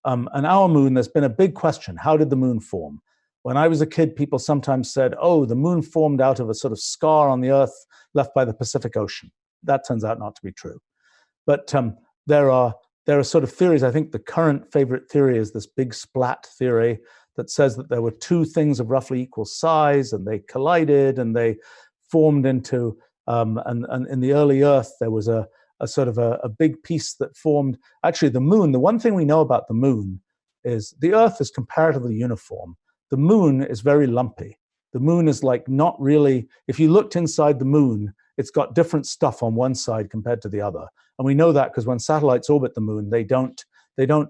And our moon, there's been a big question. How did the moon form? When I was a kid, people sometimes said, oh, the moon formed out of a sort of scar on the Earth left by the Pacific Ocean. That turns out not to be true. But there are sort of theories. I think the current favorite theory is this big splat theory that says that there were two things of roughly equal size and they collided and they formed into, and in the early Earth, there was a sort of a big piece that formed. Actually, the moon, the one thing we know about the moon is the Earth is comparatively uniform. The moon is very lumpy. The moon is like not really, if you looked inside the moon, it's got different stuff on one side compared to the other. And we know that because when satellites orbit the moon, they don't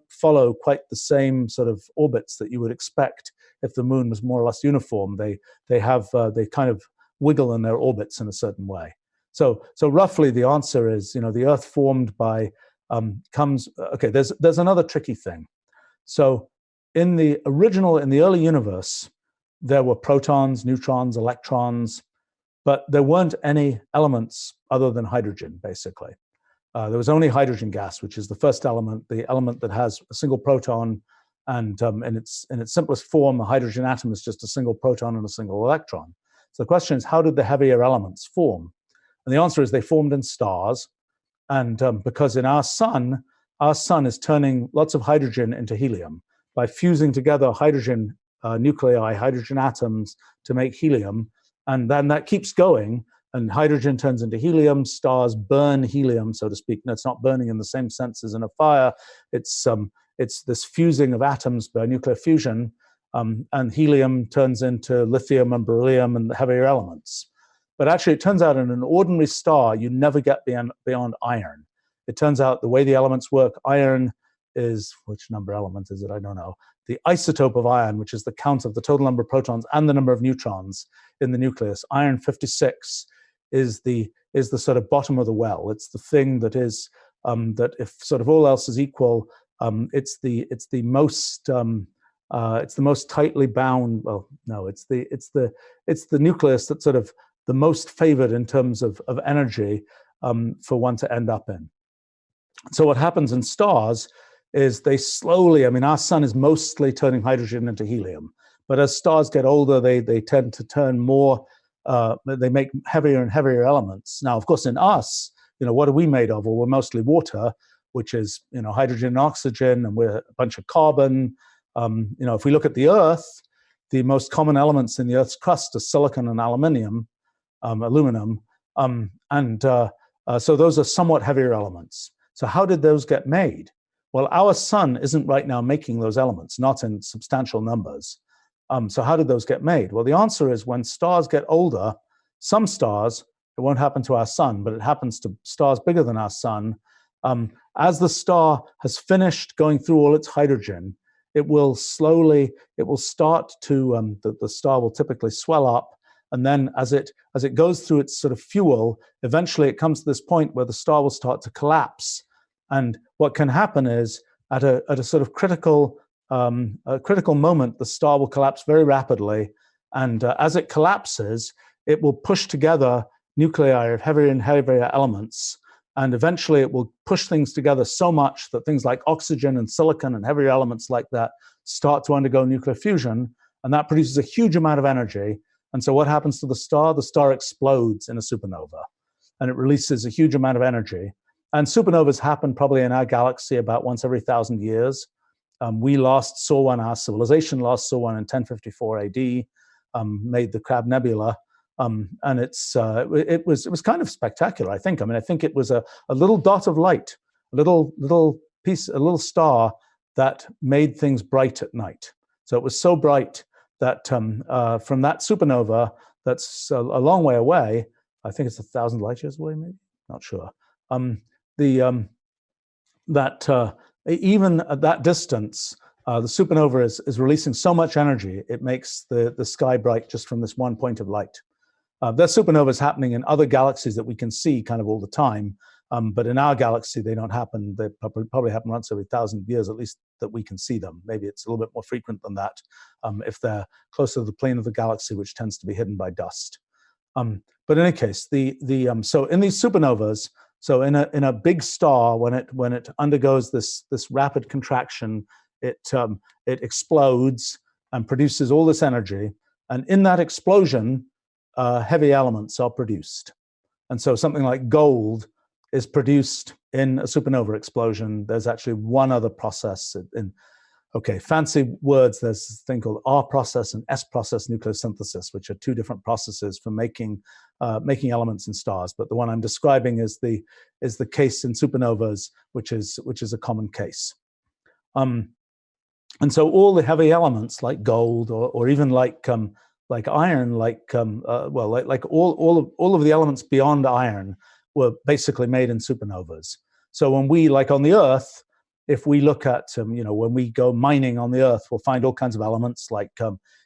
follow quite the same sort of orbits that you would expect if the moon was more or less uniform. They kind of wiggle in their orbits in a certain way. So roughly the answer is, the Earth formed by okay, there's another tricky thing. So in the early universe, there were protons, neutrons, electrons, but there weren't any elements other than hydrogen, basically. There was only hydrogen gas, which is the first element, the element that has a single proton, and in its simplest form, a hydrogen atom is just a single proton and a single electron. So the question is, how did the heavier elements form? And the answer is they formed in stars, and because in our sun is turning lots of hydrogen into helium by fusing together hydrogen nuclei, hydrogen atoms to make helium, and then that keeps going, and hydrogen turns into helium, stars burn helium, so to speak. No, it's not burning in the same sense as in a fire, it's this fusing of atoms by nuclear fusion, and helium turns into lithium and beryllium and the heavier elements. But actually, it turns out in an ordinary star, you never get beyond iron. It turns out the way the elements work, iron is, which number element is it? I don't know. The isotope of iron, which is the count of the total number of protons and the number of neutrons in the nucleus, iron 56 is the sort of bottom of the well. It's the thing that is that if sort of all else is equal, it's the most tightly bound. Well, no, it's the nucleus that's sort of the most favored in terms of energy for one to end up in. So what happens in stars is they slowly, our sun is mostly turning hydrogen into helium, but as stars get older, they tend to turn more, they make heavier and heavier elements. Now, of course, in us, what are we made of? Well, we're mostly water, which is, hydrogen and oxygen, and we're a bunch of carbon. If we look at the Earth, the most common elements in the Earth's crust are silicon and aluminum. So those are somewhat heavier elements. So how did those get made? Well, our sun isn't right now making those elements, not in substantial numbers. So how did those get made? Well, the answer is when stars get older, some stars, it won't happen to our sun, but it happens to stars bigger than our sun. As the star has finished going through all its hydrogen, it will start to, the star will typically swell up. And then as it goes through its sort of fuel, eventually it comes to this point where the star will start to collapse. And what can happen is at a sort of critical moment, the star will collapse very rapidly. And as it collapses, it will push together nuclei of heavier and heavier elements. And eventually it will push things together so much that things like oxygen and silicon and heavier elements like that start to undergo nuclear fusion. And that produces a huge amount of energy. And so what happens to the star? The star explodes in a supernova, and it releases a huge amount of energy. And supernovas happen probably in our galaxy about once every 1,000 years. We last saw one, our civilization last saw one in 1054 AD, made the Crab Nebula. And it was kind of spectacular, I think. I think it was a little dot of light, a little star that made things bright at night. So it was so bright that from that supernova, that's a long way away. I think it's 1,000 light years away, maybe. Not sure. Even at that distance, the supernova is releasing so much energy, it makes the sky bright just from this one point of light. There's supernovas happening in other galaxies that we can see kind of all the time. But in our galaxy, they don't happen. They probably happen once every 1,000 years, at least that we can see them. Maybe it's a little bit more frequent than that if they're closer to the plane of the galaxy, which tends to be hidden by dust. But in any case, so in these supernovas, so in a big star, when it undergoes this rapid contraction, it explodes and produces all this energy, and in that explosion, heavy elements are produced. And so something like gold is produced in a supernova explosion. There's actually one other process okay, fancy words. There's this thing called R process and S process nucleosynthesis, which are two different processes for making elements in stars. But the one I'm describing is the case in supernovas, which is a common case. And so all the heavy elements like gold or even like iron, like all of the elements beyond iron were basically made in supernovas. So when we, like on the Earth, if we look at, when we go mining on the Earth, we'll find all kinds of elements. Like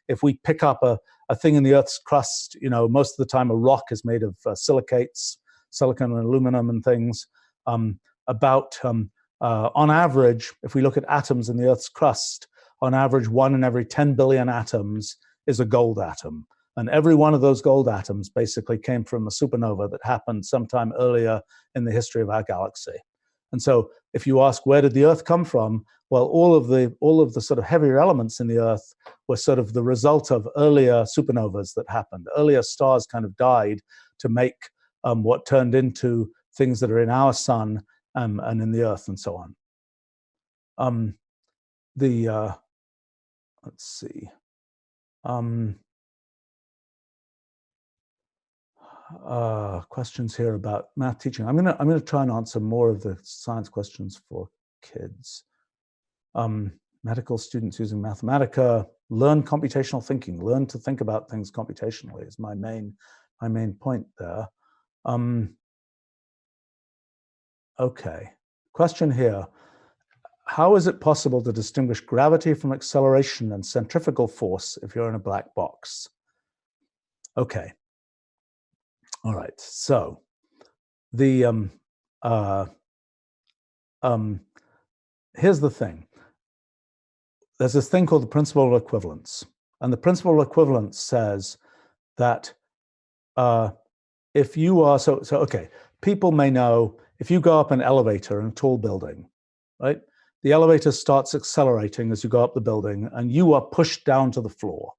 if we pick up a thing in the Earth's crust, most of the time a rock is made of silicates, silicon and aluminum and things. On average, if we look at atoms in the Earth's crust, on average, 1 in every 10 billion atoms is a gold atom. And every one of those gold atoms basically came from a supernova that happened sometime earlier in the history of our galaxy. And so if you ask, where did the Earth come from? Well, all of the sort of heavier elements in the Earth were sort of the result of earlier supernovas that happened. Earlier stars kind of died to make what turned into things that are in our sun and in the Earth and so on. Let's see. Questions here about math teaching. I'm gonna try and answer more of the science questions for kids. Medical students using Mathematica, learn computational thinking, learn to think about things computationally is my main point there. Okay, question here. How is it possible to distinguish gravity from acceleration and centrifugal force if you're in a black box? Okay. All right, so here's the thing. There's this thing called the principle of equivalence. And the principle of equivalence says that if you are, okay, people may know if you go up an elevator in a tall building, right? The elevator starts accelerating as you go up the building and you are pushed down to the floor,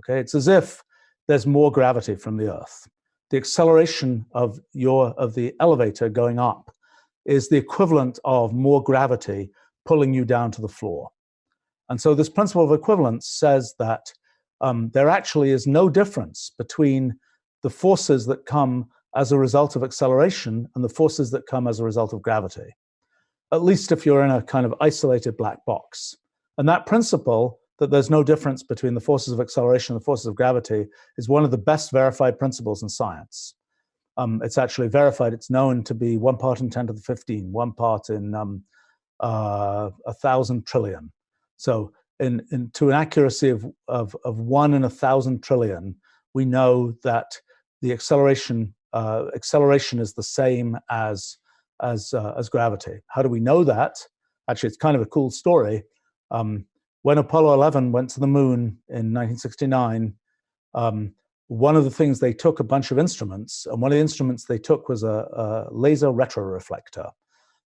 okay? It's as if there's more gravity from the Earth. The acceleration of the elevator going up is the equivalent of more gravity pulling you down to the floor. And so this principle of equivalence says that there actually is no difference between the forces that come as a result of acceleration and the forces that come as a result of gravity, at least if you're in a kind of isolated black box. And that principle, that there's no difference between the forces of acceleration and the forces of gravity, is one of the best verified principles in science. It's actually verified. It's known to be 1 part in 10 to the 15, 1 part in 1,000 trillion. So to an accuracy of 1 in 1,000 trillion, we know that the acceleration is the same as gravity. How do we know that? Actually, it's kind of a cool story. When Apollo 11 went to the moon in 1969, one of the things they took a bunch of instruments, and one of the instruments they took was a laser retroreflector.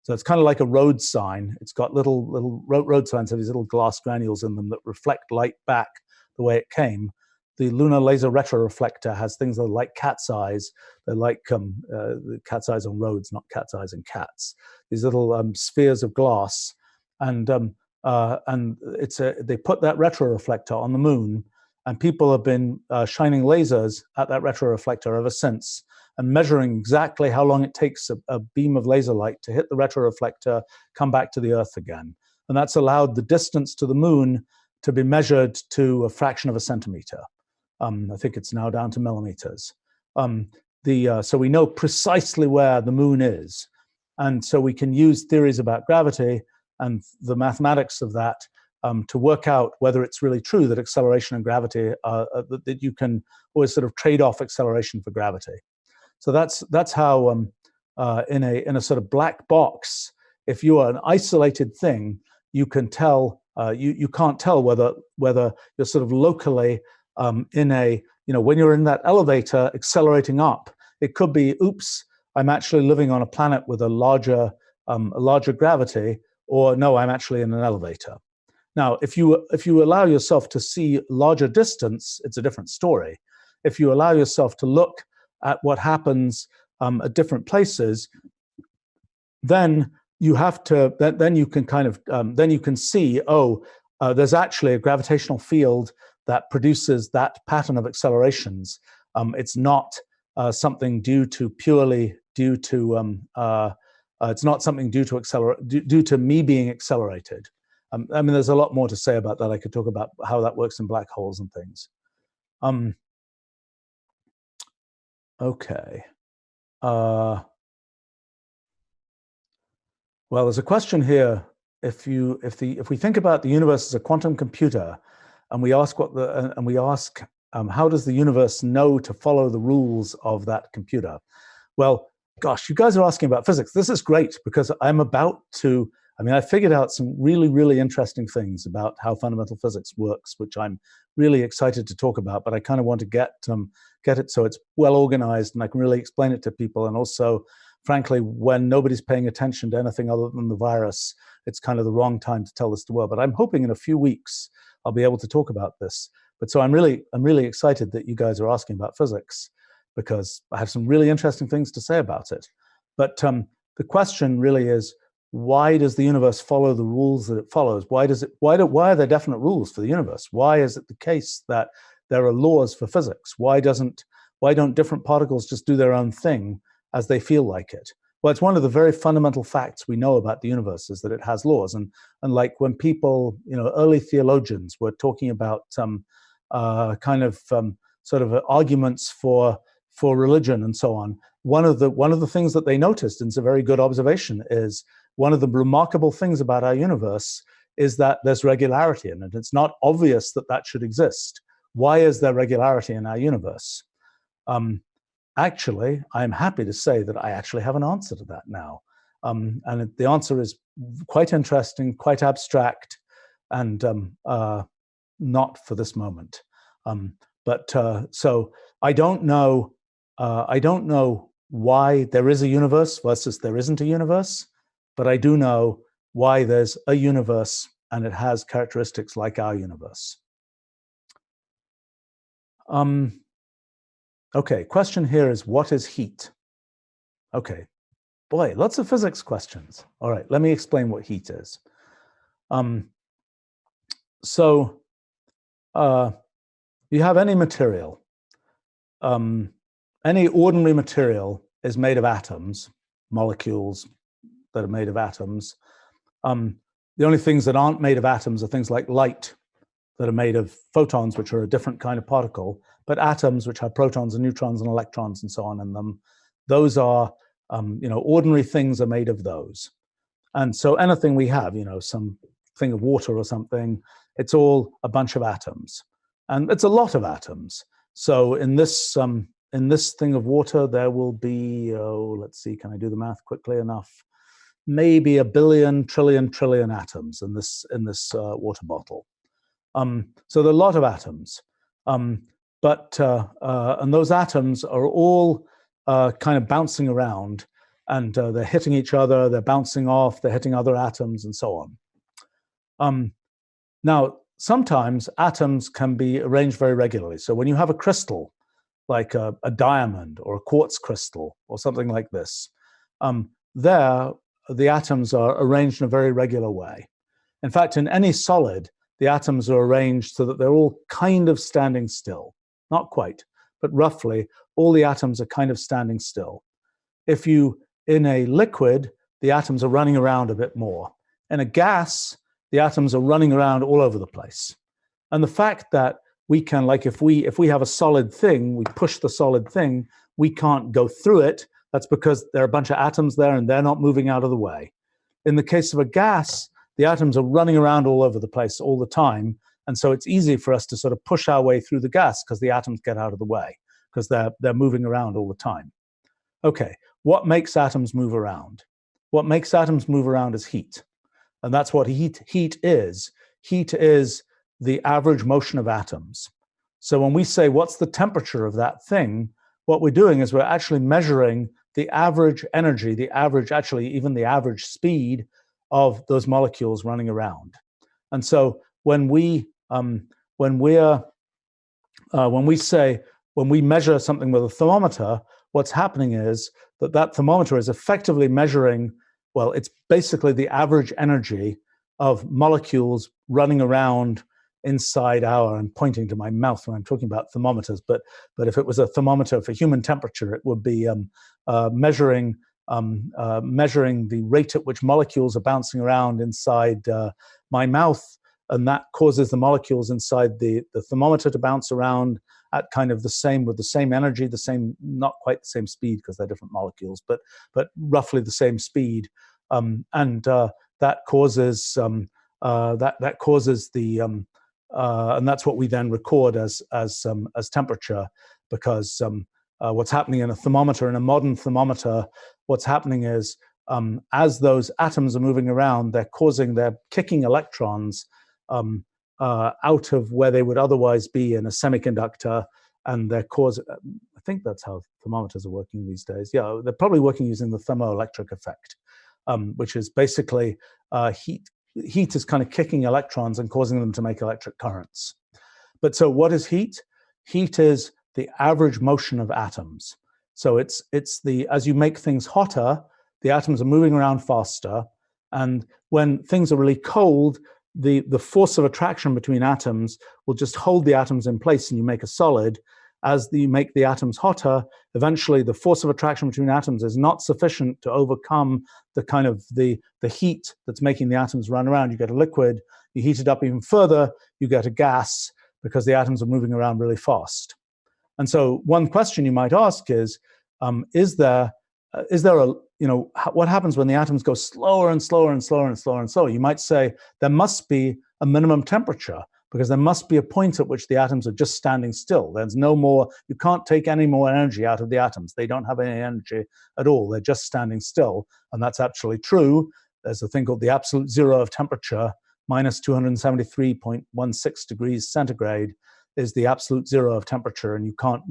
So it's kind of like a road sign. It's got little road signs have these little glass granules in them that reflect light back the way it came. The lunar laser retroreflector has things that are like cat's eyes. They're like cat's eyes on roads, not cat's eyes in cats. These little spheres of glass, and they put that retroreflector on the moon, and people have been shining lasers at that retroreflector ever since, and measuring exactly how long it takes a beam of laser light to hit the retroreflector, come back to the Earth again. And that's allowed the distance to the moon to be measured to a fraction of a centimeter. I think it's now down to millimeters. So we know precisely where the moon is. And so we can use theories about gravity and the mathematics of that to work out whether it's really true that acceleration and gravity, that you can always sort of trade off acceleration for gravity. So that's how in a sort of black box, if you are an isolated thing, you can tell you can't tell whether you're sort of locally in a, when you're in that elevator accelerating up, it could be, oops, I'm actually living on a planet with a larger gravity, or no, I'm actually in an elevator. Now, if you allow yourself to see larger distance, it's a different story. If you allow yourself to look at what happens at different places, then you have to, then you can kind of, then you can see, there's actually a gravitational field that produces that pattern of accelerations. It's not something purely due to, it's not something due to me being accelerated. I mean, there's a lot more to say about that. I could talk about how that works in black holes and things. Okay. Well, there's a question here. If we think about the universe as a quantum computer, and we ask how does the universe know to follow the rules of that computer? Well, gosh, you guys are asking about physics. This is great because I'm about to. I mean, I figured out some really, really interesting things about how fundamental physics works, which I'm really excited to talk about. But I kind of want to get it so it's well organized and I can really explain it to people. And also, frankly, when nobody's paying attention to anything other than the virus, it's kind of the wrong time to tell this to the world. But I'm hoping in a few weeks I'll be able to talk about this. But so I'm really excited that you guys are asking about physics because I have some really interesting things to say about it. But the question really is, why does the universe follow the rules that it follows? Why are there definite rules for the universe? Why is it the case that there are laws for physics? Why don't different particles just do their own thing as they feel like it? Well, it's one of the very fundamental facts we know about the universe is that it has laws. And like when people, early theologians were talking about sort of arguments for religion and so on, one of the things that they noticed, and it's a very good observation, is one of the remarkable things about our universe is that there's regularity in it. It's not obvious that that should exist. Why is there regularity in our universe? Actually, I'm happy to say that I actually have an answer to that now. And the answer is quite interesting, quite abstract, and not for this moment. So I don't know why there is a universe versus there isn't a universe, but I do know why there's a universe and it has characteristics like our universe. Okay, question here is, what is heat? Okay, boy, lots of physics questions. All right, let me explain what heat is. You have any material. Any ordinary material is made of atoms, molecules that are made of atoms. The only things that aren't made of atoms are things like light, that are made of photons, which are a different kind of particle, but atoms, which have protons and neutrons and electrons and so on in them, those are, ordinary things are made of those. And so anything we have, some thing of water or something, it's all a bunch of atoms. And it's a lot of atoms. So in this thing of water, there will be, let's see, can I do the math quickly enough? Maybe 1 billion, trillion atoms in this water bottle. So there are a lot of atoms, and those atoms are all kind of bouncing around, and they're hitting each other, they're bouncing off, they're hitting other atoms, and so on. Now, sometimes atoms can be arranged very regularly. So when you have a crystal, like a diamond or a quartz crystal or something like this, the atoms are arranged in a very regular way. In fact, in any solid, the atoms are arranged so that they're all kind of standing still. Not quite, but roughly, all the atoms are kind of standing still. In a liquid, the atoms are running around a bit more. In a gas, the atoms are running around all over the place. And the fact that we can, like if we have a solid thing, we push the solid thing, we can't go through it. That's because there are a bunch of atoms there and they're not moving out of the way. In the case of a gas, the atoms are running around all over the place all the time. And so it's easy for us to sort of push our way through the gas because the atoms get out of the way because they're moving around all the time. Okay, what makes atoms move around? What makes atoms move around is heat. And that's what heat is. Heat is the average motion of atoms. So when we say, what's the temperature of that thing? What we're doing is we're actually measuring the average energy, the average, actually even the average speed of those molecules running around. And so when we measure something with a thermometer, what's happening is that thermometer is effectively measuring, well, it's basically the average energy of molecules running around inside I'm pointing to my mouth when I'm talking about thermometers, but if it was a thermometer for human temperature, it would be measuring the rate at which molecules are bouncing around inside my mouth, and that causes the molecules inside the thermometer to bounce around at kind of with the same energy, not quite the same speed because they're different molecules, but roughly the same speed, and that causes and that's what we then record as temperature, because what's happening in a modern thermometer, what's happening is as those atoms are moving around, they're kicking electrons out of where they would otherwise be in a semiconductor, and they're causing. I think that's how thermometers are working these days. Yeah, they're probably working using the thermoelectric effect, which is basically heat. Heat is kind of kicking electrons and causing them to make electric currents. But so what is heat? Heat is the average motion of atoms. So it's as you make things hotter, the atoms are moving around faster. And when things are really cold, the force of attraction between atoms will just hold the atoms in place and you make a solid. As you make the atoms hotter, eventually the force of attraction between atoms is not sufficient to overcome the kind of the heat that's making the atoms run around. You get a liquid, you heat it up even further, you get a gas, because the atoms are moving around really fast. And so one question you might ask is there a, what happens when the atoms go slower and slower and slower and slower and slower? You might say there must be a minimum temperature, because there must be a point at which the atoms are just standing still. There's no more, you can't take any more energy out of the atoms. They don't have any energy at all. They're just standing still. And that's actually true. There's a thing called the absolute zero of temperature, minus 273.16 degrees centigrade is the absolute zero of temperature. And you can't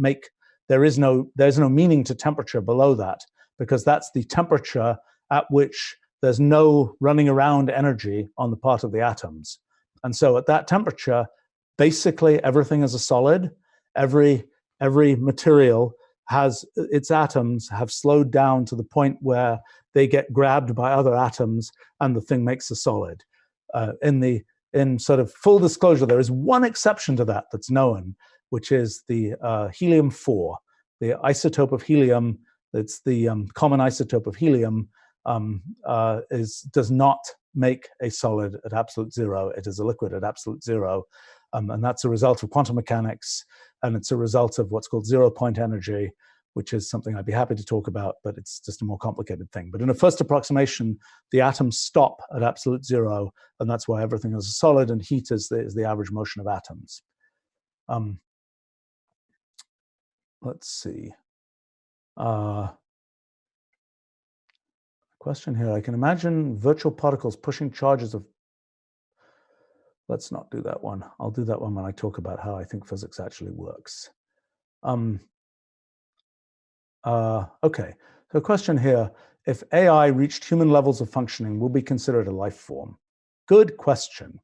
there's no meaning to temperature below that, because that's the temperature at which there's no running around energy on the part of the atoms. And so at that temperature, basically everything is a solid. Every material has its atoms have slowed down to the point where they get grabbed by other atoms and the thing makes a solid. In sort of full disclosure, there is one exception to that that's known, which is the helium-4, the isotope of helium. It's the common isotope of helium. Does not make a solid at absolute zero. It is a liquid at absolute zero. And that's a result of quantum mechanics. And it's a result of what's called zero-point energy, which is something I'd be happy to talk about, but it's just a more complicated thing. But in a first approximation, the atoms stop at absolute zero, and that's why everything is a solid, and heat is the average motion of atoms. Let's see. Question here. I can imagine virtual particles pushing charges of. Let's not do that one. I'll do that one when I talk about how I think physics actually works. Okay. So question here. If AI reached human levels of functioning, will be considered a life form? Good question.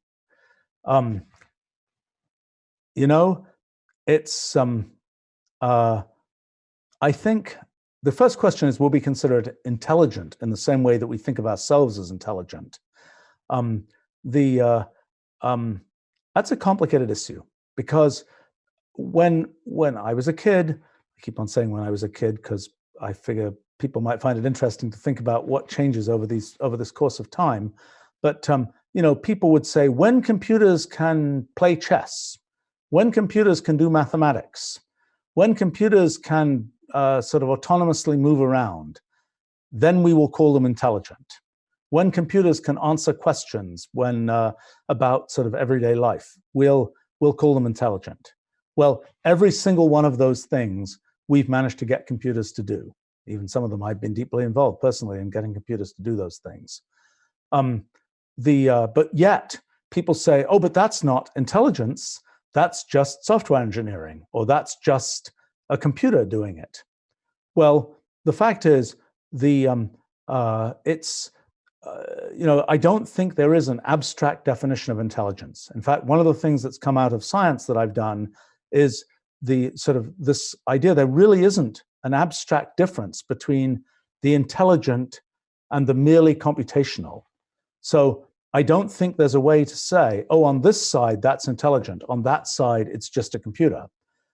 It's I think the first question is, will be considered intelligent in the same way that we think of ourselves as intelligent? That's a complicated issue, because when I was a kid, I keep on saying when I was a kid because I figure people might find it interesting to think about what changes over this course of time. But people would say, when computers can play chess, when computers can do mathematics, when computers can sort of autonomously move around, then we will call them intelligent. When computers can answer questions about sort of everyday life, we'll call them intelligent. Well, every single one of those things we've managed to get computers to do. Even some of them I've been deeply involved personally in getting computers to do those things. But yet people say, oh, but that's not intelligence. That's just software engineering, or that's just a computer doing it. Well, the fact is, I don't think there is an abstract definition of intelligence. In fact, one of the things that's come out of science that I've done is the sort of this idea there really isn't an abstract difference between the intelligent and the merely computational. So I don't think there's a way to say, oh, on this side, that's intelligent. On that side, it's just a computer.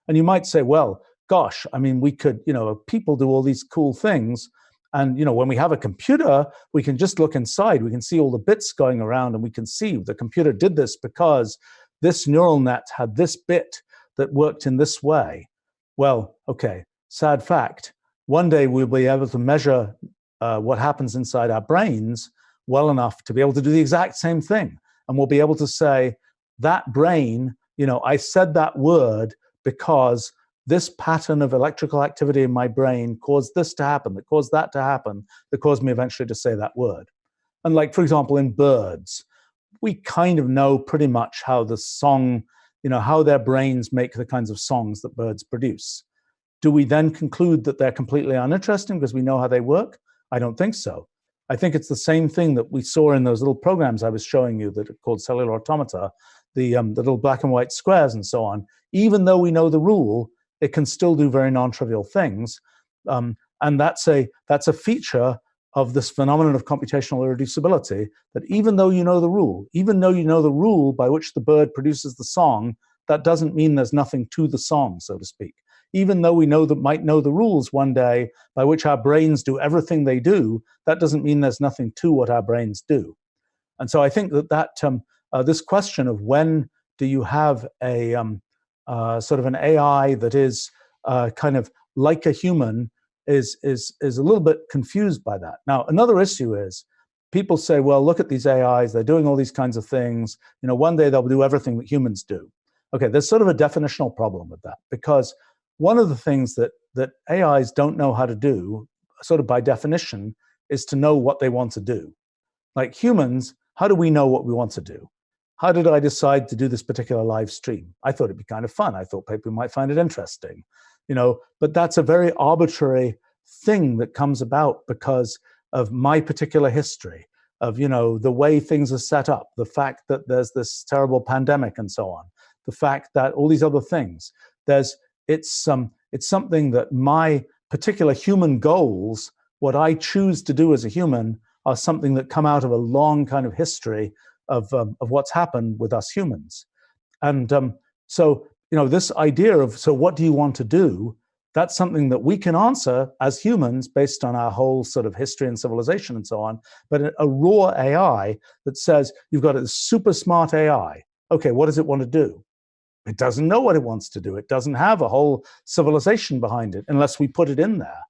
And you might say, well, gosh, I mean, we could, people do all these cool things. And, when we have a computer, we can just look inside. We can see all the bits going around, and we can see the computer did this because this neural net had this bit that worked in this way. Well, okay, sad fact. One day we'll be able to measure what happens inside our brains well enough to be able to do the exact same thing. And we'll be able to say, that brain, I said that word because this pattern of electrical activity in my brain caused this to happen, that caused that to happen, that caused me eventually to say that word. And like, for example, in birds, we kind of know pretty much how the song, how their brains make the kinds of songs that birds produce. Do we then conclude that they're completely uninteresting because we know how they work? I don't think so. I think it's the same thing that we saw in those little programs I was showing you that are called cellular automata, the little black and white squares and so on. Even though we know the rule, it can still do very non-trivial things. And that's a feature of this phenomenon of computational irreducibility, that even though you know the rule by which the bird produces the song, that doesn't mean there's nothing to the song, so to speak. Even though we might know the rules one day by which our brains do everything they do, that doesn't mean there's nothing to what our brains do. And so I think that this question of when do you have a sort of an AI that is kind of like a human is a little bit confused by that. Now, another issue is people say, well, look at these AIs, they're doing all these kinds of things. One day they'll do everything that humans do. Okay, there's sort of a definitional problem with that, because one of the things that AIs don't know how to do, sort of by definition, is to know what they want to do. Like humans, how do we know what we want to do? How did I decide to do this particular live stream? I thought it'd be kind of fun. I thought people might find it interesting, but that's a very arbitrary thing that comes about because of my particular history, of, the way things are set up, the fact that there's this terrible pandemic and so on, the fact that all these other things, it's something that my particular human goals, what I choose to do as a human, are something that come out of a long kind of history of what's happened with us humans. And so, this idea of, so what do you want to do? That's something that we can answer as humans based on our whole sort of history and civilization and so on. But a raw AI that says, you've got a super smart AI. Okay, what does it want to do? It doesn't know what it wants to do. It doesn't have a whole civilization behind it unless we put it in there.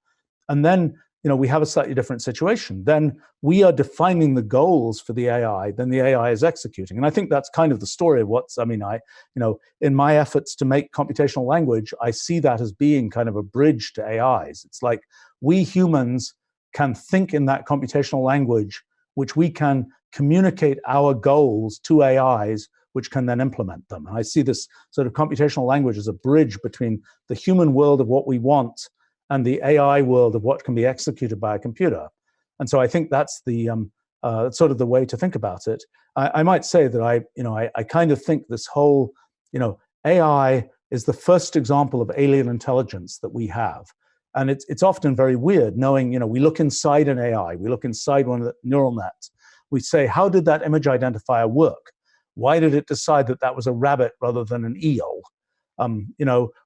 And then, we have a slightly different situation. Then we are defining the goals for the AI, then the AI is executing. And I think that's kind of the story of in my efforts to make computational language, I see that as being kind of a bridge to AIs. It's like we humans can think in that computational language, which we can communicate our goals to AIs, which can then implement them. And I see this sort of computational language as a bridge between the human world of what we want and the AI world of what can be executed by a computer. And so I think that's the sort of the way to think about it. I might say that I kind of think this whole, AI is the first example of alien intelligence that we have. And it's often very weird knowing, we look inside an AI, we look inside one of the neural nets. We say, how did that image identifier work? Why did it decide that that was a rabbit rather than an eel?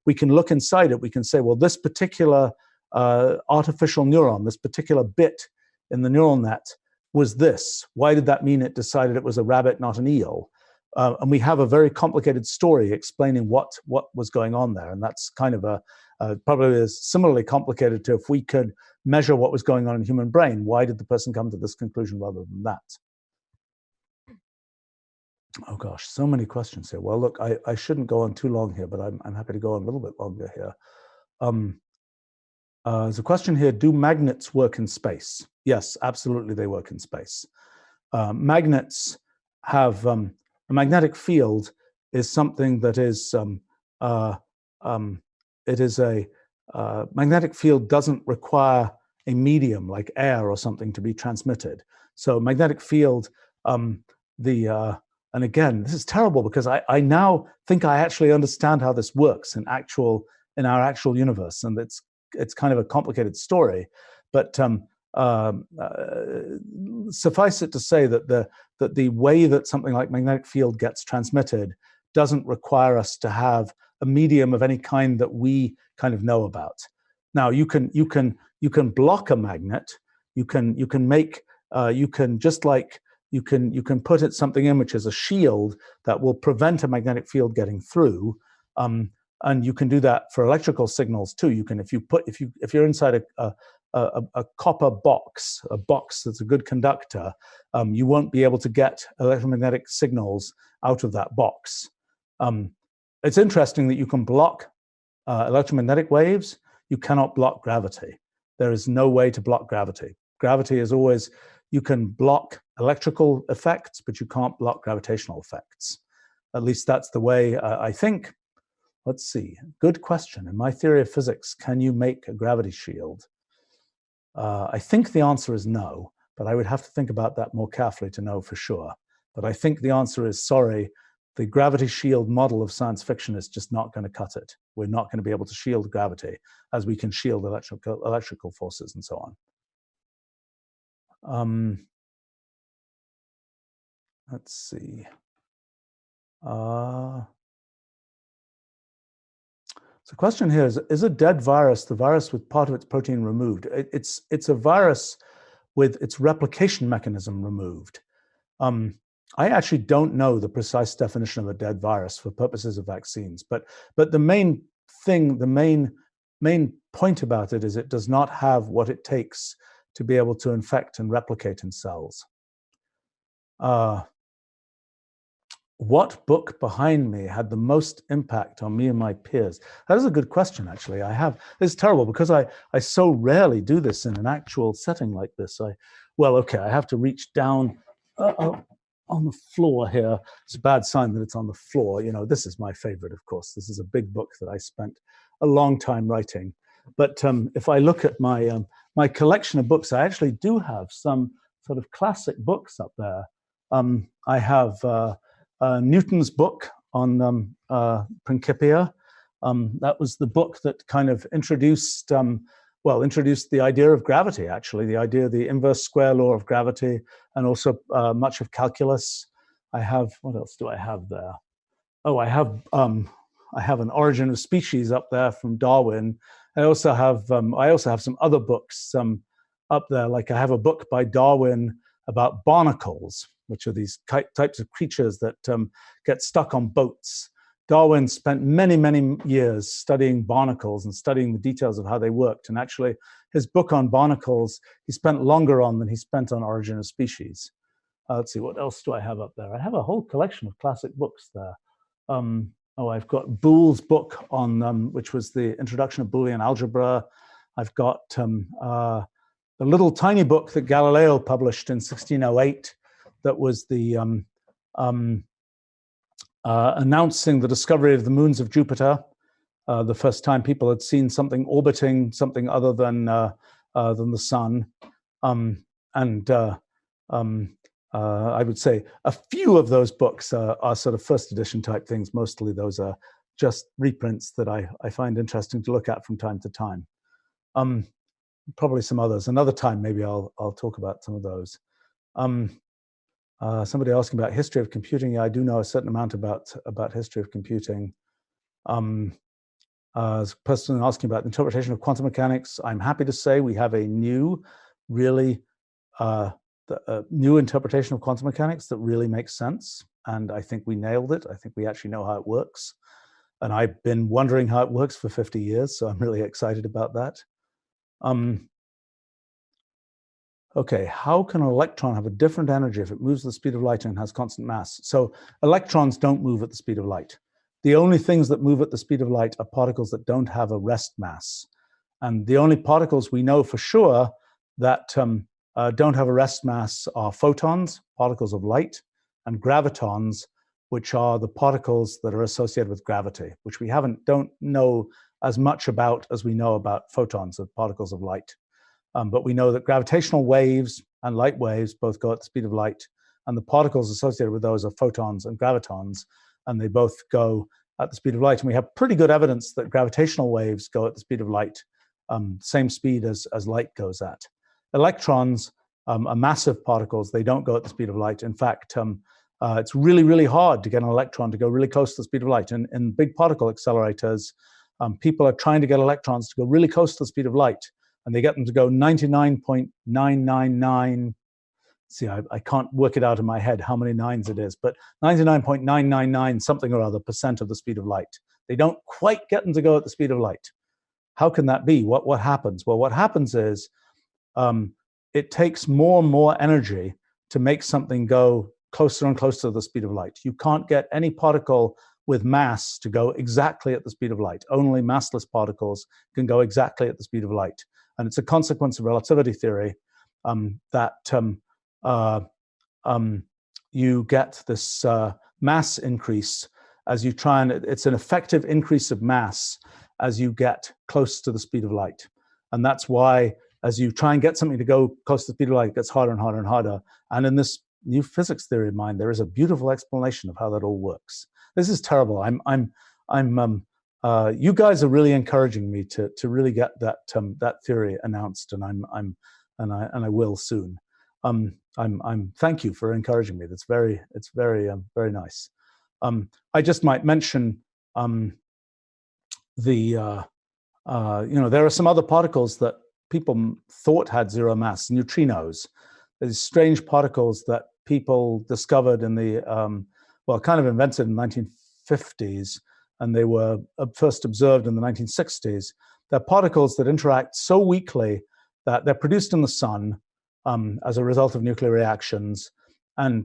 We can look inside it. We can say, well, this particular artificial neuron, this particular bit in the neural net was this. Why did that mean it decided it was a rabbit, not an eel? And we have a very complicated story explaining what was going on there. And that's kind of probably is similarly complicated to if we could measure what was going on in the human brain. Why did the person come to this conclusion rather than that? Oh gosh, so many questions here. Well, look, I shouldn't go on too long here, but I'm happy to go on a little bit longer here. There's a question here, do magnets work in space? Yes, absolutely they work in space. Magnets have, a magnetic field is something that is, it is a, magnetic field doesn't require a medium like air or something to be transmitted. So magnetic field, and again, this is terrible because I now think I actually understand how this works in our actual universe, and it's kind of a complicated story, but suffice it to say that the way that something like magnetic field gets transmitted doesn't require us to have a medium of any kind that we kind of know about. Now you can block a magnet. You can put something in which is a shield that will prevent a magnetic field getting through. And you can do that for electrical signals too. You can, if you're inside a copper box, a box that's a good conductor, you won't be able to get electromagnetic signals out of that box. It's interesting that you can block electromagnetic waves. You cannot block gravity. There is no way to block gravity. Gravity is always, you can block electrical effects, but you can't block gravitational effects. At least that's the way I think. Let's see, good question. In my theory of physics, can you make a gravity shield? I think the answer is no, but I would have to think about that more carefully to know for sure. But I think the answer is, sorry, the gravity shield model of science fiction is just not going to cut it. We're not going to be able to shield gravity as we can shield electrical forces and so on. Let's see. So the question here is a dead virus the virus with part of its protein removed? It's a virus with its replication mechanism removed. I actually don't know the precise definition of a dead virus for purposes of vaccines, but the main thing, the main point about it is it does not have what it takes to be able to infect and replicate in cells. What book behind me had the most impact on me and my peers? That is a good question, actually. It's terrible because I so rarely do this in an actual setting like this. Well, okay, I have to reach down on the floor here. It's a bad sign that it's on the floor. You know, this is my favorite, of course. This is a big book that I spent a long time writing. But if I look at my my collection of books, I actually do have some sort of classic books up there. I have Newton's book on Principia. That was the book that kind of introduced the idea of gravity, actually, the idea of the inverse square law of gravity, and also much of calculus. I have, what else do I have there? Oh, I have an Origin of Species up there from Darwin. I also have some other books up there, like I have a book by Darwin about barnacles, which are these types of creatures that get stuck on boats. Darwin spent many, many years studying barnacles and studying the details of how they worked. And actually, his book on barnacles, he spent longer on than he spent on Origin of Species. Let's see, what else do I have up there? I have a whole collection of classic books there. I've got Boole's book on, which was the introduction of Boolean algebra. I've got a little tiny book that Galileo published in 1608 that was the announcing the discovery of the moons of Jupiter, the first time people had seen something orbiting something other than the sun. I would say a few of those books are sort of first edition type things. Mostly those are just reprints that I find interesting to look at from time to time. Probably some others. Another time, maybe I'll talk about some of those. Somebody asking about history of computing. Yeah, I do know a certain amount about history of computing. As a person asking about the interpretation of quantum mechanics, I'm happy to say we have a new, really new interpretation of quantum mechanics that really makes sense. And I think we nailed it. I think we actually know how it works. And I've been wondering how it works for 50 years, so I'm really excited about that. Okay, how can an electron have a different energy if it moves at the speed of light and has constant mass? So electrons don't move at the speed of light. The only things that move at the speed of light are particles that don't have a rest mass. And the only particles we know for sure that don't have a rest mass are photons, particles of light, and gravitons, which are the particles that are associated with gravity, which we don't know as much about as we know about photons, the particles of light. But we know that gravitational waves and light waves both go at the speed of light, and the particles associated with those are photons and gravitons, and they both go at the speed of light. And we have pretty good evidence that gravitational waves go at the speed of light, same speed as light goes at. Electrons are massive particles. They don't go at the speed of light. In fact, it's really, really hard to get an electron to go really close to the speed of light. In big particle accelerators, people are trying to get electrons to go really close to the speed of light, and they get them to go 99.999. See, I can't work it out in my head how many nines it is, but 99.999 something or other % of the speed of light. They don't quite get them to go at the speed of light. How can that be? What happens? Well, what happens is it takes more and more energy to make something go closer and closer to the speed of light. You can't get any particle with mass to go exactly at the speed of light. Only massless particles can go exactly at the speed of light. And it's a consequence of relativity theory that you get this mass increase as you try, and it's an effective increase of mass as you get close to the speed of light. And that's why as you try and get something to go close to the speed of light, it gets harder and harder and harder. And in this new physics theory of mine, there is a beautiful explanation of how that all works. This is terrible. You guys are really encouraging me to really get that theory announced, and I will soon. Thank you for encouraging me. It's very nice. I just might mention there are some other particles that people thought had zero mass, neutrinos. These strange particles that people discovered in the kind of invented in the 1950s, and they were first observed in the 1960s. They're particles that interact so weakly that they're produced in the sun as a result of nuclear reactions. And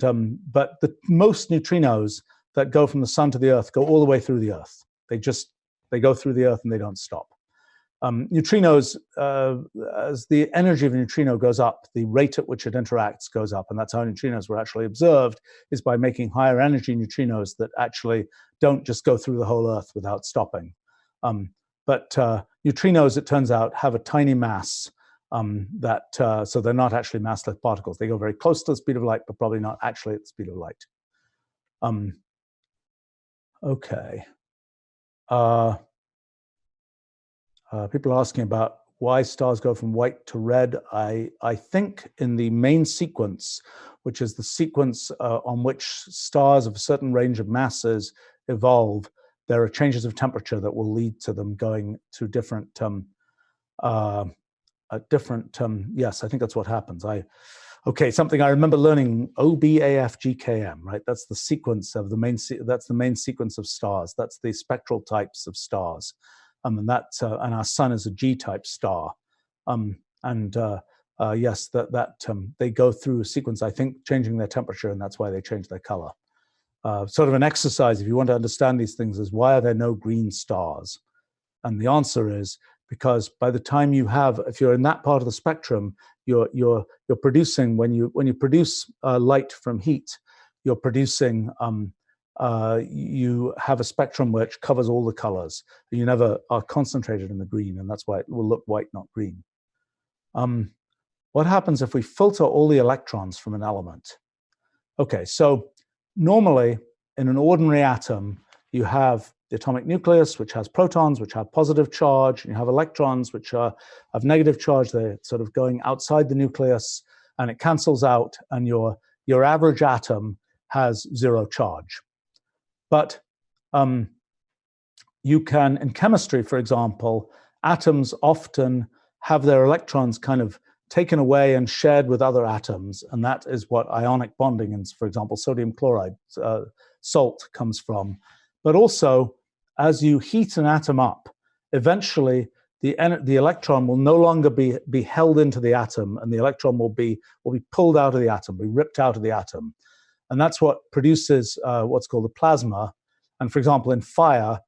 but most neutrinos that go from the sun to the Earth go all the way through the Earth. They go through the Earth and they don't stop. Neutrinos, as the energy of a neutrino goes up, the rate at which it interacts goes up, and that's how neutrinos were actually observed, is by making higher energy neutrinos that actually don't just go through the whole Earth without stopping. But neutrinos, it turns out, have a tiny mass, so they're not actually massless particles. They go very close to the speed of light, but probably not actually at the speed of light. Okay. People are asking about why stars go from white to red. I think in the main sequence, which is the sequence on which stars of a certain range of masses evolve, there are changes of temperature that will lead to them going to different, yes, I think that's what happens. Something I remember learning, OBAFGKM, right? That's the sequence of the main sequence of stars. That's the spectral types of stars. And our sun is a G-type star. Yes, they go through a sequence, I think, changing their temperature, and that's why they change their color. Sort of an exercise, if you want to understand these things, is why are there no green stars? And the answer is because by the time if you're in that part of the spectrum, you're producing, when you produce light from heat, you're producing you have a spectrum which covers all the colors. You never are concentrated in the green, and that's why it will look white, not green. What happens if we filter all the electrons from an element? Okay, so normally in an ordinary atom, you have the atomic nucleus, which has protons, which have positive charge, and you have electrons, which have negative charge. They're sort of going outside the nucleus, and it cancels out, and your average atom has zero charge. But you can, in chemistry, for example, atoms often have their electrons kind of taken away and shared with other atoms, and that is what ionic bonding in, for example, sodium chloride, salt, comes from. But also, as you heat an atom up, eventually the electron will no longer be held into the atom, and the electron will be pulled out of the atom, be ripped out of the atom. And that's what produces what's called a plasma. And for example, in fire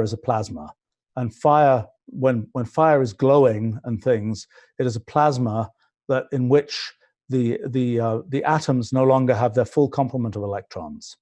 is a plasma. And fire when fire is glowing and things, it is a plasma that in which the atoms no longer have their full complement of electrons.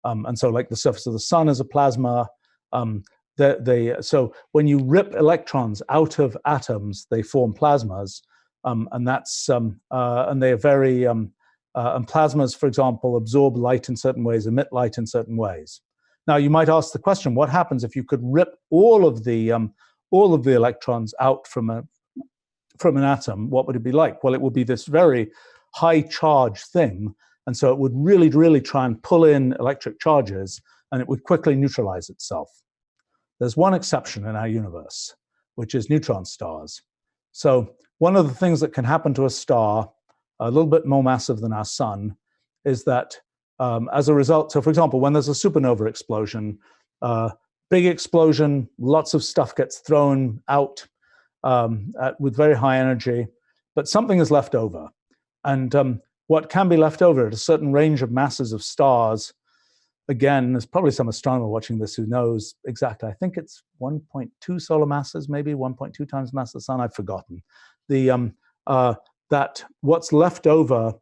And so like the surface of the sun is a plasma. So when you rip electrons out of atoms, they form plasmas. And they are very, and plasmas, for example, absorb light in certain ways, emit light in certain ways. Now you might ask the question, what happens if you could rip all of the electrons out from an atom? What would it be like? Well, it would be this very high charge thing. And so it would really, really try and pull in electric charges, and it would quickly neutralize itself. There's one exception in our universe, which is neutron stars. So one of the things that can happen to a star, a little bit more massive than our sun, is that as a result, so for example, when there's a supernova explosion, big explosion, lots of stuff gets thrown out with very high energy, but something is left over. And what can be left over at a certain range of masses of stars, again, there's probably some astronomer watching this who knows exactly. I think it's 1.2 solar masses, maybe 1.2 times the mass of the sun. I've forgotten. That what's left over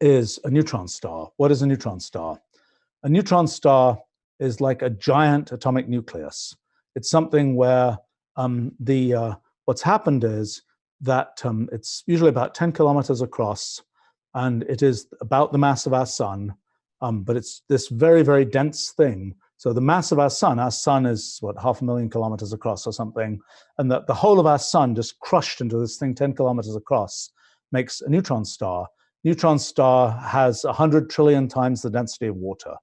is a neutron star. What is a neutron star? A neutron star is like a giant atomic nucleus. It's something where what's happened is that it's usually about 10 kilometers across, and it is about the mass of our sun. But it's this very, very dense thing. So the mass of our sun is, what, 500,000 kilometers across or something, and that the whole of our sun just crushed into this thing 10 kilometers across makes a neutron star. Neutron star has 100 trillion times the density of water.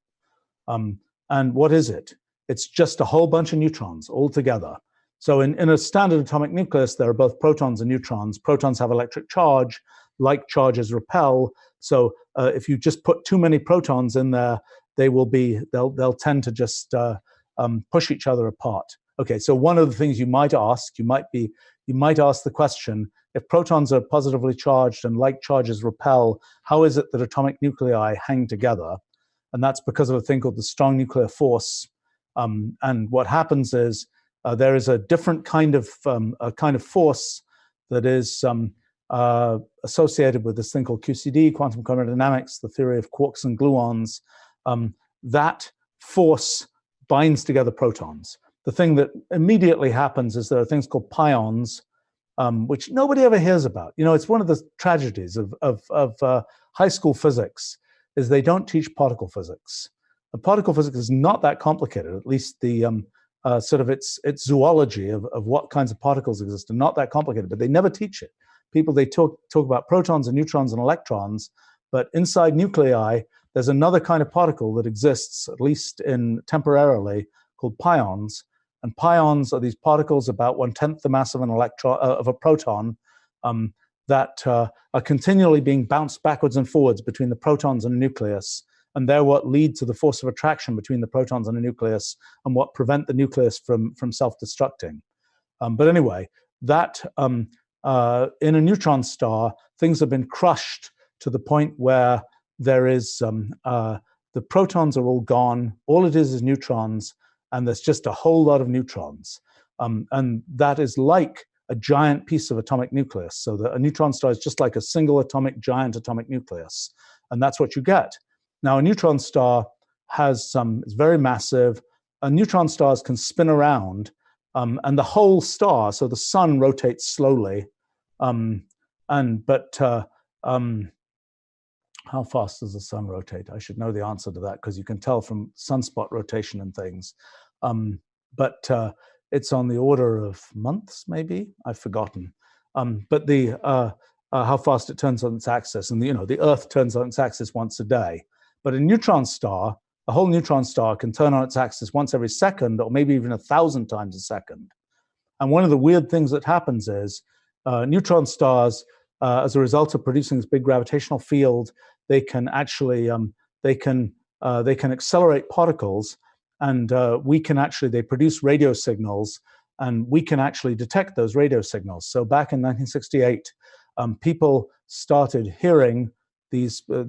And what is it? It's just a whole bunch of neutrons all together. So in a standard atomic nucleus, there are both protons and neutrons. Protons have electric charge, like charges repel. So if you just put too many protons in there, they'll tend to just push each other apart. Okay, so one of the things you might ask, you might ask the question, if protons are positively charged and like charges repel, how is it that atomic nuclei hang together? And that's because of a thing called the strong nuclear force. And what happens is there is a different kind of force that is associated with this thing called QCD, quantum chromodynamics, the theory of quarks and gluons. That force binds together protons. The thing that immediately happens is there are things called pions, which nobody ever hears about. You know, it's one of the tragedies of high school physics is they don't teach particle physics. And particle physics is not that complicated, at least the sort of its zoology of what kinds of particles exist are not that complicated, but they never teach it. They talk about protons and neutrons and electrons, but inside nuclei, there's another kind of particle that exists, at least temporarily, called pions. And pions are these particles about 1/10 the mass of an electron of a proton that are continually being bounced backwards and forwards between the protons and the nucleus. And they're what lead to the force of attraction between the protons and the nucleus, and what prevent the nucleus from self-destructing. But anyway, that in a neutron star, things have been crushed to the point where there is the protons are all gone. All it is neutrons, and there's just a whole lot of neutrons. And that is like a giant piece of atomic nucleus. So a neutron star is just like a single giant atomic nucleus. And that's what you get. Now, a neutron star is very massive. Neutron stars can spin around, and the whole star, so the sun rotates slowly. How fast does the sun rotate? I should know the answer to that because you can tell from sunspot rotation and things. But it's on the order of months, maybe. I've forgotten. But how fast it turns on its axis, and the Earth turns on its axis once a day. But a neutron star, a whole neutron star can turn on its axis once every second, or maybe even 1,000 times a second. And one of the weird things that happens is neutron stars, as a result of producing this big gravitational field, they can actually they can accelerate particles, and they produce radio signals, and we can actually detect those radio signals. So back in 1968, people started hearing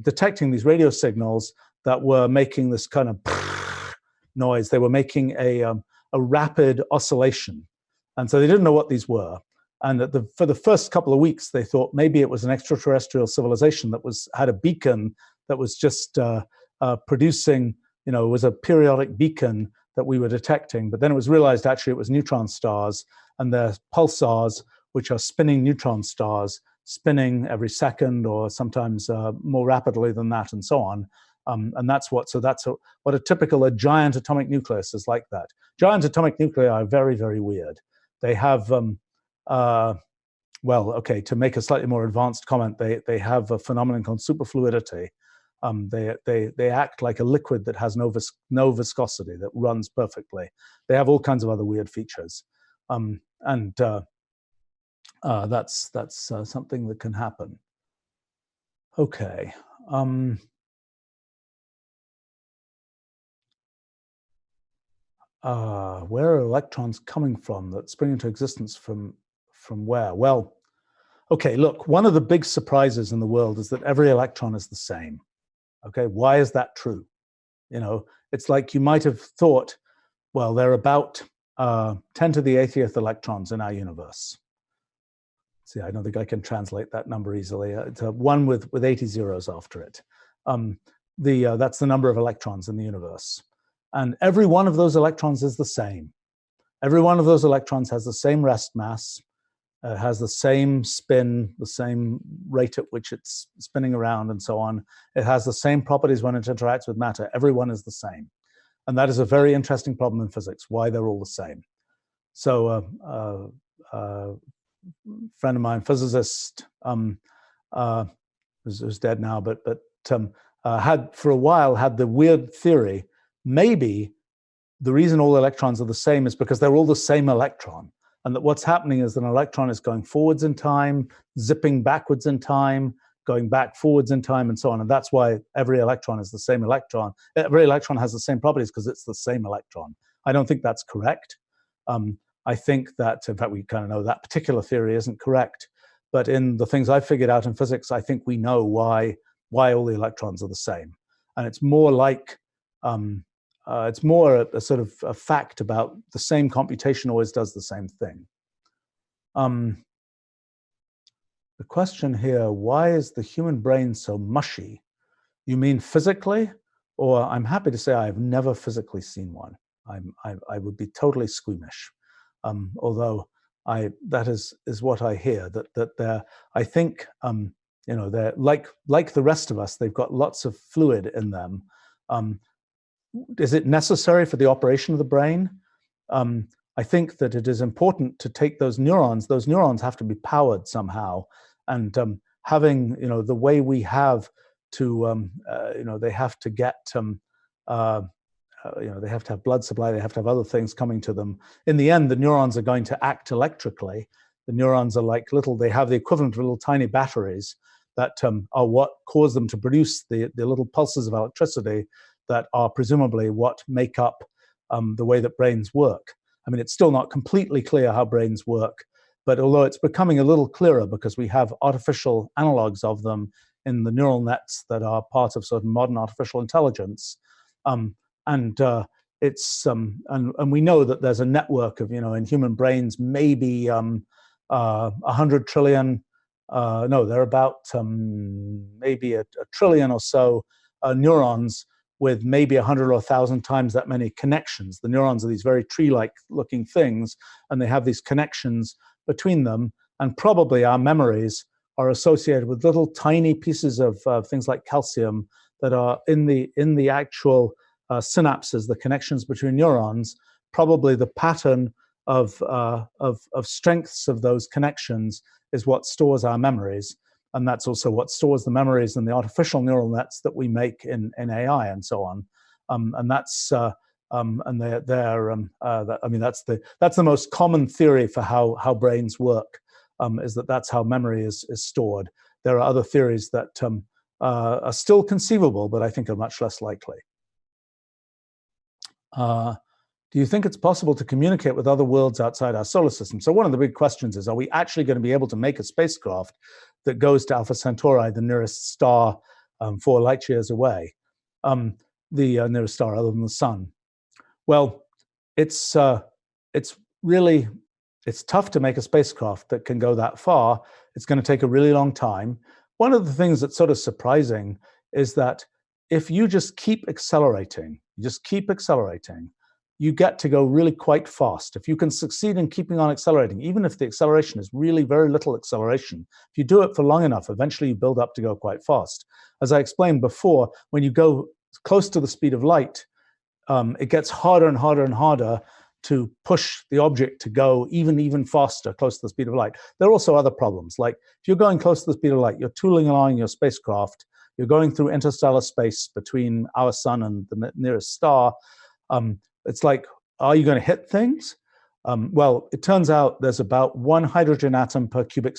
detecting these radio signals that were making this kind of noise. They were making a rapid oscillation. And so they didn't know what these were. And for the first couple of weeks, they thought maybe it was an extraterrestrial civilization that had a beacon that was just producing, was a periodic beacon that we were detecting. But then it was realized actually it was neutron stars, and they're pulsars, which are spinning neutron stars, spinning every second or sometimes more rapidly than that, and so on. And that's what a giant atomic nucleus is like that. Giant atomic nuclei are very, very weird. They have, to make a slightly more advanced comment, they have a phenomenon called superfluidity. They act like a liquid that has no viscosity, that runs perfectly. They have all kinds of other weird features. That's something that can happen. Okay. Where are electrons coming from that spring into existence from where? Well, okay, look, one of the big surprises in the world is that every electron is the same. Okay, why is that true? It's like you might have thought, well, there are about 10 to the 80th electrons in our universe. See, I don't think I can translate that number easily. It's a 1 with 80 zeros after it. That's the number of electrons in the universe. And every one of those electrons is the same. Every one of those electrons has the same rest mass, has the same spin, the same rate at which it's spinning around, and so on. It has the same properties when it interacts with matter. Every one is the same. And that is a very interesting problem in physics, why they're all the same. So a friend of mine, physicist, who's dead now, but had for a while had the weird theory, maybe the reason all electrons are the same is because they're all the same electron. And that what's happening is that an electron is going forwards in time, zipping backwards in time, going back forwards in time, and so on. And that's why every electron is the same electron. Every electron has the same properties because it's the same electron. I don't think that's correct. I think that, in fact, we kind of know that particular theory isn't correct. But in the things I've figured out in physics, I think we know why all the electrons are the same. And it's more like, it's more a sort of a fact about the same computation always does the same thing. The question here, why is the human brain so mushy? You mean physically? Or I'm happy to say I've never physically seen one. I would be totally squeamish. Although that is what I hear, that they're, I think, they're like the rest of us, they've got lots of fluid in them. Is it necessary for the operation of the brain? I think that it is important to take those neurons have to be powered somehow. And having, the way we have to, they have to get, they have to have blood supply, they have to have other things coming to them. In the end, the neurons are going to act electrically. The neurons are like they have the equivalent of little tiny batteries that are what cause them to produce the little pulses of electricity that are presumably what make up the way that brains work. I mean, it's still not completely clear how brains work, but although it's becoming a little clearer because we have artificial analogs of them in the neural nets that are part of sort of modern artificial intelligence, and we know that there's a network of, in human brains, maybe 100 trillion, no, there are about maybe a trillion or so neurons with maybe 100 or 1,000 times that many connections. The neurons are these very tree-like looking things, and they have these connections between them. And probably our memories are associated with little tiny pieces of things like calcium that are in the actual synapses, the connections between neurons. Probably the pattern of strengths of those connections is what stores our memories. And that's also what stores the memories in the artificial neural nets that we make in AI and so on. And that's and that's the most common theory for how brains work, is that's how memory is stored. There are other theories that are still conceivable, but I think are much less likely. Do you think it's possible to communicate with other worlds outside our solar system? So one of the big questions is, are we actually going to be able to make a spacecraft that goes to Alpha Centauri, the nearest star 4 light years away, the nearest star other than the sun? Well, it's really It's tough to make a spacecraft that can go that far. It's going to take a really long time. One of the things that's sort of surprising is that if you just keep accelerating, you get to go really quite fast. If you can succeed in keeping on accelerating, even if the acceleration is really very little acceleration, if you do it for long enough, eventually you build up to go quite fast. As I explained before, when you go close to the speed of light, it gets harder and harder and harder to push the object to go even faster, close to the speed of light. There are also other problems, like if you're going close to the speed of light, you're tooling along your spacecraft, you're going through interstellar space between our sun and the nearest star. It's like, are you going to hit things? Well, it turns out there's about 1 hydrogen atom per cubic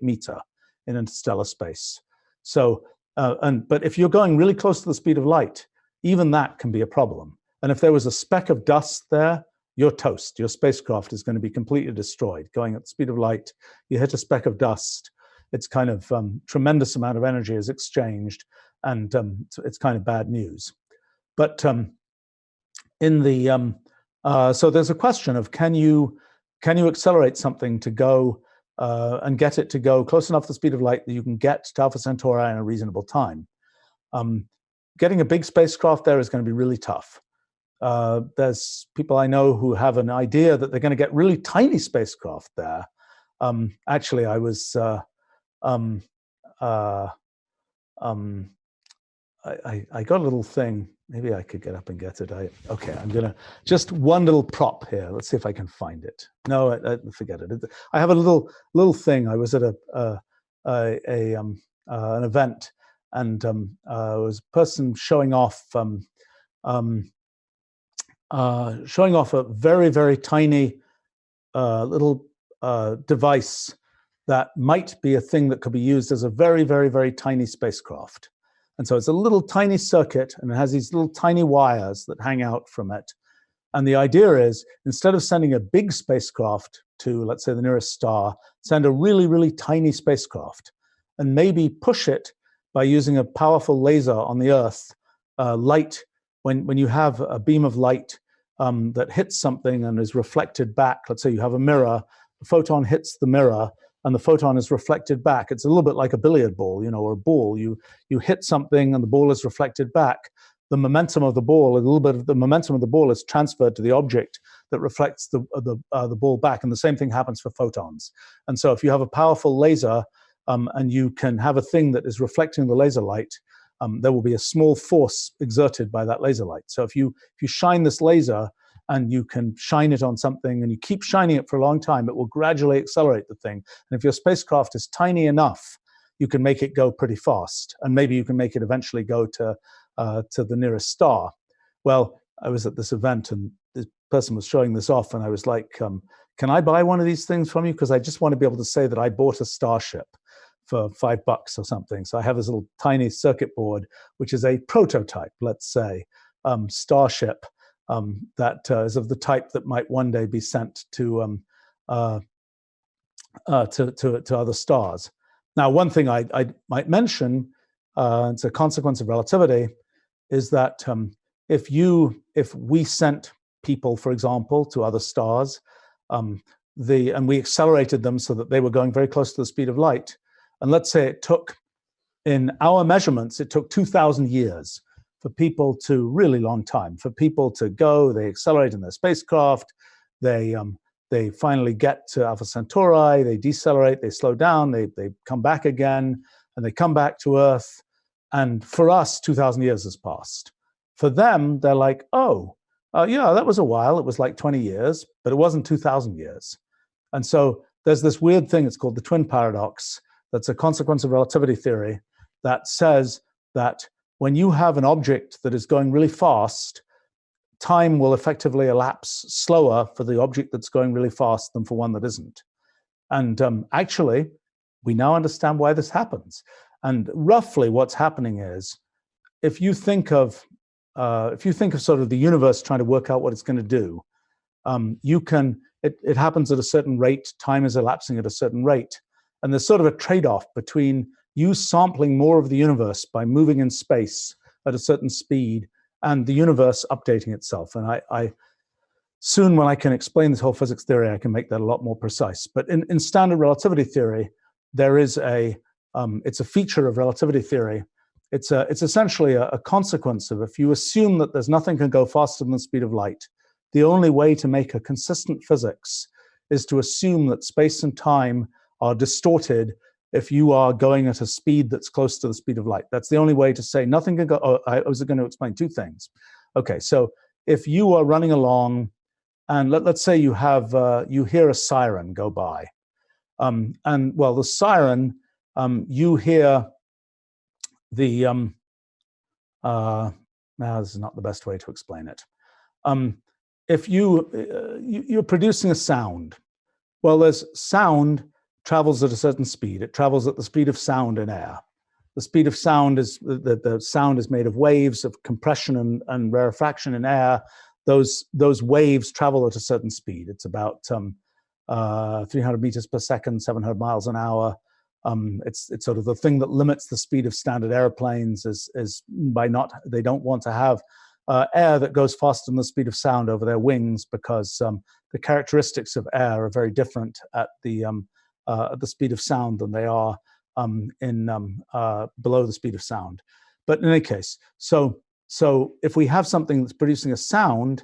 meter in interstellar space. So, but if you're going really close to the speed of light, even that can be a problem. And if there was a speck of dust there, you're toast. Your spacecraft is going to be completely destroyed. Going at the speed of light, you hit a speck of dust, it's kind of tremendous amount of energy is exchanged, and it's kind of bad news. But in the so there's a question of can you accelerate something to go and get it to go close enough to the speed of light that you can get to Alpha Centauri in a reasonable time. Getting a big spacecraft there is going to be really tough. There's people I know who have an idea that they're going to get really tiny spacecraft there. Actually, I was I got a little thing. Maybe I could get up and get it. Okay, I'm gonna just one little prop here. Let's see if I can find it. No, forget it. I have a little thing. I was at an event, and there was a person showing off a very, very tiny little device that might be a thing that could be used as a very, very, very tiny spacecraft. And so it's a little tiny circuit, and it has these little tiny wires that hang out from it. And the idea is, instead of sending a big spacecraft to, let's say, the nearest star, send a really, really tiny spacecraft, and maybe push it by using a powerful laser on the Earth. Light, when you have a beam of light that hits something and is reflected back, let's say you have a mirror, the photon hits the mirror, and the photon is reflected back. It's a little bit like a billiard ball, or a ball. You hit something and the ball is reflected back. The momentum of the ball, a little bit of the momentum of the ball is transferred to the object that reflects the ball back. And the same thing happens for photons. And so if you have a powerful laser and you can have a thing that is reflecting the laser light, there will be a small force exerted by that laser light. So if you shine this laser, and you can shine it on something and you keep shining it for a long time, it will gradually accelerate the thing. And if your spacecraft is tiny enough, you can make it go pretty fast. And maybe you can make it eventually go to the nearest star. Well, I was at this event and this person was showing this off, and I was like, can I buy one of these things from you? Because I just want to be able to say that I bought a Starship for $5 or something. So I have this little tiny circuit board, which is a prototype, let's say, Starship, that is of the type that might one day be sent to other stars. Now, one thing I might mention, it's a consequence of relativity, is that if we sent people, for example, to other stars, and we accelerated them so that they were going very close to the speed of light, and let's say it took, in our measurements, it took 2,000 years for people to, really long time, for people to go, they accelerate in their spacecraft, they finally get to Alpha Centauri, they decelerate, they slow down, they come back again, and they come back to Earth. And for us, 2,000 years has passed. For them, they're like, oh, yeah, that was a while. It was like 20 years, but it wasn't 2,000 years. And so there's this weird thing, it's called the twin paradox, that's a consequence of relativity theory that says that when you have an object that is going really fast, time will effectively elapse slower for the object that's going really fast than for one that isn't. And actually, we now understand why this happens. And roughly what's happening is, if you think of sort of the universe trying to work out what it's going to do, it happens at a certain rate, time is elapsing at a certain rate. And there's sort of a trade-off between you sampling more of the universe by moving in space at a certain speed and the universe updating itself. And soon, when I can explain this whole physics theory, I can make that a lot more precise. But in standard relativity theory, there is it's a feature of relativity theory. It's essentially a consequence of, if you assume that there's nothing can go faster than the speed of light, the only way to make a consistent physics is to assume that space and time are distorted if you are going at a speed that's close to the speed of light. That's the only way to say nothing can go. Oh, I was going to explain two things. Okay, so if you are running along, and let's say you have you hear a siren go by, and well, the siren, you hear the now this is not the best way to explain it. If you're producing a sound, well, there's sound travels at a certain speed. It travels at the speed of sound in air. The speed of sound is the sound is made of waves of compression and rarefaction in air. Those waves travel at a certain speed. It's about 300 meters per second, 700 miles an hour. It's sort of the thing that limits the speed of standard airplanes is by they don't want to have air that goes faster than the speed of sound over their wings, because the characteristics of air are very different at the speed of sound than they are below the speed of sound. But in any case, so if we have something that's producing a sound,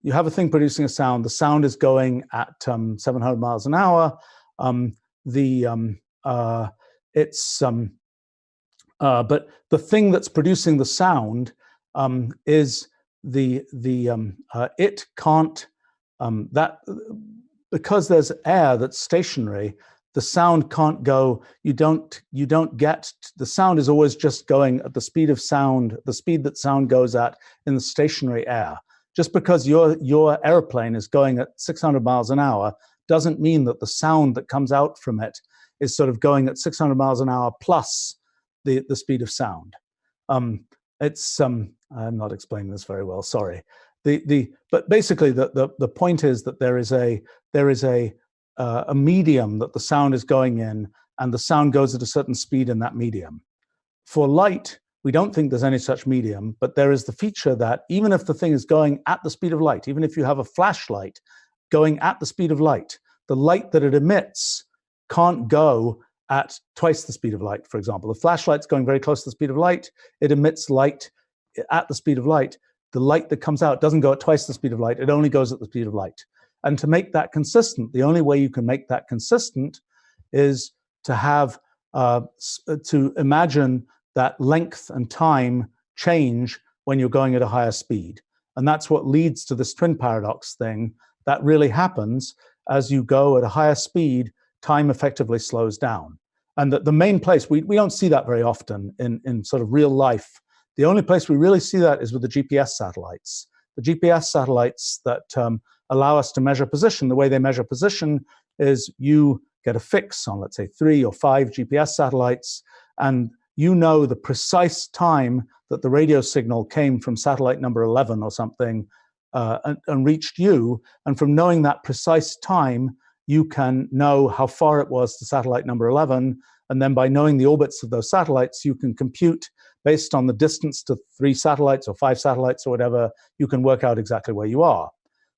you have a thing producing a sound. The sound is going at 700 miles an hour. But the thing that's producing the sound is it can't because there's air that's stationary. The sound can't go. You don't get, the sound is always just going at the speed of sound, the speed that sound goes at in the stationary air. Just because your airplane is going at 600 miles an hour doesn't mean that the sound that comes out from it is sort of going at 600 miles an hour plus the speed of sound. I'm not explaining this very well, sorry. But basically the point is that there is a medium that the sound is going in, and the sound goes at a certain speed in that medium. For light, we don't think there's any such medium, but there is the feature that even if the thing is going at the speed of light, even if you have a flashlight going at the speed of light, the light that it emits can't go at twice the speed of light, for example. The flashlight's going very close to the speed of light. It emits light at the speed of light. The light that comes out doesn't go at twice the speed of light. It only goes at the speed of light. And to make that consistent, the only way you can make that consistent is to have, to imagine that length and time change when you're going at a higher speed. And that's what leads to this twin paradox thing. That really happens as you go at a higher speed, time effectively slows down. And the main place, we don't see that very often in sort of real life. The only place we really see that is with the GPS satellites. The GPS satellites that allow us to measure position, the way they measure position is you get a fix on, let's say, 3 or 5 GPS satellites, and you know the precise time that the radio signal came from satellite number 11 or something and reached you. And from knowing that precise time, you can know how far it was to satellite number 11. And then by knowing the orbits of those satellites, you can compute based on the distance to 3 satellites or 5 satellites or whatever, you can work out exactly where you are.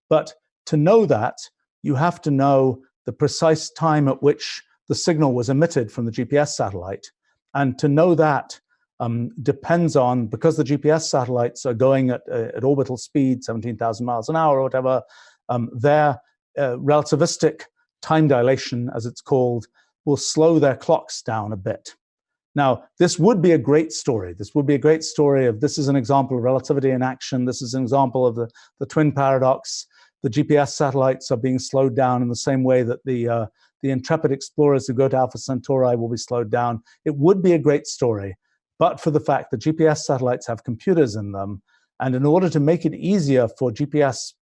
But to know that, you have to know the precise time at which the signal was emitted from the GPS satellite. And to know that depends on, because the GPS satellites are going at orbital speed, 17,000 miles an hour or whatever, their relativistic time dilation, as it's called, will slow their clocks down a bit. Now, this would be a great story. This would be a great story of, this is an example of relativity in action. This is an example of the twin paradox. The GPS satellites are being slowed down in the same way that the intrepid explorers who go to Alpha Centauri will be slowed down. It would be a great story, but for the fact that GPS satellites have computers in them, and in order to make it easier for GPS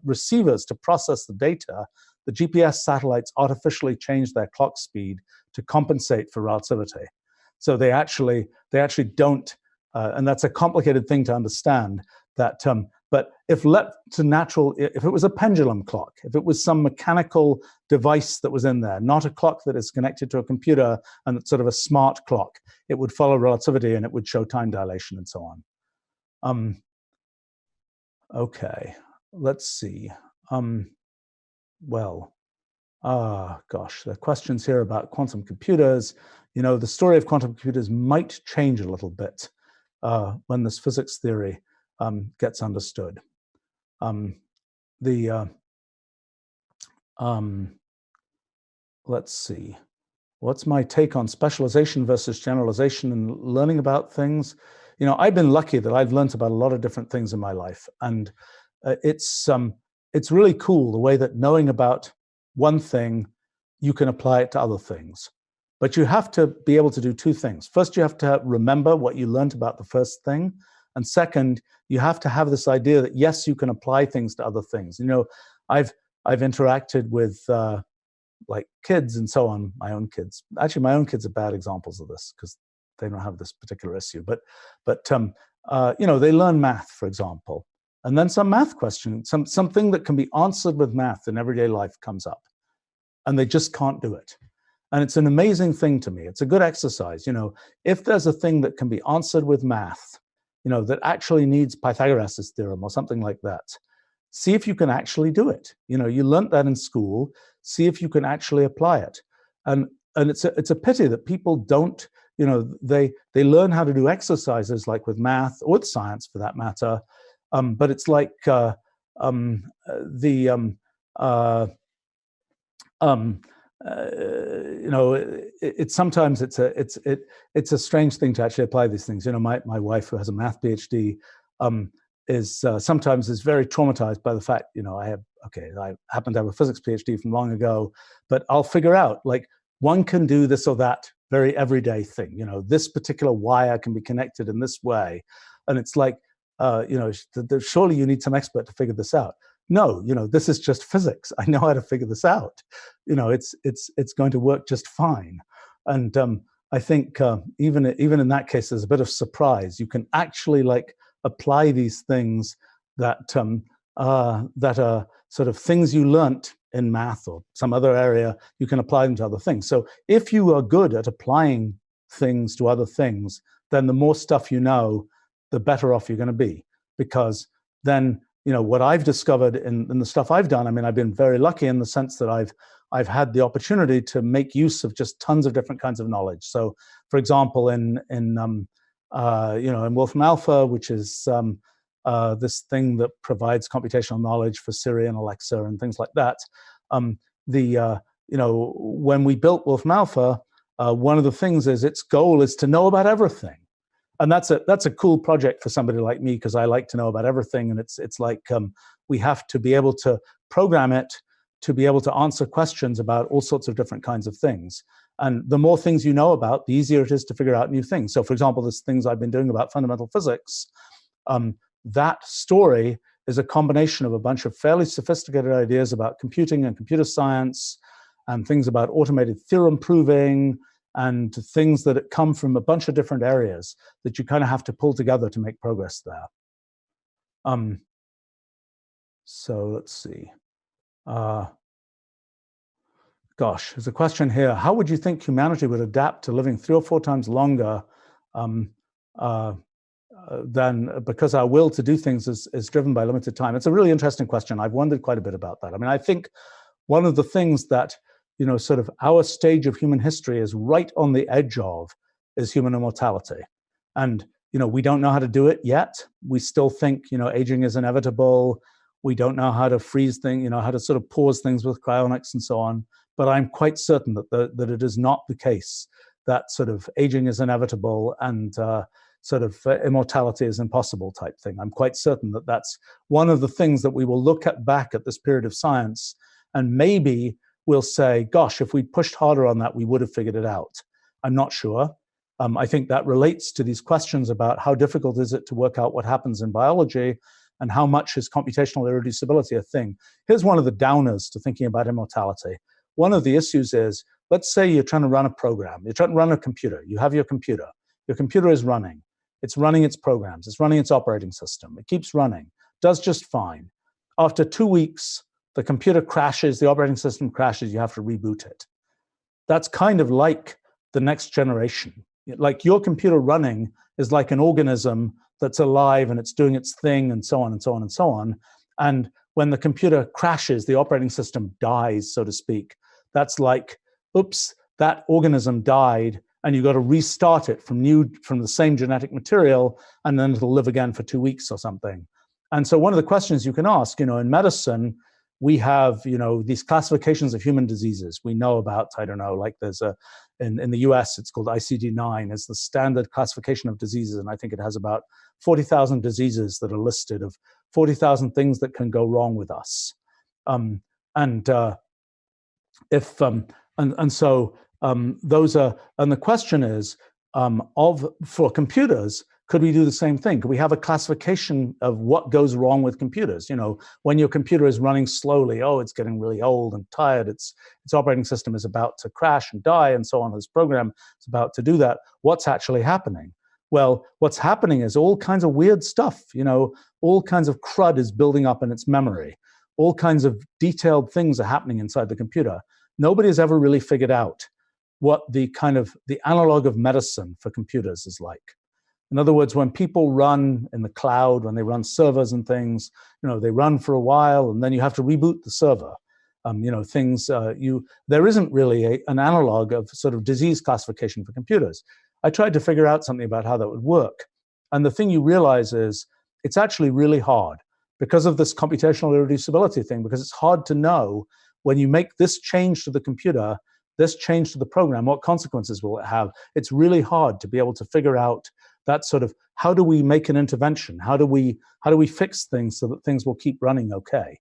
receivers to process the data, the GPS satellites artificially change their clock speed to compensate for relativity. So they actually don't, and that's a complicated thing to understand. That, but if left to natural, if it was a pendulum clock, if it was some mechanical device that was in there, not a clock that is connected to a computer and it's sort of a smart clock, it would follow relativity and it would show time dilation and so on. Okay, let's see. Well, gosh, there are questions here about quantum computers. You know, the story of quantum computers might change a little bit when this physics theory gets understood. Let's see. What's my take on specialization versus generalization and learning about things? You know, I've been lucky that I've learned about a lot of different things in my life, and it's really cool the way that knowing about one thing, you can apply it to other things. But you have to be able to do two things. First, you have to remember what you learned about the first thing, and second, you have to have this idea that yes, you can apply things to other things. You know, I've interacted with like kids and so on, my own kids. Actually, my own kids are bad examples of this because they don't have this particular issue. But you know, they learn math, for example, and then some math question, something that can be answered with math in everyday life comes up, and they just can't do it. And it's an amazing thing to me. It's a good exercise. You know, if there's a thing that can be answered with math, you know, that actually needs Pythagoras' theorem or something like that, see if you can actually do it. You know, you learnt that in school. See if you can actually apply it. And it's a pity that people don't, you know, they learn how to do exercises like with math or with science for that matter, but it's like you know, it's sometimes it's a strange thing to actually apply these things. You know, my wife, who has a math PhD, is sometimes is very traumatized by the fact, you know, I happen to have a physics PhD from long ago, but I'll figure out like one can do this or that very everyday thing. You know, this particular wire can be connected in this way, and it's like, you know, surely you need some expert to figure this out. No, you know, this is just physics. I know how to figure this out. You know, it's going to work just fine. And I think even in that case, there's a bit of surprise. You can actually like apply these things that that are sort of things you learnt in math or some other area. You can apply them to other things. So if you are good at applying things to other things, then the more stuff you know, the better off you're going to be, because then, you know, what I've discovered in the stuff I've done, I mean, I've been very lucky in the sense that I've had the opportunity to make use of just tons of different kinds of knowledge. So, for example, in you know, in Wolfram Alpha, which is this thing that provides computational knowledge for Siri and Alexa and things like that. You know, when we built Wolfram Alpha, one of the things is its goal is to know about everything. And that's a cool project for somebody like me, because I like to know about everything. And it's like we have to be able to program it to be able to answer questions about all sorts of different kinds of things. And the more things you know about, the easier it is to figure out new things. So for example, there's things I've been doing about fundamental physics. That story is a combination of a bunch of fairly sophisticated ideas about computing and computer science, and things about automated theorem proving, and things that come from a bunch of different areas that you kind of have to pull together to make progress there. So let's see. Gosh, there's a question here. How would you think humanity would adapt to living 3 or 4 times longer than, because our will to do things is driven by limited time? It's a really interesting question. I've wondered quite a bit about that. I mean, I think one of the things that, you know, sort of our stage of human history is right on the edge of is human immortality. And, you know, we don't know how to do it yet. We still think, you know, aging is inevitable. We don't know how to freeze things, you know, how to sort of pause things with cryonics and so on. But I'm quite certain that it is not the case that sort of aging is inevitable and sort of immortality is impossible type thing. I'm quite certain that that's one of the things that we will look at back at this period of science, and maybe we'll say, gosh, if we pushed harder on that, we would have figured it out. I'm not sure. I think that relates to these questions about how difficult is it to work out what happens in biology, and how much is computational irreducibility a thing. Here's one of the downers to thinking about immortality. One of the issues is, let's say you're trying to run a program. You're trying to run a computer. You have your computer. Your computer is running. It's running its programs. It's running its operating system. It keeps running. Does just fine. After 2 weeks, the computer crashes, the operating system crashes, you have to reboot it. That's kind of like the next generation. Like your computer running is like an organism that's alive and it's doing its thing and so on and so on and so on. And when the computer crashes, the operating system dies, so to speak. That's like, oops, that organism died, and you've got to restart it from the same genetic material, and then it'll live again for 2 weeks or something. And so one of the questions you can ask, in medicine, we have, these classifications of human diseases. We know about, I don't know, like there's in the US, it's called ICD-9, it's the standard classification of diseases. And I think it has about 40,000 diseases that are listed, of 40,000 things that can go wrong with us. Those are, and the question is, for computers, could we do the same thing? Could we have a classification of what goes wrong with computers? When your computer is running slowly, it's getting really old and tired, its operating system is about to crash and die and so on, this program is about to do that. What's actually happening? Well, what's happening is all kinds of weird stuff, all kinds of crud is building up in its memory. All kinds of detailed things are happening inside the computer. Nobody has ever really figured out what the analog of medicine for computers is like. In other words, when people run in the cloud, when they run servers and things, they run for a while and then you have to reboot the server. There isn't really an analog of sort of disease classification for computers. I tried to figure out something about how that would work. And the thing you realize is it's actually really hard because of this computational irreducibility thing, because it's hard to know when you make this change to the computer, this change to the program, what consequences will it have? It's really hard to be able to figure out that sort of, how do we make an intervention? How do we fix things so that things will keep running okay?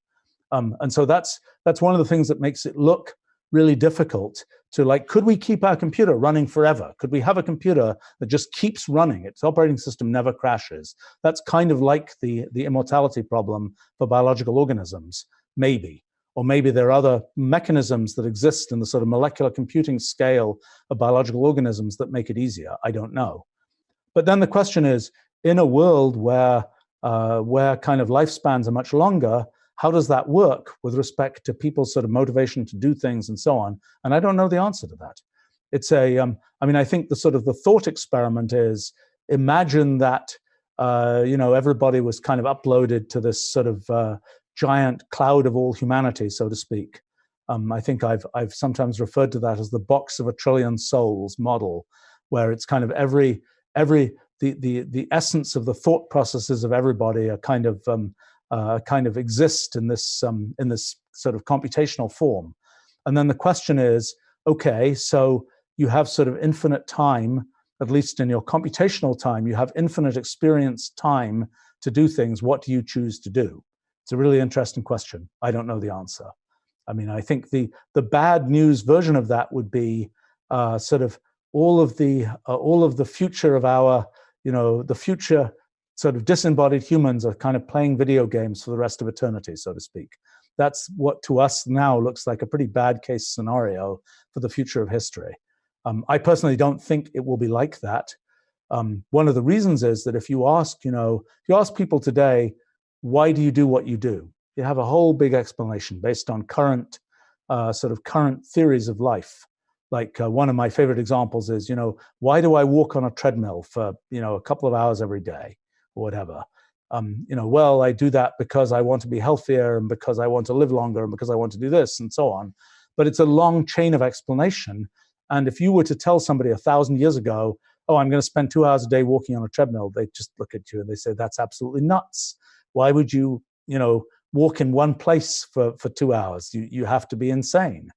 And so that's one of the things that makes it look really difficult to, like, could we keep our computer running forever? Could we have a computer that just keeps running? Its operating system never crashes. That's kind of like the immortality problem for biological organisms, maybe. Or maybe there are other mechanisms that exist in the sort of molecular computing scale of biological organisms that make it easier. I don't know. But then the question is, in a world where kind of lifespans are much longer, how does that work with respect to people's sort of motivation to do things and so on? And I don't know the answer to that. It's I think the sort of the thought experiment is, imagine that, everybody was kind of uploaded to this sort of giant cloud of all humanity, so to speak. I think I've sometimes referred to that as the box of a trillion souls model, where it's kind of the essence of the thought processes of everybody are kind of exist in this sort of computational form. And then the question is, okay, so you have sort of infinite time, at least in your computational time, you have infinite experience time to do things. What do you choose to do? It's a really interesting question. I don't know the answer. I mean, I think the bad news version of that would be sort of all of the future of our, the future sort of disembodied humans are kind of playing video games for the rest of eternity, so to speak. That's what to us now looks like a pretty bad case scenario for the future of history. I personally don't think it will be like that. One of the reasons is that if you ask people today, why do you do what you do? You have a whole big explanation based on current theories of life. Like one of my favorite examples is, why do I walk on a treadmill for, a couple of hours every day or whatever? Well, I do that because I want to be healthier and because I want to live longer and because I want to do this and so on. But it's a long chain of explanation. And if you were to tell somebody 1,000 years ago, oh, I'm going to spend 2 hours a day walking on a treadmill, they just look at you and they say, that's absolutely nuts. Why would you, walk in one place for 2 hours? You have to be insane.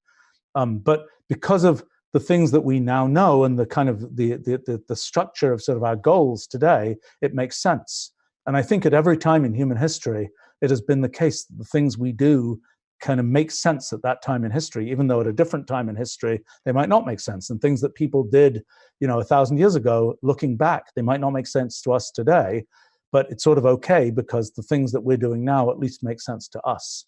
But because of the things that we now know and the kind of the structure of sort of our goals today, it makes sense. And I think at every time in human history, it has been the case that the things we do kind of make sense at that time in history, even though at a different time in history, they might not make sense. And things that people did, 1,000 years ago, looking back, they might not make sense to us today, but it's sort of okay because the things that we're doing now at least make sense to us.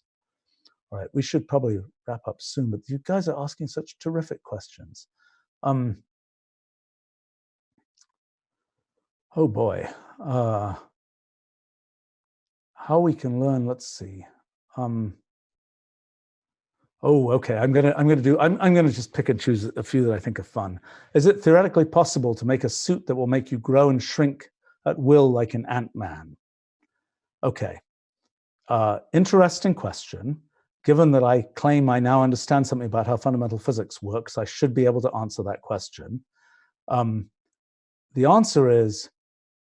All right, we should probably wrap up soon, but you guys are asking such terrific questions. Oh boy. How we can learn, let's see. Oh, okay. I'm gonna just pick and choose a few that I think are fun. Is it theoretically possible to make a suit that will make you grow and shrink at will like an Ant-Man? Okay. Interesting question. Given that I claim I now understand something about how fundamental physics works, I should be able to answer that question. The answer is,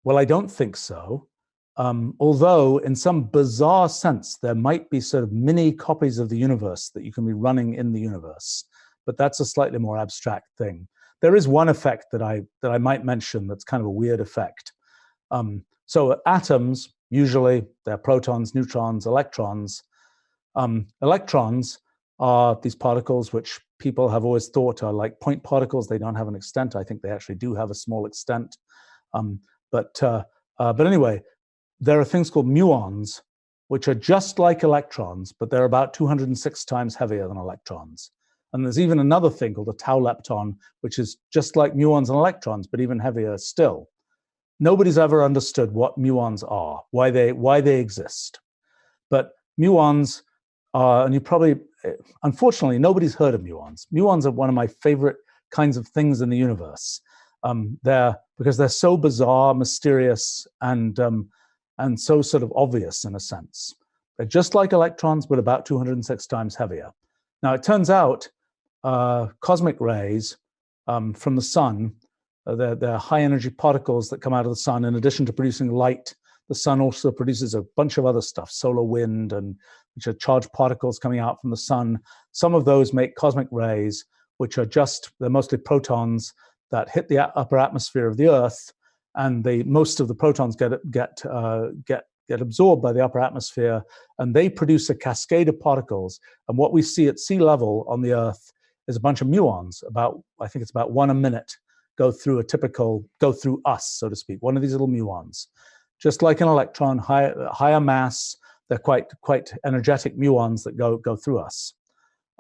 well, I don't think so. Although in some bizarre sense, there might be sort of mini copies of the universe that you can be running in the universe, but that's a slightly more abstract thing. There is one effect that I might mention that's kind of a weird effect. So atoms, usually they're protons, neutrons, electrons. Electrons are these particles which people have always thought are like point particles. They don't have an extent. I think they actually do have a small extent. But anyway, there are things called muons, which are just like electrons, but they're about 206 times heavier than electrons. And there's even another thing called a tau lepton, which is just like muons and electrons, but even heavier still. Nobody's ever understood what muons are, why they exist. But muons are, and you probably, unfortunately, nobody's heard of muons. Muons are one of my favorite kinds of things in the universe. Because they're so bizarre, mysterious, and so sort of obvious in a sense. They're just like electrons, but about 206 times heavier. Now, it turns out cosmic rays from the sun, they're high energy particles that come out of the sun. In addition to producing light, the sun also produces a bunch of other stuff, solar wind, and which are charged particles coming out from the sun. Some of those make cosmic rays, which are they're mostly protons that hit the upper atmosphere of the Earth, and most of the protons get absorbed by the upper atmosphere, and they produce a cascade of particles. And what we see at sea level on the Earth is a bunch of muons. I think it's about one a minute go through us, so to speak. One of these little muons, just like an electron, higher mass. They're quite energetic muons that go through us.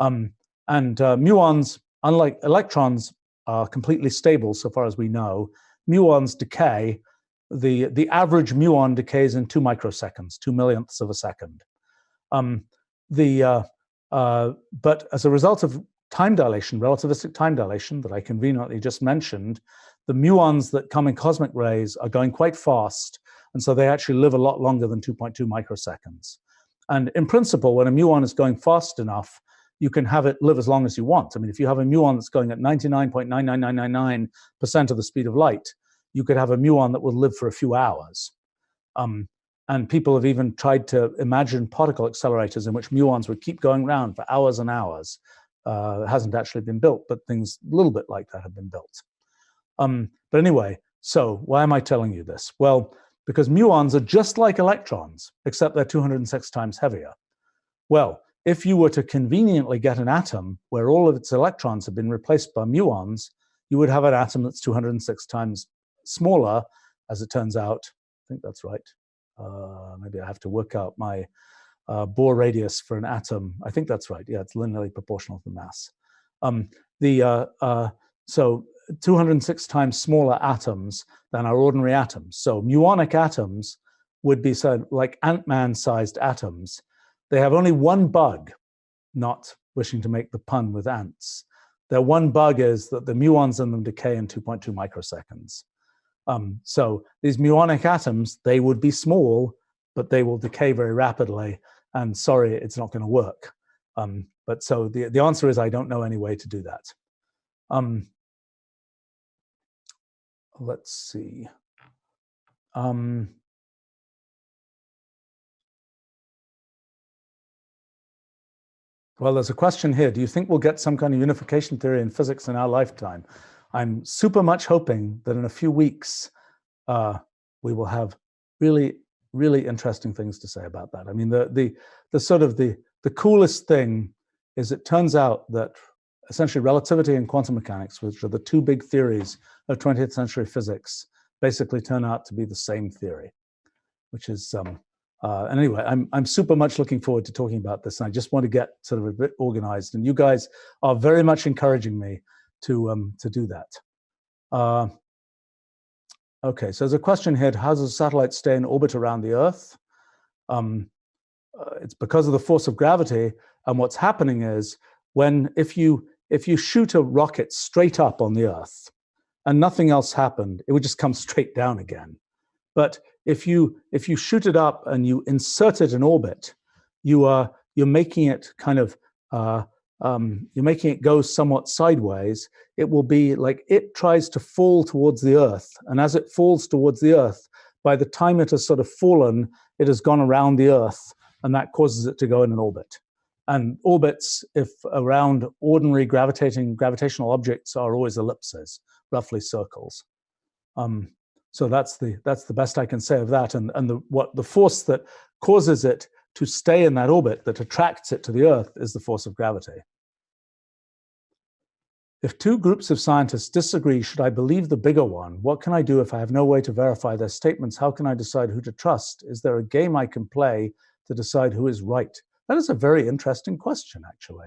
Muons, unlike electrons, are completely stable so far as we know. Muons decay. The average muon decays in 2 microseconds, 2 millionths of a second. But as a result of time dilation, relativistic time dilation that I conveniently just mentioned, the muons that come in cosmic rays are going quite fast, and so they actually live a lot longer than 2.2 microseconds. And in principle, when a muon is going fast enough, you can have it live as long as you want. I mean, if you have a muon that's going at 99.99999% of the speed of light, you could have a muon that will live for a few hours. And people have even tried to imagine particle accelerators in which muons would keep going around for hours and hours. It hasn't actually been built, but things a little bit like that have been built. But anyway, so why am I telling you this? Well, because muons are just like electrons, except they're 206 times heavier. Well, if you were to conveniently get an atom where all of its electrons have been replaced by muons, you would have an atom that's 206 times smaller, as it turns out. I think that's right. Maybe I have to work out my Bohr radius for an atom. I think that's right. Yeah, it's linearly proportional to the mass. So 206 times smaller atoms than our ordinary atoms. So muonic atoms would be said like Ant-Man sized atoms. They have only one bug, not wishing to make the pun with ants. Their one bug is that the muons in them decay in 2.2 microseconds. So these muonic atoms, they would be small, but they will decay very rapidly. And sorry, it's not going to work. But so the answer is I don't know any way to do that. Let's see. Well, there's a question here. Do you think we'll get some kind of unification theory in physics in our lifetime? I'm super much hoping that in a few weeks, we will have really, really interesting things to say about that. I mean, the coolest thing is it turns out that essentially relativity and quantum mechanics, which are the two big theories of 20th century physics, basically turn out to be the same theory, which is, and anyway, I'm super much looking forward to talking about this. And I just want to get sort of a bit organized, and you guys are very much encouraging me to do that. Okay, so there's a question here: how does a satellite stay in orbit around the Earth? it's because of the force of gravity. And what's happening is if you shoot a rocket straight up on the Earth and nothing else happened, it would just come straight down again. But if you shoot it up and you insert it in orbit, you're making it kind of you're making it go somewhat sideways. It will be like it tries to fall towards the Earth, and as it falls towards the Earth, by the time it has sort of fallen, it has gone around the Earth, and that causes it to go in an orbit. And orbits, if around ordinary gravitational objects, are always ellipses, roughly circles. So that's the best I can say of that. And the force that causes it to stay in that orbit, that attracts it to the Earth, is the force of gravity. If two groups of scientists disagree, should I believe the bigger one? What can I do if I have no way to verify their statements? How can I decide who to trust? Is there a game I can play to decide who is right? That is a very interesting question, actually.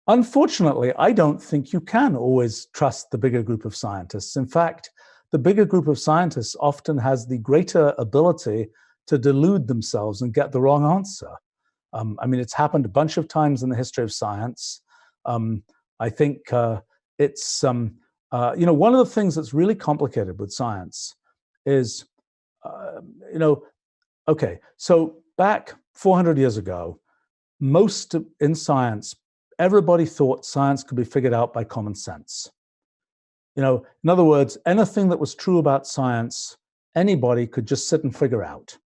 Unfortunately, I don't think you can always trust the bigger group of scientists. In fact, the bigger group of scientists often has the greater ability to delude themselves and get the wrong answer. I mean, it's happened a bunch of times in the history of science. I think it's, one of the things that's really complicated with science is, okay, so back 400 years ago, most in science, everybody thought science could be figured out by common sense. In other words, anything that was true about science, anybody could just sit and figure out.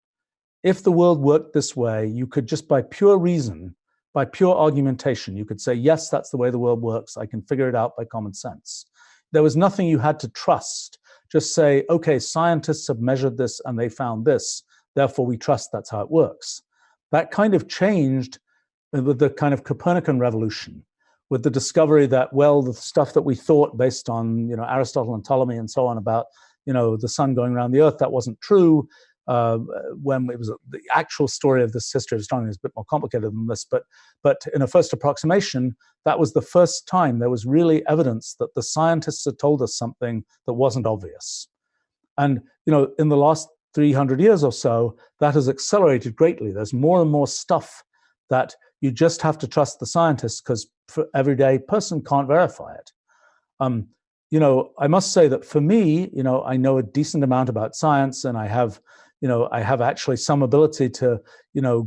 If the world worked this way, you could just by pure reason, by pure argumentation, you could say, yes, that's the way the world works. I can figure it out by common sense. There was nothing you had to trust. Just say, okay, scientists have measured this and they found this. Therefore, we trust that's how it works. That kind of changed with the kind of Copernican revolution, with the discovery that, well, the stuff that we thought based on, Aristotle and Ptolemy and so on about, the sun going around the Earth, that wasn't true. When it was the actual story of this history of astronomy is a bit more complicated than this, but in a first approximation, that was the first time there was really evidence that the scientists had told us something that wasn't obvious. And in the last 300 years or so, that has accelerated greatly. There's more and more stuff that you just have to trust the scientists because for everyday person can't verify it. I must say that for me, I know a decent amount about science, and I have actually some ability to,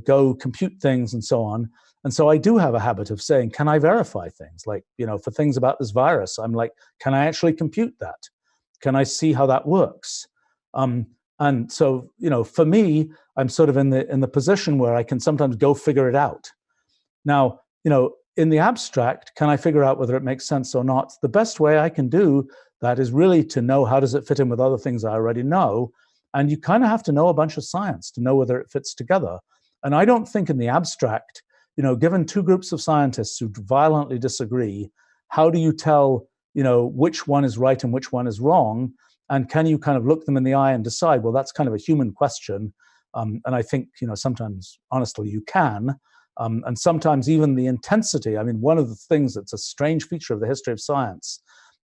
go compute things and so on. And so I do have a habit of saying, can I verify things? Like, for things about this virus, I'm like, can I actually compute that? Can I see how that works? And so, for me, I'm sort of in the position where I can sometimes go figure it out. Now, in the abstract, can I figure out whether it makes sense or not? The best way I can do that is really to know how does it fit in with other things I already know. And you kind of have to know a bunch of science to know whether it fits together. And I don't think in the abstract, given two groups of scientists who violently disagree, how do you tell, which one is right and which one is wrong? And can you kind of look them in the eye and decide, well, that's kind of a human question. And I think, sometimes, honestly, you can. And sometimes even the intensity, I mean, one of the things that's a strange feature of the history of science,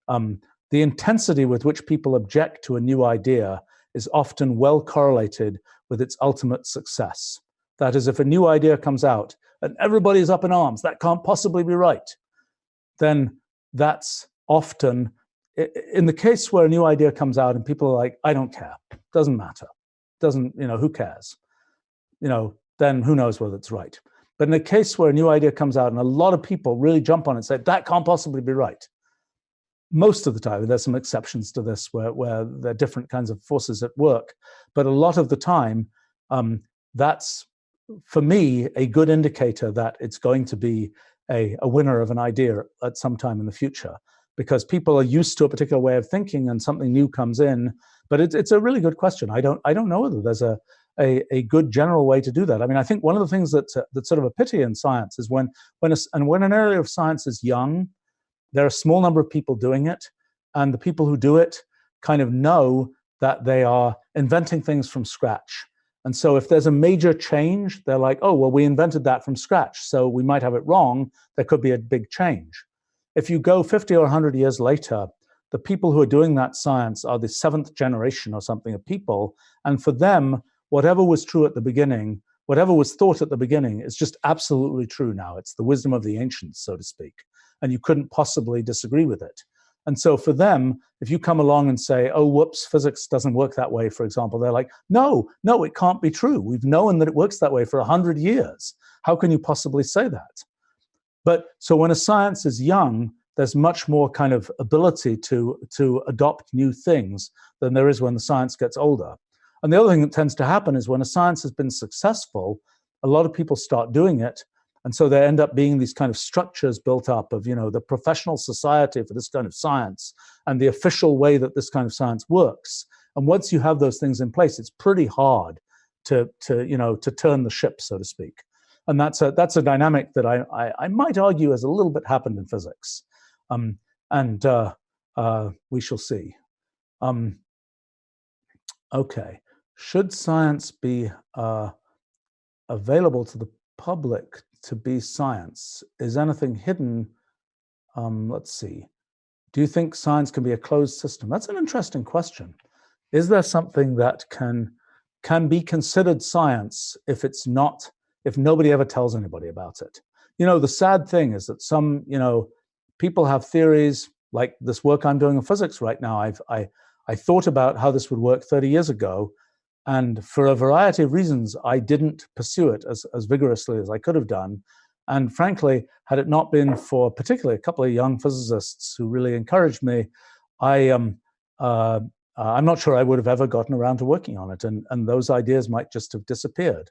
the intensity with which people object to a new idea is often well correlated with its ultimate success. That is, if a new idea comes out and everybody's up in arms, that can't possibly be right, then that's often, in the case where a new idea comes out and people are like, I don't care, doesn't matter, who cares? Then who knows whether it's right. But in a case where a new idea comes out and a lot of people really jump on it and say, that can't possibly be right. Most of the time, there's some exceptions to this where there are different kinds of forces at work. But a lot of the time, that's, for me, a good indicator that it's going to be a winner of an idea at some time in the future. Because people are used to a particular way of thinking and something new comes in. But it's a really good question. I don't know whether there's a good general way to do that. I mean, I think one of the things that's sort of a pity in science is when an area of science is young, there are a small number of people doing it, and the people who do it kind of know that they are inventing things from scratch. And so if there's a major change, they're like, oh, well, we invented that from scratch, so we might have it wrong. There could be a big change. If you go 50 or 100 years later, the people who are doing that science are the 7th generation or something of people, and for them, whatever was true at the beginning whatever was thought at the beginning is just absolutely true now. It's the wisdom of the ancients, so to speak, and you couldn't possibly disagree with it. And so for them, if you come along and say, oh, whoops, physics doesn't work that way, for example, they're like, no, it can't be true. We've known that it works that way for 100 years. How can you possibly say that? But so when a science is young, there's much more kind of ability to adopt new things than there is when the science gets older. And the other thing that tends to happen is when a science has been successful, a lot of people start doing it. And so there end up being these kind of structures built up of, the professional society for this kind of science and the official way that this kind of science works. And once you have those things in place, it's pretty hard to turn the ship, so to speak. And that's a dynamic that I might argue has a little bit happened in physics. We shall see. Okay, should science be available to the public to be science? Is anything hidden? Let's see. Do you think science can be a closed system? That's an interesting question. Is there something that can be considered science if nobody ever tells anybody about it? The sad thing is that some, people have theories like this work I'm doing in physics right now. I thought about how this would work 30 years ago, and for a variety of reasons, I didn't pursue it as vigorously as I could have done. And frankly, had it not been for particularly a couple of young physicists who really encouraged me, I'm not sure I would have ever gotten around to working on it, and those ideas might just have disappeared.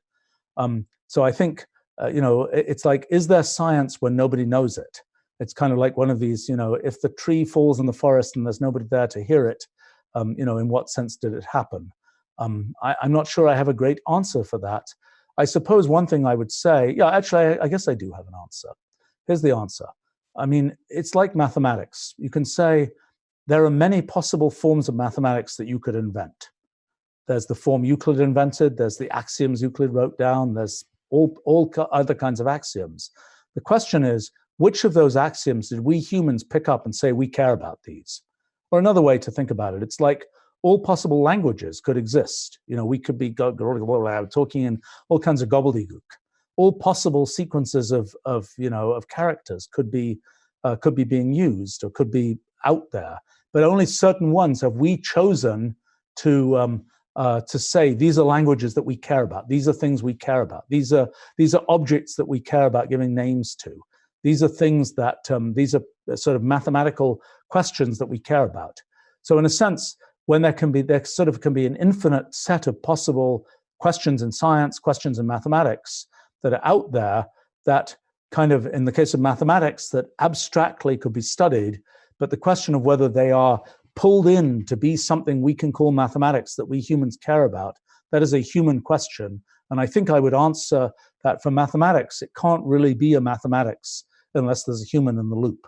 So I think, it's like, is there science when nobody knows it? It's kind of like one of these, if the tree falls in the forest and there's nobody there to hear it, in what sense did it happen? I'm not sure I have a great answer for that. I suppose one thing I would say, I guess I do have an answer. Here's the answer. I mean, it's like mathematics. You can say there are many possible forms of mathematics that you could invent. There's the form Euclid invented, there's the axioms Euclid wrote down, there's all other kinds of axioms. The question is, which of those axioms did we humans pick up and say we care about these? Or another way to think about it, it's like all possible languages could exist. We could be talking in all kinds of gobbledygook. All possible sequences of characters could be being used or could be out there, but only certain ones have we chosen to say these are languages that we care about. These are things we care about. These are objects that we care about giving names to. These are things that these are sort of mathematical questions that we care about. So in a sense, when there can be an infinite set of possible questions in science, questions in mathematics that are out there that kind of, in the case of mathematics, that abstractly could be studied, but the question of whether they are pulled in to be something we can call mathematics that we humans care about, that is a human question. And I think I would answer that for mathematics, it can't really be a mathematics unless there's a human in the loop.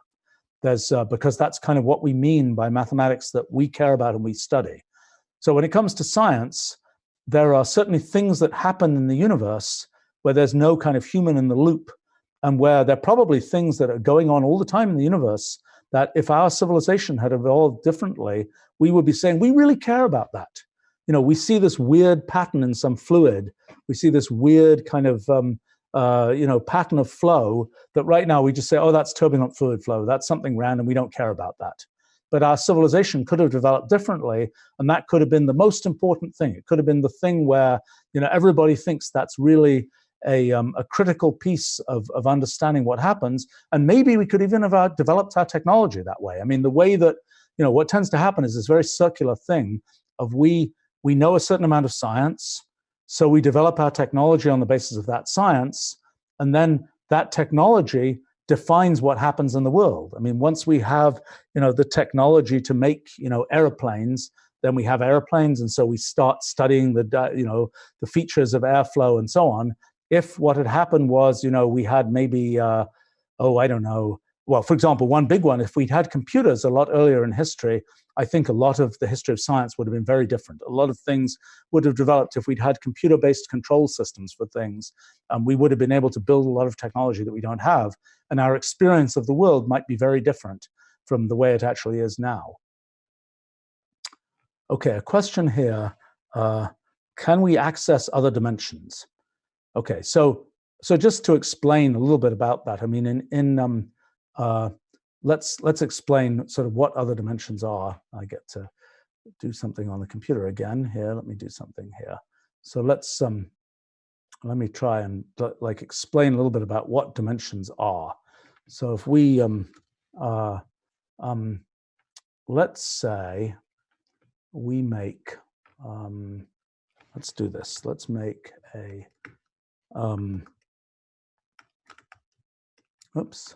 Because that's kind of what we mean by mathematics that we care about and we study. So when it comes to science, there are certainly things that happen in the universe where there's no kind of human in the loop, and where there are probably things that are going on all the time in the universe that if our civilization had evolved differently, we would be saying, we really care about that. We see this weird pattern in some fluid. We see this weird kind of pattern of flow that right now we just say, oh, that's turbulent fluid flow. That's something random. We don't care about that. But our civilization could have developed differently, and that could have been the most important thing. It could have been the thing where everybody thinks that's really a critical piece of understanding what happens. And maybe we could even have developed our technology that way. I mean, the way that what tends to happen is this very circular thing of we know a certain amount of science. So we develop our technology on the basis of that science, and then that technology defines what happens in the world. I mean, once we have, the technology to make, airplanes, then we have airplanes, and so we start studying the features of airflow and so on. If what had happened was, we had maybe, I don't know. Well, for example, one big one, if we'd had computers a lot earlier in history, I think a lot of the history of science would have been very different. A lot of things would have developed if we'd had computer-based control systems for things. We would have been able to build a lot of technology that we don't have. And our experience of the world might be very different from the way it actually is now. Okay, a question here. Can we access other dimensions? Okay, so just to explain a little bit about that, I mean, let's explain sort of what other dimensions are. I get to do something on the computer again here. Let me do something here. So let me try and like explain a little bit about what dimensions are. So if we let's say we make let's do this. Let's make a oops.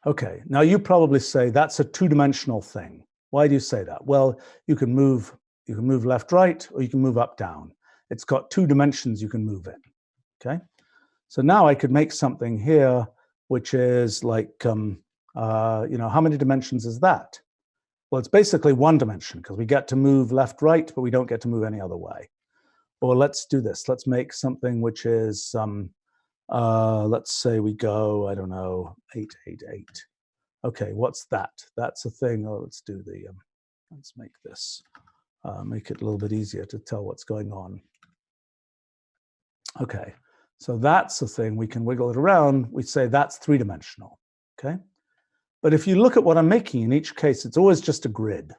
Okay, now you probably say that's a two-dimensional thing. Why do you say that? Well, you can move left, right, or you can move up, down. It's got two dimensions you can move in. Okay, so now I could make something here which is like, you know, how many dimensions is that? Well, it's basically one dimension because we get to move left, right, but we don't get to move any other way. Or let's do this. Let's make something which is, let's say we go, I don't know, 888. Okay, what's that? That's a thing. Oh, let's do the, let's make this, make it a little bit easier to tell what's going on. Okay, so that's a thing. We can wiggle it around. We say that's three-dimensional, okay? But if you look at what I'm making in each case, it's always just a grid.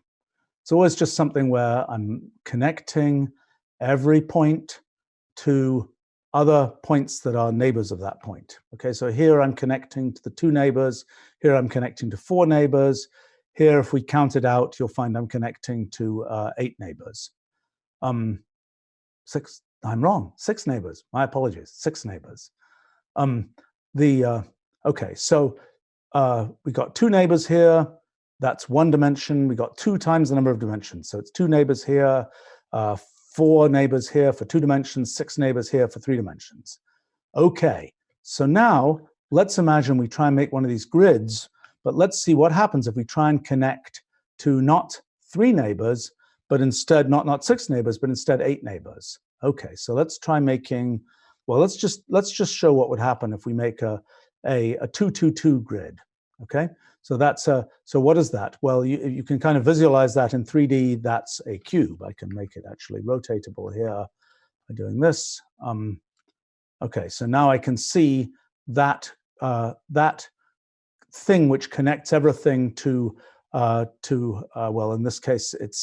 It's always just something where I'm connecting every point to other points that are neighbors of that point. Okay, so here I'm connecting to the two neighbors. Here I'm connecting to four neighbors. Here, if we count it out, you'll find I'm connecting to 8 neighbors. Six, I'm wrong, 6 neighbors. My apologies, 6 neighbors. Okay, so we got 2 neighbors here. That's one dimension. We got 2 times the number of dimensions. So it's 2 neighbors here, 4 neighbors here for 2 dimensions, 6 neighbors here for 3 dimensions. Okay, so now let's imagine we try and make one of these grids, but let's see what happens if we try and connect to not 3 neighbors, but instead not 6 neighbors, but instead 8 neighbors. Okay, so let's try making, well, let's just show what would happen if we make a 2-2-2 grid. Okay, so that's so what is that? Well, you can kind of visualize that in 3D. That's a cube. I can make it actually rotatable here by doing this. Okay, so now I can see that that thing which connects everything to well, in this case, it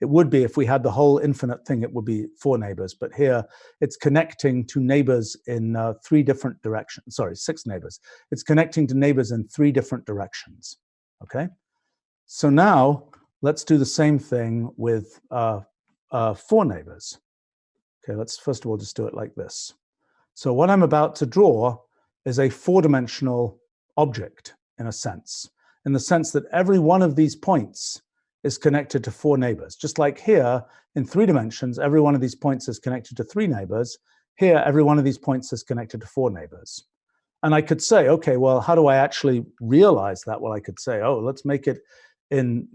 would be, if we had the whole infinite thing, it would be 4 neighbors. But here, it's connecting to neighbors in 3 different directions. Sorry, 6 neighbors. It's connecting to neighbors in 3 different directions. Okay, so now let's do the same thing with 4 neighbors. Okay, let's first of all just do it like this. So what I'm about to draw is a 4-dimensional object, in a sense that every one of these points is connected to 4 neighbors. Just like here, in 3 dimensions, every one of these points is connected to 3 neighbors. Here, every one of these points is connected to 4 neighbors. And I could say, okay, well, how do I actually realize that? Well, I could say, oh, let's make it in,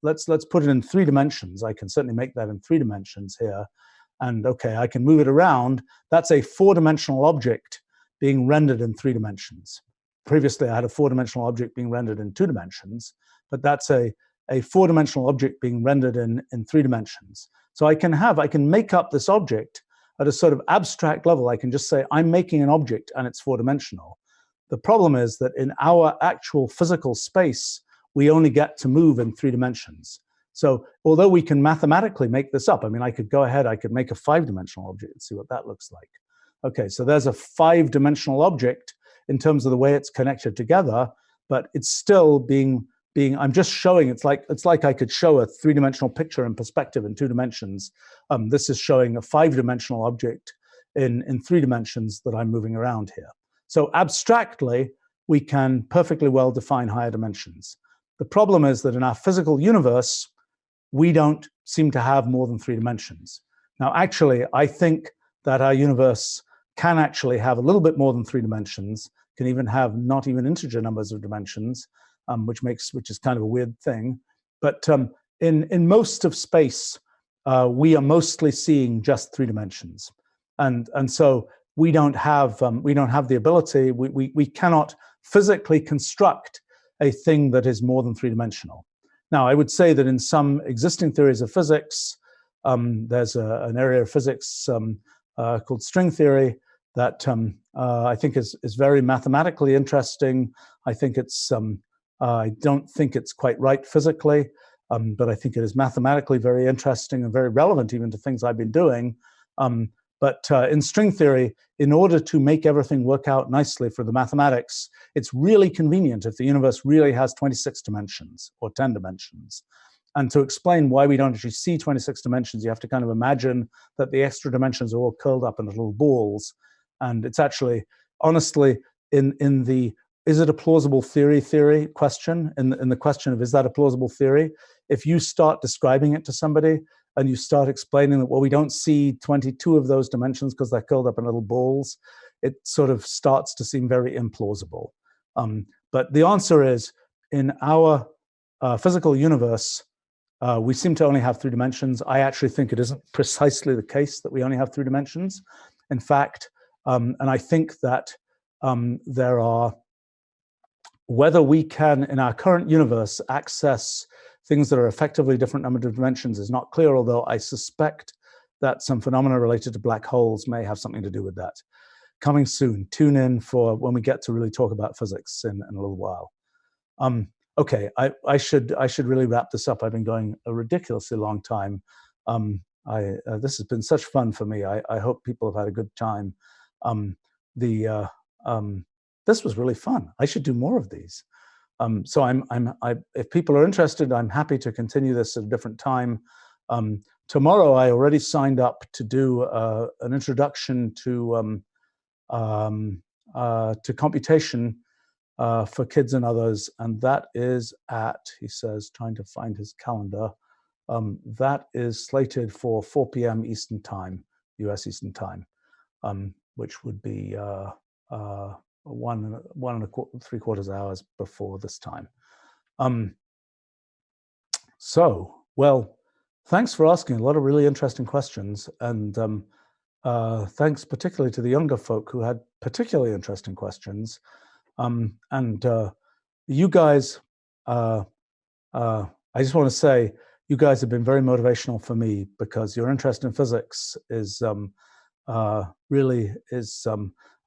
let's put it in 3 dimensions. I can certainly make that in 3 dimensions here. And okay, I can move it around. That's a 4-dimensional object being rendered in 3 dimensions. Previously, I had a 4-dimensional object being rendered in 2 dimensions, but that's a 4-dimensional object being rendered in 3 dimensions. So I can make up this object at a sort of abstract level. I can just say, I'm making an object and it's 4-dimensional. The problem is that in our actual physical space, we only get to move in 3 dimensions. So although we can mathematically make this up, I mean, I could go ahead, I could make a 5-dimensional object and see what that looks like. Okay, so there's a 5-dimensional object in terms of the way it's connected together, but it's still being I'm just showing, it's like I could show a 3-dimensional picture in perspective in 2 dimensions. This is showing a 5-dimensional object in 3 dimensions that I'm moving around here. So abstractly, we can perfectly well define higher dimensions. The problem is that in our physical universe, we don't seem to have more than 3 dimensions. Now, actually, I think that our universe can actually have a little bit more than 3 dimensions, can even have not even integer numbers of dimensions, which is kind of a weird thing. But in most of space, we are mostly seeing just 3 dimensions, and so we don't have the ability. We cannot physically construct a thing that is more than 3-dimensional. Now, I would say that in some existing theories of physics, there's an area of physics called string theory that I think is very mathematically interesting. I think it's I don't think it's quite right physically, but I think it is mathematically very interesting and very relevant even to things I've been doing. But in string theory, in order to make everything work out nicely for the mathematics, it's really convenient if the universe really has 26 dimensions or 10 dimensions. And to explain why we don't actually see 26 dimensions, you have to kind of imagine that the extra dimensions are all curled up into little balls. And it's actually, honestly, in the is it a plausible theory question, in the question of is that a plausible theory, if you start describing it to somebody and you start explaining that, well, we don't see 22 of those dimensions because they're curled up in little balls, it sort of starts to seem very implausible. But the answer is, in our physical universe, we seem to only have 3 dimensions. I actually think it isn't precisely the case that we only have 3 dimensions. In fact, and I think that there are, whether we can, in our current universe, access things that are effectively different number of dimensions is not clear, although I suspect that some phenomena related to black holes may have something to do with that. Coming soon. Tune in for when we get to really talk about physics in a little while. Okay, I should really wrap this up. I've been going a ridiculously long time. This has been such fun for me. I hope people have had a good time. This was really fun. I should do more of these. So if people are interested, I'm happy to continue this at a different time. Tomorrow, I already signed up to do an introduction to computation for kids and others, and that is at, he says, trying to find his calendar, that is slated for 4 p.m. Eastern Time, US Eastern Time, which would be 1 3/4 hours before this time. So, well, thanks for asking a lot of really interesting questions, and thanks particularly to the younger folk who had particularly interesting questions. You guys, I just want to say, you guys have been very motivational for me, because your interest in physics is really is,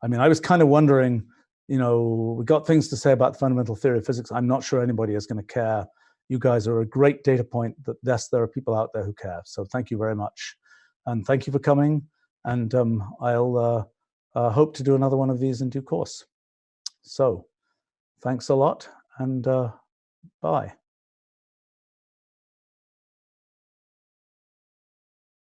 I mean, I was kind of wondering, we got things to say about the fundamental theory of physics. I'm not sure anybody is going to care. You guys are a great data point that, yes, there are people out there who care. So thank you very much. And thank you for coming. And I'll hope to do another one of these in due course. So thanks a lot, and bye.